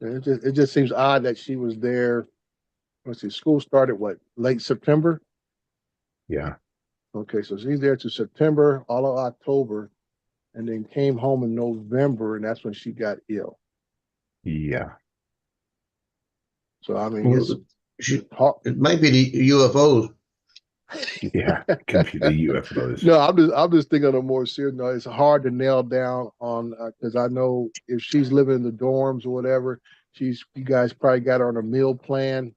It just seems odd that she was there. Let's see, school started late September? Yeah, Okay, so she's there to September, all of October, and then came home in November, and that's when she got ill. yeah. So I mean, Well, it's She, hard. it might be the UFOs. Yeah, could be the UFOs. No, I'm just thinking on a more serious note. It's hard to nail down on because I know if she's living in the dorms or whatever, you guys probably got her on a meal plan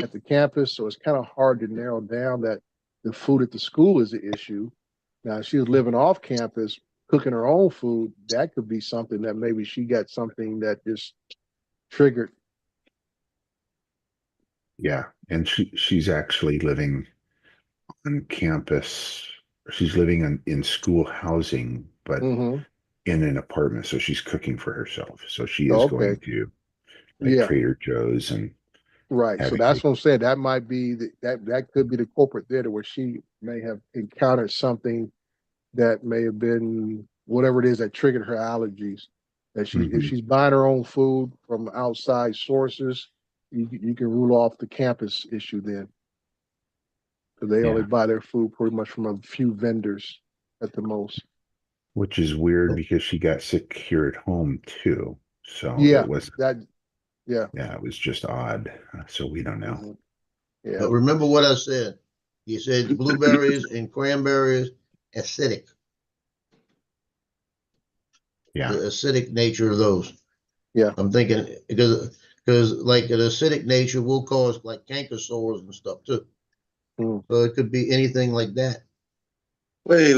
at the campus, so it's kind of hard to narrow down that the food at the school is the issue. Now, if she was living off campus, cooking her own food, that could be something that maybe she got something that just triggered. Yeah, and she's actually living on campus. She's living in school housing, but Mm-hmm. in an apartment, so she's cooking for herself. So she is Okay. going to like Yeah. Trader Joe's and Right. So having that's what I'm saying. That might be that could be the culprit there to where she may have encountered something that may have been whatever it is that triggered her allergies. That if Mhm. she's buying her own food from outside sources, you can rule off the campus issue then. They only Yeah. buy their food pretty much from a few vendors at the most. Which is weird because she got sick here at home too. So Yeah, it was, that, yeah. yeah, it was just odd. So we don't know. Mhm. Yeah. But remember what I said. You said blueberries and cranberries acidic, Yeah. the acidic nature of those. Yeah. I'm thinking because like an acidic nature will cause like canker sores and stuff too. Mm. So it could be anything like that. Wait.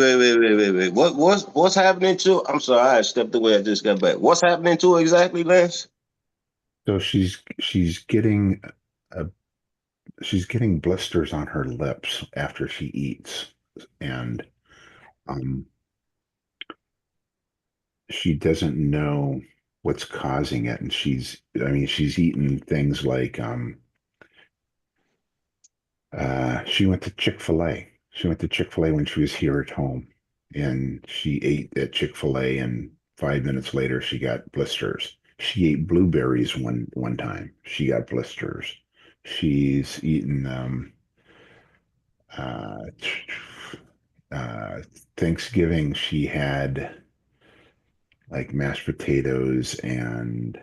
What's happening to? I'm sorry, I stepped away. I just got back. What's happening to her exactly, Lance? So she's getting blisters on her lips after she eats. And um she doesn't know what's causing it. And she's eaten things like she went to Chick-fil-A. She went to Chick-fil-A when she was here at home, and she ate at Chick-fil-A, and 5 minutes later she got blisters. She ate blueberries one time. She got blisters. She's eaten uh, uh, Thanksgiving. She had like mashed potatoes, and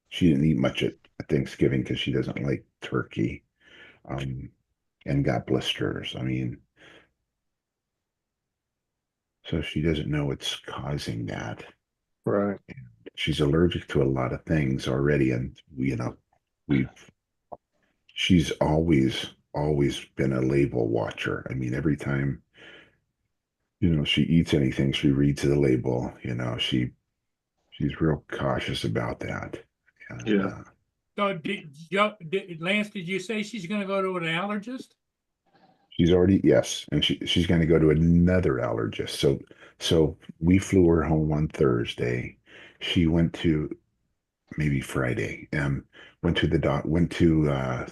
she didn't eat much at Thanksgiving because she doesn't like turkey. And got blisters. I mean, so she doesn't know what's causing that. Right. She's allergic to a lot of things already, and we've she's always been a label watcher. I mean, every time she eats anything, she reads the label. She's real cautious about that. And, Yeah. So Lance, did you say she's gonna go to an allergist? she's already, yes, and she's going to go to another allergist. So we flew her home on Thursday. She went to maybe Friday. Went to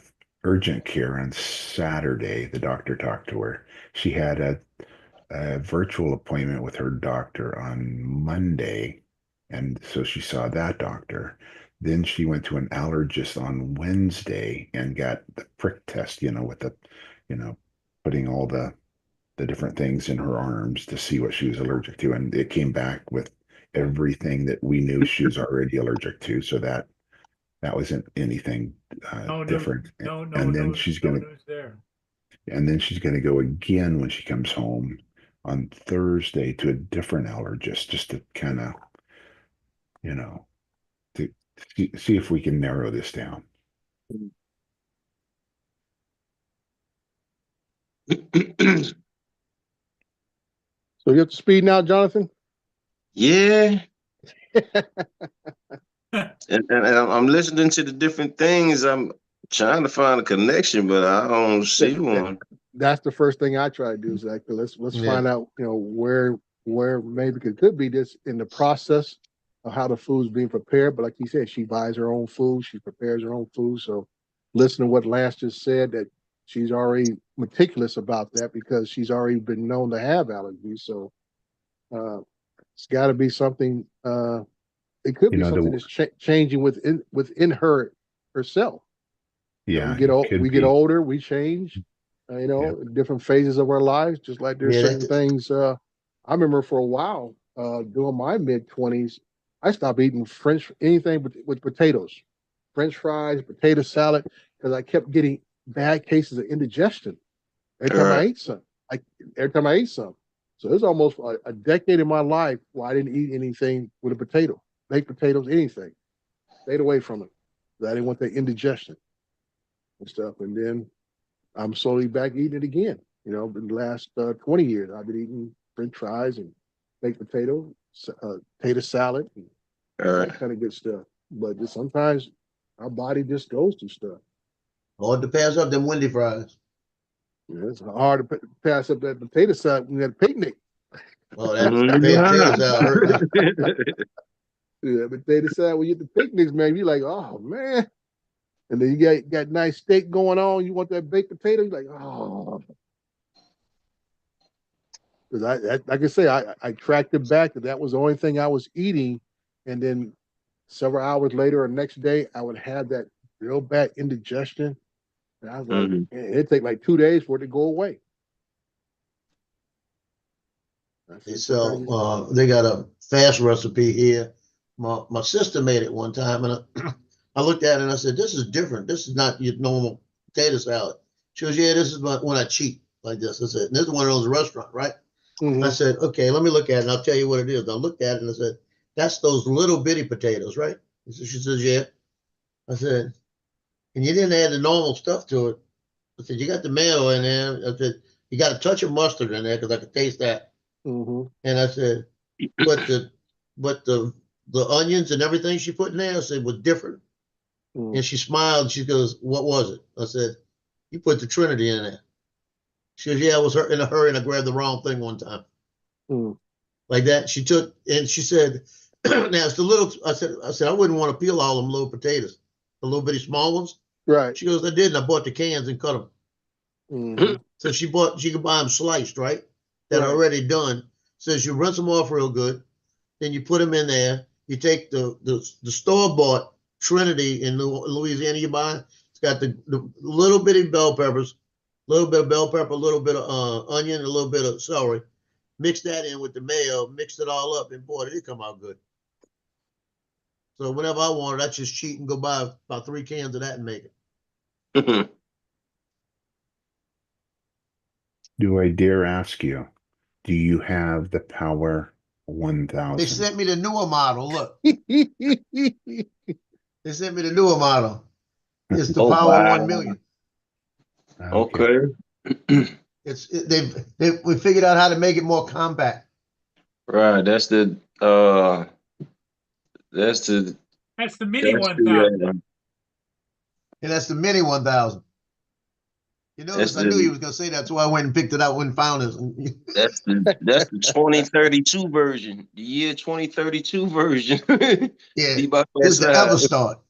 urgent care on Saturday. The doctor talked to her. She had a virtual appointment with her doctor on Monday, and so she saw that doctor. Then she went to an allergist on Wednesday and got the prick test, with you know, putting all the different things in her arms to see what she was allergic to, and it came back with everything that we knew she was already allergic to. So that wasn't anything No news, different. no And then news, no news there. she's gonna go again when she comes home on Thursday to a different allergist just to kind of, you know, to see if we can narrow this down. So you up to speed now, Jonathan? Yeah. And I'm listening to the different things. I'm trying to find a connection, but I don't see one. That's the first thing I try to do is like, let's Yeah. find out, where maybe it could be this in the process of how the food's being prepared. But like you said, she buys her own food, she prepares her own food. So listen to what Lance just said, that she's already meticulous about that because she's already been known to have allergies. So it's got to be something. It could be something that's changing within herself. Yeah, We get old, it could we get be. older, we change. Different phases of our lives. Just like there's Yeah, certain things. I remember for a while, during my mid-20s, I stopped eating anything with potatoes, French fries, potato salad, because I kept getting bad cases of indigestion every time I ate some. So it was almost a decade in my life where I didn't eat anything with a potato, baked potatoes, anything. Stayed away from it. I didn't want that indigestion and stuff. And then I'm slowly back eating it again. In the last 20 years, I've been eating French fries and baked potato salad, and that kind of good stuff. But just sometimes our body just goes through stuff. Hard to pass up them Wendy fries. It's hard to pass up that potato salad when you had a picnic. Oh, that potato salad hurt me. Yeah, potato salad when you at the picnics, man, you're like, oh man. And then you got nice steak going on. You want that baked potato? You're like, oh. Because like I say, I tracked it back that was the only thing I was eating, and then several hours later or next day, I would have that real bad indigestion, and I was like, it'd take like 2 days for it to go away. They sell, they got a fast recipe here. My sister made it one time and I looked at it and I said, this is different. This is not your normal potato salad. She goes, yeah, this is when I cheat like this. I said, this is one of those restaurants, right? I said, okay, let me look at it and I'll tell you what it is. I looked at it and I said, that's those little bitty potatoes, right? She says, yeah. I said, and you didn't add the normal stuff to it. I said, you got the mayo in there. I said, you got a touch of mustard in there because I could taste that. And I said, but the onions and everything she put in there, I said, was different. And she smiled. She goes, what was it? I said, you put the Trinity in there. She goes, yeah, I was in a hurry and I grabbed the wrong thing one time. Like that. She took, and she said, now it's the little, I said, I wouldn't want to peel all them little potatoes, the little bitty small ones. Right. She goes, I did, and I bought the cans and cut them. So she could buy them sliced, right? That are already done. Says you rinse them off real good. Then you put them in there. You take the store-bought Trinity in Louisiana you buy. It's got the little bitty bell peppers, a little bit of bell pepper, a little bit of onion, a little bit of celery. Mix that in with the mayo, mix it all up, and boy, did it come out good. So whenever I wanted, I just cheat and go buy about 3 cans of that and make it. Do I dare ask you, do you have the Power They 1000? sent me the newer model. Look, they sent me the newer model. It's the Oh, Power wow. 1 million. Okay. We figured out how to make it more compact. Right. That's the mini that's 1000. And that's the mini 1000. You notice I knew he was gonna say that, so I went and picked it out and found it. that's the 2032 version, the year 2032 version. Yeah, Be about this is the that size. Everstart.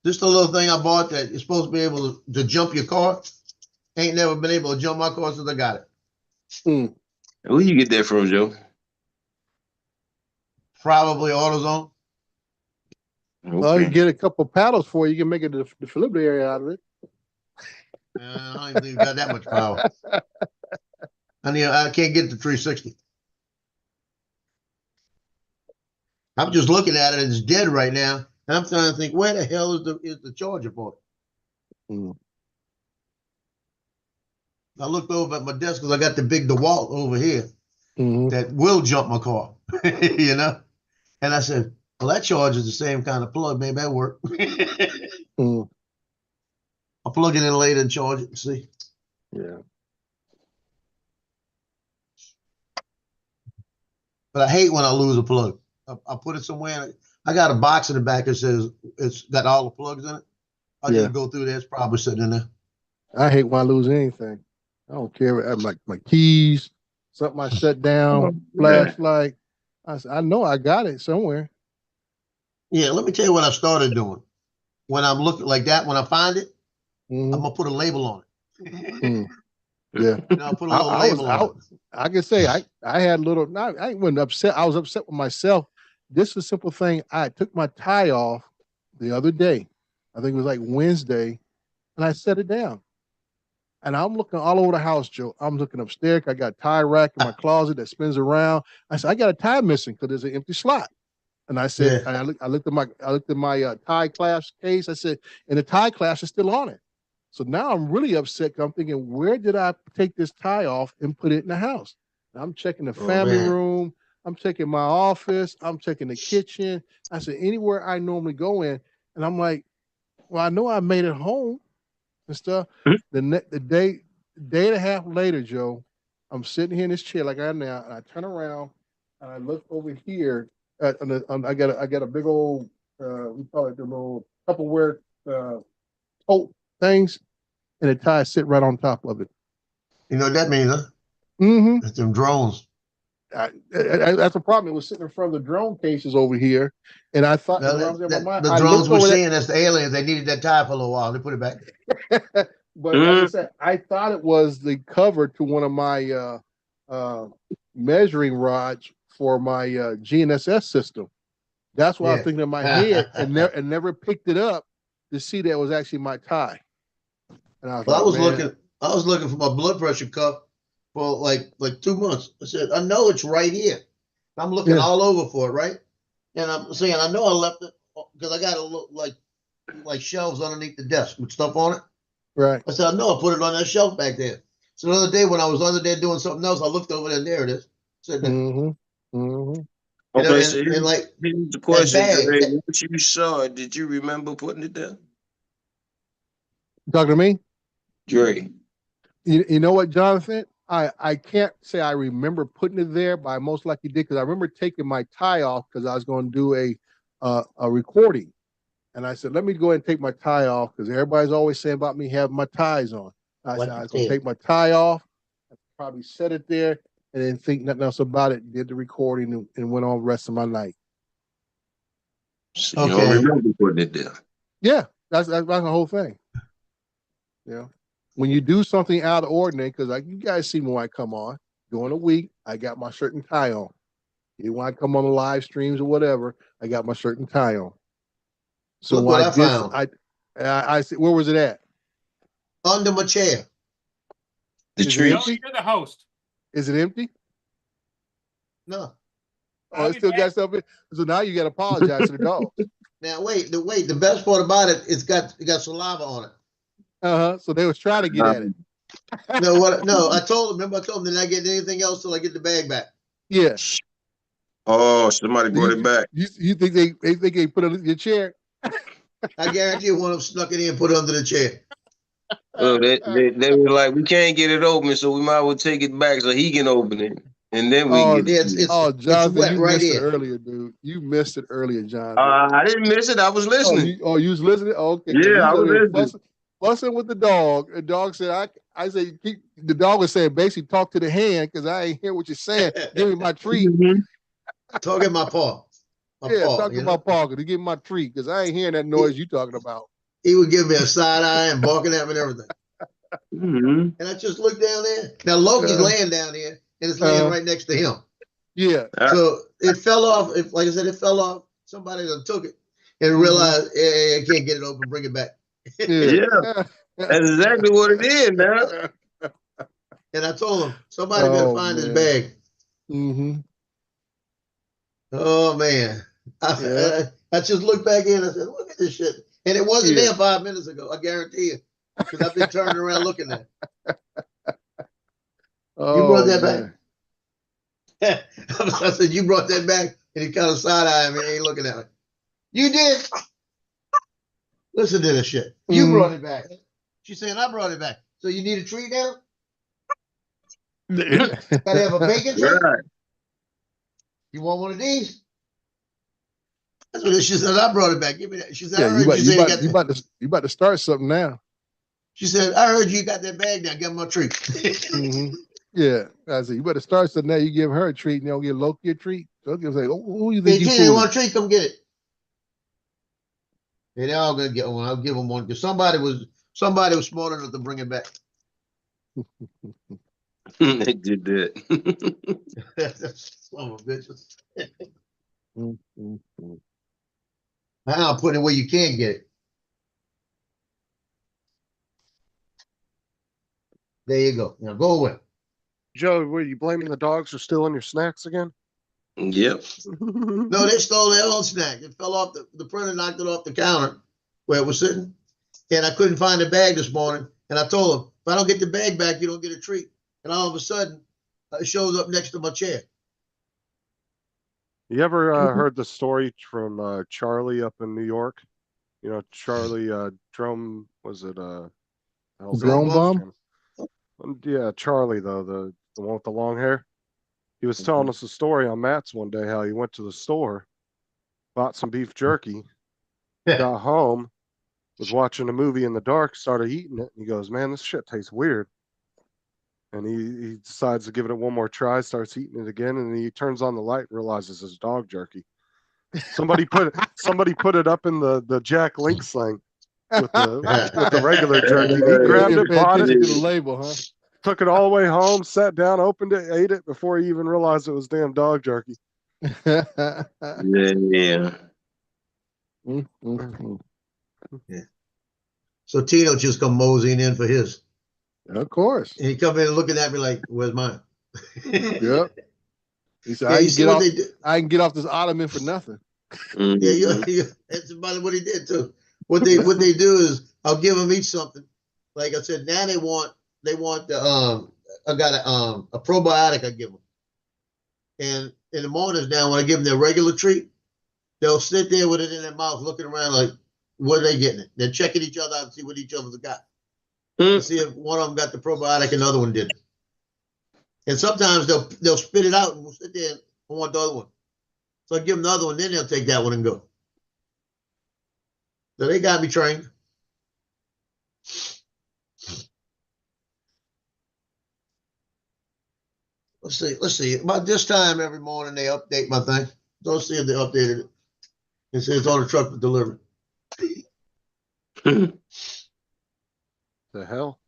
Just a little thing I bought that you're supposed to be able to jump your car. Ain't never been able to jump my car since I got it. Where you get that from, Joe? Probably AutoZone. Well, you Okay. get a couple paddles for you. You can make it the delivery area out of it. I don't even think it's got that much power. I can't get the 360. I'm just looking at it. It's dead right now. And I'm trying to think, where the hell is the charger for it? I looked over at my desk because I got the big DeWalt over here that will jump my car, you know? And I said, well, that charge is the same kind of plug. Maybe that work. I'll plug it in later and charge it and see. Yeah. But I hate when I lose a plug. I put it somewhere. I got a box in the back that says it's got all the plugs in it. I just go through there. It's probably sitting in there. I hate when I lose anything. I don't care. My keys, something I set down, flashlight. I know I got it somewhere. Yeah, let me tell you what I started doing. When I'm looking like that, when I find it, I'm gonna put a label on it. Yeah, I'll put a little label on it. I can say I had a little. I wasn't upset. I was upset with myself. This is a simple thing. I took my tie off the other day. I think it was like Wednesday, and I set it down. And I'm looking all over the house, Joe. I'm looking upstairs. I got a tie rack in my closet that spins around. I said, I got a tie missing because there's an empty slot. And I said, I looked at my tie clasp case. I said, and the tie clasp is still on it. So now I'm really upset. I'm thinking, where did I take this tie off and put it in the house? And I'm checking the family room. I'm checking my office. I'm checking the kitchen. I said, anywhere I normally go in. And I'm like, well, I know I made it home and stuff. The day and a half later, Joe, I'm sitting here in this chair like I am now, and I turn around and I look over here. I got a big old we call it the little Tupperware tote things, and the tie sit right on top of it. You know what that means, huh? Mm-hmm. It's them drones. That's a problem. It was sitting in front of the drone cases over here, and I thought the drones were seeing that's the aliens. They needed that tie for a little while. They put it back. But like I said, I thought it was the cover to one of my measuring rods for my GNSS system. That's what I was thinking in my head, and never picked it up to see that it was actually my tie. And I was I was looking for my blood pressure cuff, for like 2 months. I said, I know it's right here. I'm looking Yeah. all over for it, right? And I'm saying, I know I left it because I got to look like shelves underneath the desk with stuff on it. Right. I said, I know I put it on that shelf back there. So the other day when I was under there doing something else, I looked over there and there it is. Said that, Mm-hmm. Mm-hmm. Okay, and, so and like here's the that question, bag, Dre. Once you saw it, did you remember putting it there? Talking to me? Dre. You know what, Jonathan? I can't say I remember putting it there, but I most likely did because I remember taking my tie off because I was going to do a recording, and I said, "Let me go ahead and take my tie off because everybody's always saying about me having my ties on." I What said I the was going to hell? take my tie off, probably set it there, and then think nothing else about it. Did the recording and went on the rest of my night. So you don't Okay. remember putting it there. Yeah, that's the whole thing. Yeah. When you do something out of ordinary, because like you guys see me when I come on during the week, I got my shirt and tie on. When I come on the live streams or whatever, I got my shirt and tie on. So Look when what I I did, found I said, where was it at? under my chair. The Is it tree. No, empty? you're the host. Is it empty? No. Oh, I'll it be still back. got something. So now you got to apologize to the dogs. Now wait. The best part about it, it got saliva on it. So they was trying to get at it. No, what? No, I told them. Remember, I told them they're not getting anything else till I get the bag back. Yeah. Oh, somebody brought it back. You think they think they put it in your chair? I guarantee you, one of them snuck it in and put it under the chair. Oh, they were like, we can't get it open, so we might as well take it back so he can open it, and then we Oh, can get Yeah, it. it's Jonathan, wet you right missed it here. earlier, dude. You missed it earlier, Jonathan. I didn't miss it. I was listening. You was listening? Oh, okay. 'Cause Yeah, he I over was there listening. fussing with the dog. The dog said, I said, the dog was saying, basically, talk to the hand because I ain't hear what you're saying. Give me my treat. Talking my paw. Yeah, Paw, talk to my paw to give me my treat because I ain't hearing that noise you talking about. He would give me a side eye and barking at me and everything. Mm-hmm. And I just looked down there. Now Loki's laying down here and it's laying right next to him. Yeah. So it fell off. Like I said, it fell off. Somebody done took it and realized, hey, I can't get it open. Bring it back. Yeah, that's exactly what it is, man. And I told him, somebody better find this bag. Mm-hmm. Oh man. I just looked back in and I said, look at this shit. And it wasn't there 5 minutes ago. I guarantee you. Because I've been turning around looking at it. You brought that back? I said, you brought that back? And he kind of side-eyed me and ain't looking at it. You did? Listen to this shit. You brought it back. She said, I brought it back. So you need a treat now? Gotta have a bacon treat? Right. You want one of these? That's what she said. I brought it back. Give me that. She said, I heard you about to start something now. She said, I heard you got that bag now. Give him a treat. Mm-hmm. Yeah. I said, you better start something now. You give her a treat and you don't give Loki a treat. Loki will say, who you think Hey, you want a fooling? treat? Come get it. Yeah, they're all gonna get one. I'll give them one because somebody was smart enough to bring it back. They did that. Son of a bitches. Mm-hmm. Now I'm putting it where you can't get it. There you go. Now go away. Joe, were you blaming the dogs for stealing your snacks again? Yep. No, they stole their own snack. It fell off the printer, knocked it off the counter where it was sitting. And I couldn't find the bag this morning. And I told them, if I don't get the bag back, you don't get a treat. And all of a sudden, it shows up next to my chair. You ever heard the story from Charlie up in New York? You know, Charlie Drum, was it Drone bomb? Yeah, Charlie though, the one with the long hair. He was telling us a story on Matt's one day how he went to the store, bought some beef jerky, got home, was watching a movie in the dark, started eating it, and he goes, "Man, this shit tastes weird." And he decides to give it one more try, starts eating it again, and he turns on the light, realizes it's dog jerky. Somebody put it up in the Jack Link thing with the regular jerky. He grabbed it, bought it, to the label, huh? took it all the way home, sat down, opened it, ate it before he even realized it was damn dog jerky. Yeah. Yeah. So Tino just come moseying in for his. Of course. And he come in looking at me like, "Where's mine?" Yep. He said, Yeah, you see what they do? I can get off this ottoman for nothing. Yeah, Mhm. that's about what he did too. What they do is I'll give them each something. Like I said, now they want the I got a probiotic I give them, and in the mornings now when I give them their regular treat, they'll sit there with it in their mouth, looking around like, what are they getting? It? They're checking each other out and see what each other's got to see if one of them got the probiotic and the other one didn't. And sometimes they'll spit it out and we'll sit there and I want the other one. So I give them the other one, then they'll take that one and go. So they got me trained. Let's see. About this time every morning they update my thing. Don't see if they updated it. It says it's on the truck for delivery. The hell?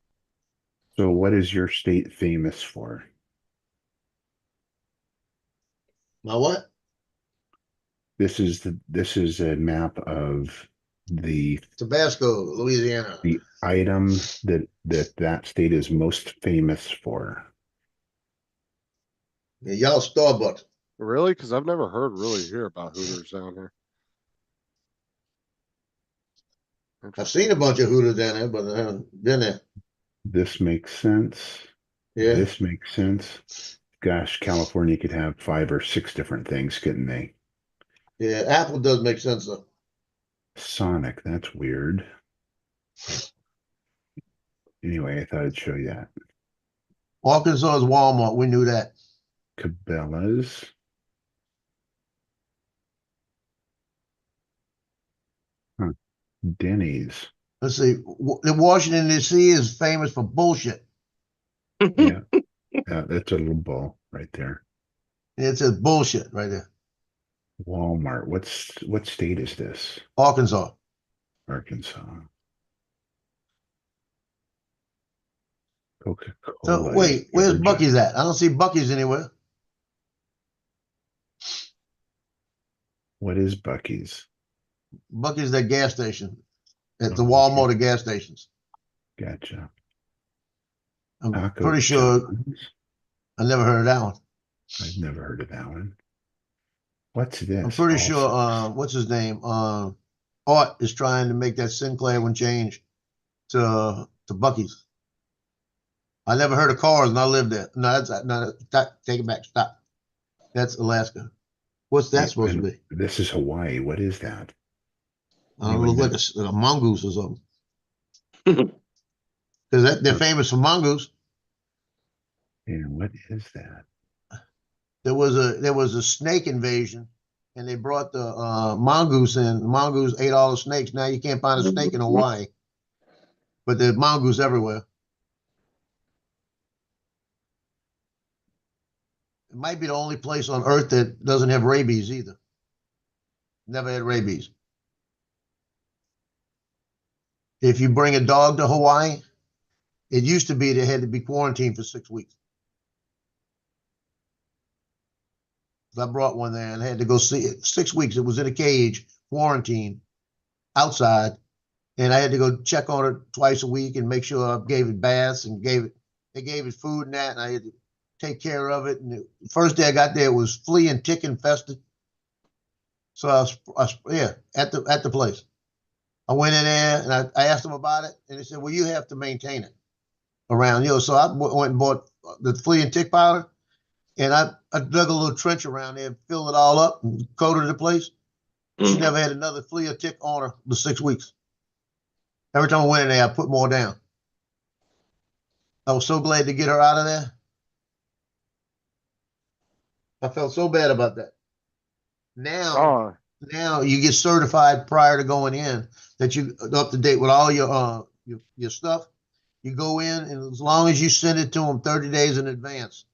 So what is your state famous for? My what? This is a map of the Tabasco, Louisiana. the item that state is most famous for. Yeah, y'all Starbucks. Really? Because I've never hear about Hooters down here. I've seen a bunch of Hooters down there, but I haven't been there. This makes sense. Yeah. This makes sense. Gosh, California could have 5 or 6 different things, couldn't they? Yeah, Apple does make sense though. Sonic, that's weird. Anyway, I thought I'd show you that. Arkansas is Walmart. We knew that. Cabela's. Huh. Denny's. Let's see. Washington D.C. is famous for bullshit. Yeah. Yeah, that's a little bull right there. It says bullshit right there. Walmart. What state is this? Arkansas. Arkansas. So Coca-Cola. wait, where's Georgia. Bucky's at? I don't see Bucky's anywhere. What is Bucky's? Bucky's that gas station. At the Oh, Walmart okay. of gas stations. Gotcha. I'm Taco pretty sure John's? I never heard of that one. I've never heard of that one. What's this? I'm pretty sure Also, what's his name? Art is trying to make that Sinclair one change to Bucky's. I never heard of cars and I lived there. No, that's no, stop, take it back. Stop. That's Alaska. What's that supposed to be? this is Hawaii. What is that? I You don't would look know. like a mongoose or something. Because they're famous for mongoose. And what is that? There was a snake invasion, and they brought the mongoose in. The mongoose ate all the snakes. Now you can't find a snake in Hawaii, but there's mongoose everywhere. It might be the only place on Earth that doesn't have rabies either. Never had rabies. If you bring a dog to Hawaii, it used to be they had to be quarantined for 6 weeks. I brought one there and had to go see it. 6 weeks. It was in a cage, quarantined, outside, and I had to go check on it twice a week and make sure I gave it baths and they gave it food and that, and I had to take care of it. And the first day I got there, it was flea and tick infested. So yeah, at the place. I went in there and I asked them about it, and they said, "Well, you have to maintain it around you." So I went and bought the flea and tick powder, and I dug a little trench around there, filled it all up, and coated the place. She never had another flea or tick on her the 6 weeks. Every time I went in there, I put more down. I was so glad to get her out of there. I felt so bad about that. Now, Oh, now you get certified prior to going in that you up to date with all your stuff. You go in, and as long as you send it to them 30 days in advance,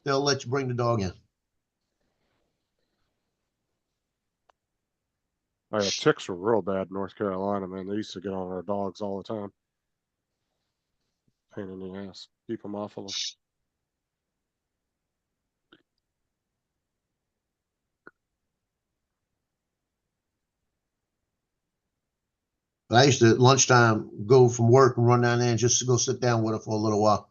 they'll let you bring the dog in. oh yeah, ticks were real bad in North Carolina, man. They used to get on our dogs all the time. Pain in the ass. Keep them off of them. But I used to at lunchtime go from work and run down there and just to go sit down with her for a little while.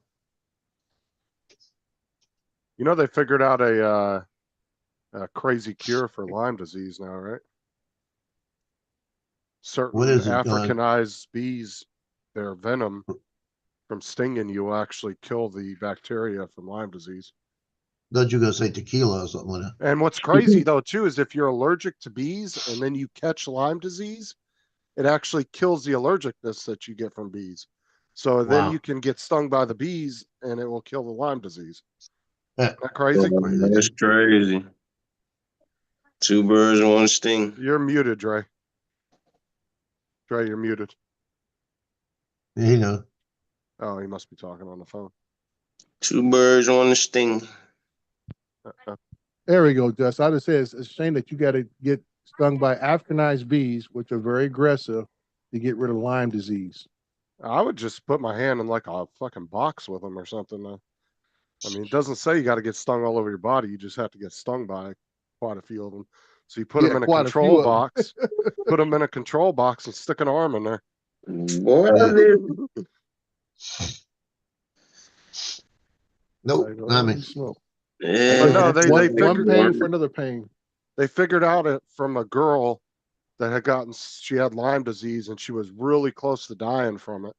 You know, they figured out a crazy cure for Lyme disease now, right? Certain What is it, Africanized bees, their venom from stinging you will actually kill the bacteria from Lyme disease. Thought you were gonna say tequila or something like that. And what's crazy though too is if you're allergic to bees and then you catch Lyme disease, it actually kills the allergicness that you get from bees. So then Wow. you can get stung by the bees and it will kill the Lyme disease. Yeah. Isn't that crazy? That's crazy. 2 birds, 1 sting. You're muted, Dre. Dre, you're muted. Yeah, you know. Oh, he must be talking on the phone. 2 birds, 1 sting. There we go, Dust. I just said it's a shame that you got to get stung by Africanized bees, which are very aggressive, to get rid of Lyme disease. I would just put my hand in like a fucking box with them or something. I mean, it doesn't say you got to get stung all over your body. You just have to get stung by quite a few of them. So you put them in a control box, put them in a control box and stick an arm in there. Nope, not me. But no, they one figured pain for another pain. They figured out it from a girl that she had Lyme disease and she was really close to dying from it.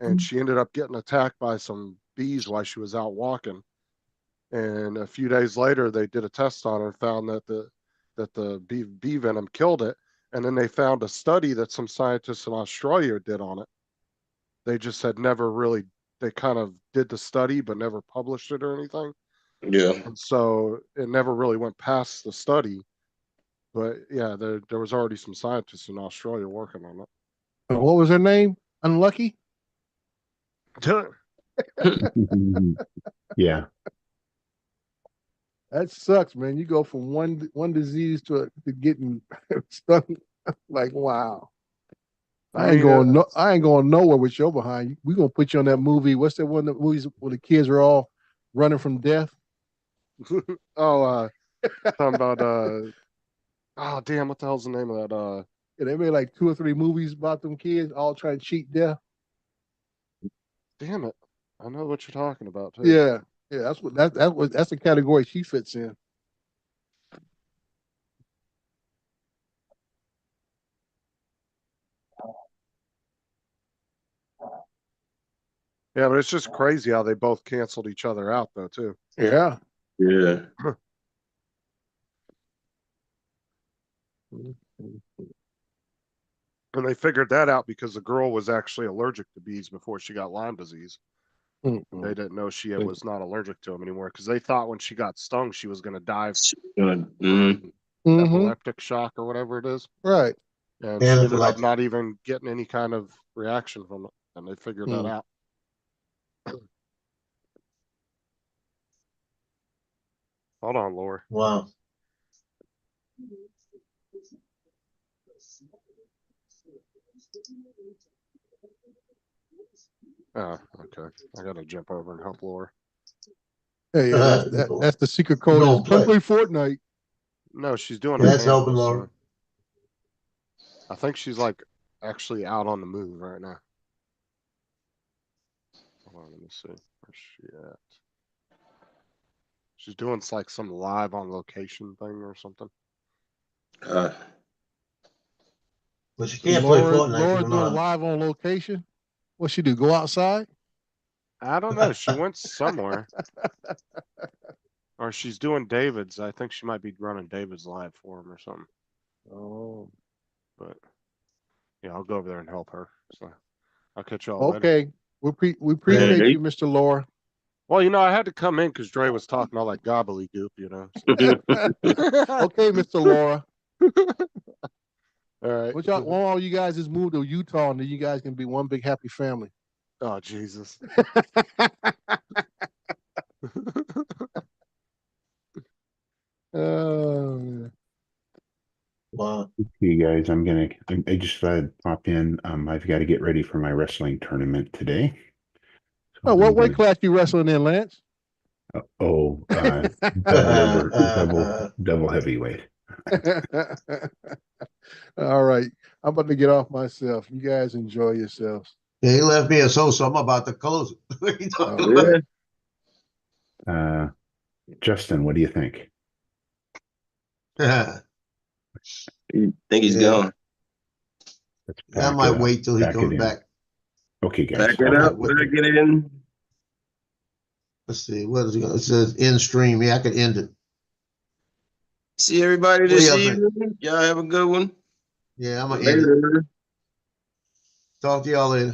And she ended up getting attacked by some bees while she was out walking. And a few days later, they did a test on her and found that the bee venom killed it. And then they found a study that some scientists in Australia did on it. They just had never really, they kind of did the study, but never published it or anything. Yeah. And so it never really went past the study. But yeah, there was already some scientists in Australia working on it. What was her name? Unlucky? Yeah. That sucks, man. You go from one disease to getting stung. Like, wow. I ain't going nowhere with your behind. We gonna put you on that movie. What's that one? The movies where the kids are all running from death. Oh, talking about oh damn, what the hell's the name of that? Yeah, they made like 2 or 3 movies about them kids all trying to cheat death. Damn it, I know what you're talking about too. Yeah, that's the category she fits in. Yeah, but it's just crazy how they both canceled each other out though too. Yeah. Yeah. And they figured that out because the girl was actually allergic to bees before she got Lyme disease. Mm-hmm. They didn't know she was not allergic to them anymore because they thought when she got stung she was going to die epileptic shock or whatever it is. Right. And she ended up not even getting any kind of reaction from it. And they figured that out. Hold on, Laura. Wow. Oh, okay. I gotta jump over and help Laura. Hey, that's the secret code. Don't play Fortnite. No, she's doing it. That's helping Laura. I think she's like actually out on the move right now. Hold on, let me see. Where's she at? She's doing like some live on location thing or something. But she can't play Fortnite. Laura's doing live on location. What she do? Go outside? I don't know. She went somewhere. Or she's doing David's. I think she might be running David's live for him or something. Oh. But yeah, I'll go over there and help her. So I'll catch y'all okay. later. We appreciate you, Mr. Laura. Well, you know, I had to come in because Dre was talking all like gobbledygook, you know. So. Okay, Mr. Laura. All right. Well, all you guys just moved to Utah, and then you guys can be one big happy family. Oh, Jesus. Wow. Okay, guys, I just thought I'd pop in. I've got to get ready for my wrestling tournament today. So what weight class you wrestling in, Lance? Double heavyweight. All right. I'm about to get off myself. You guys enjoy yourselves. Yeah, he left me a so I'm about to close it. What are you talking Oh, about? Yeah. Justin, what do you think? You think he's Yeah. gone? Let's I back might it up. wait till he Back it comes in. back. Okay, guys. Back it I'm up, not with back it. it in. Let's see. What is it? It says end stream. Yeah, I could end it. See everybody What do this y'all think? evening. Y'all have a good one. Yeah, I'm gonna end it. Later. Talk to y'all later.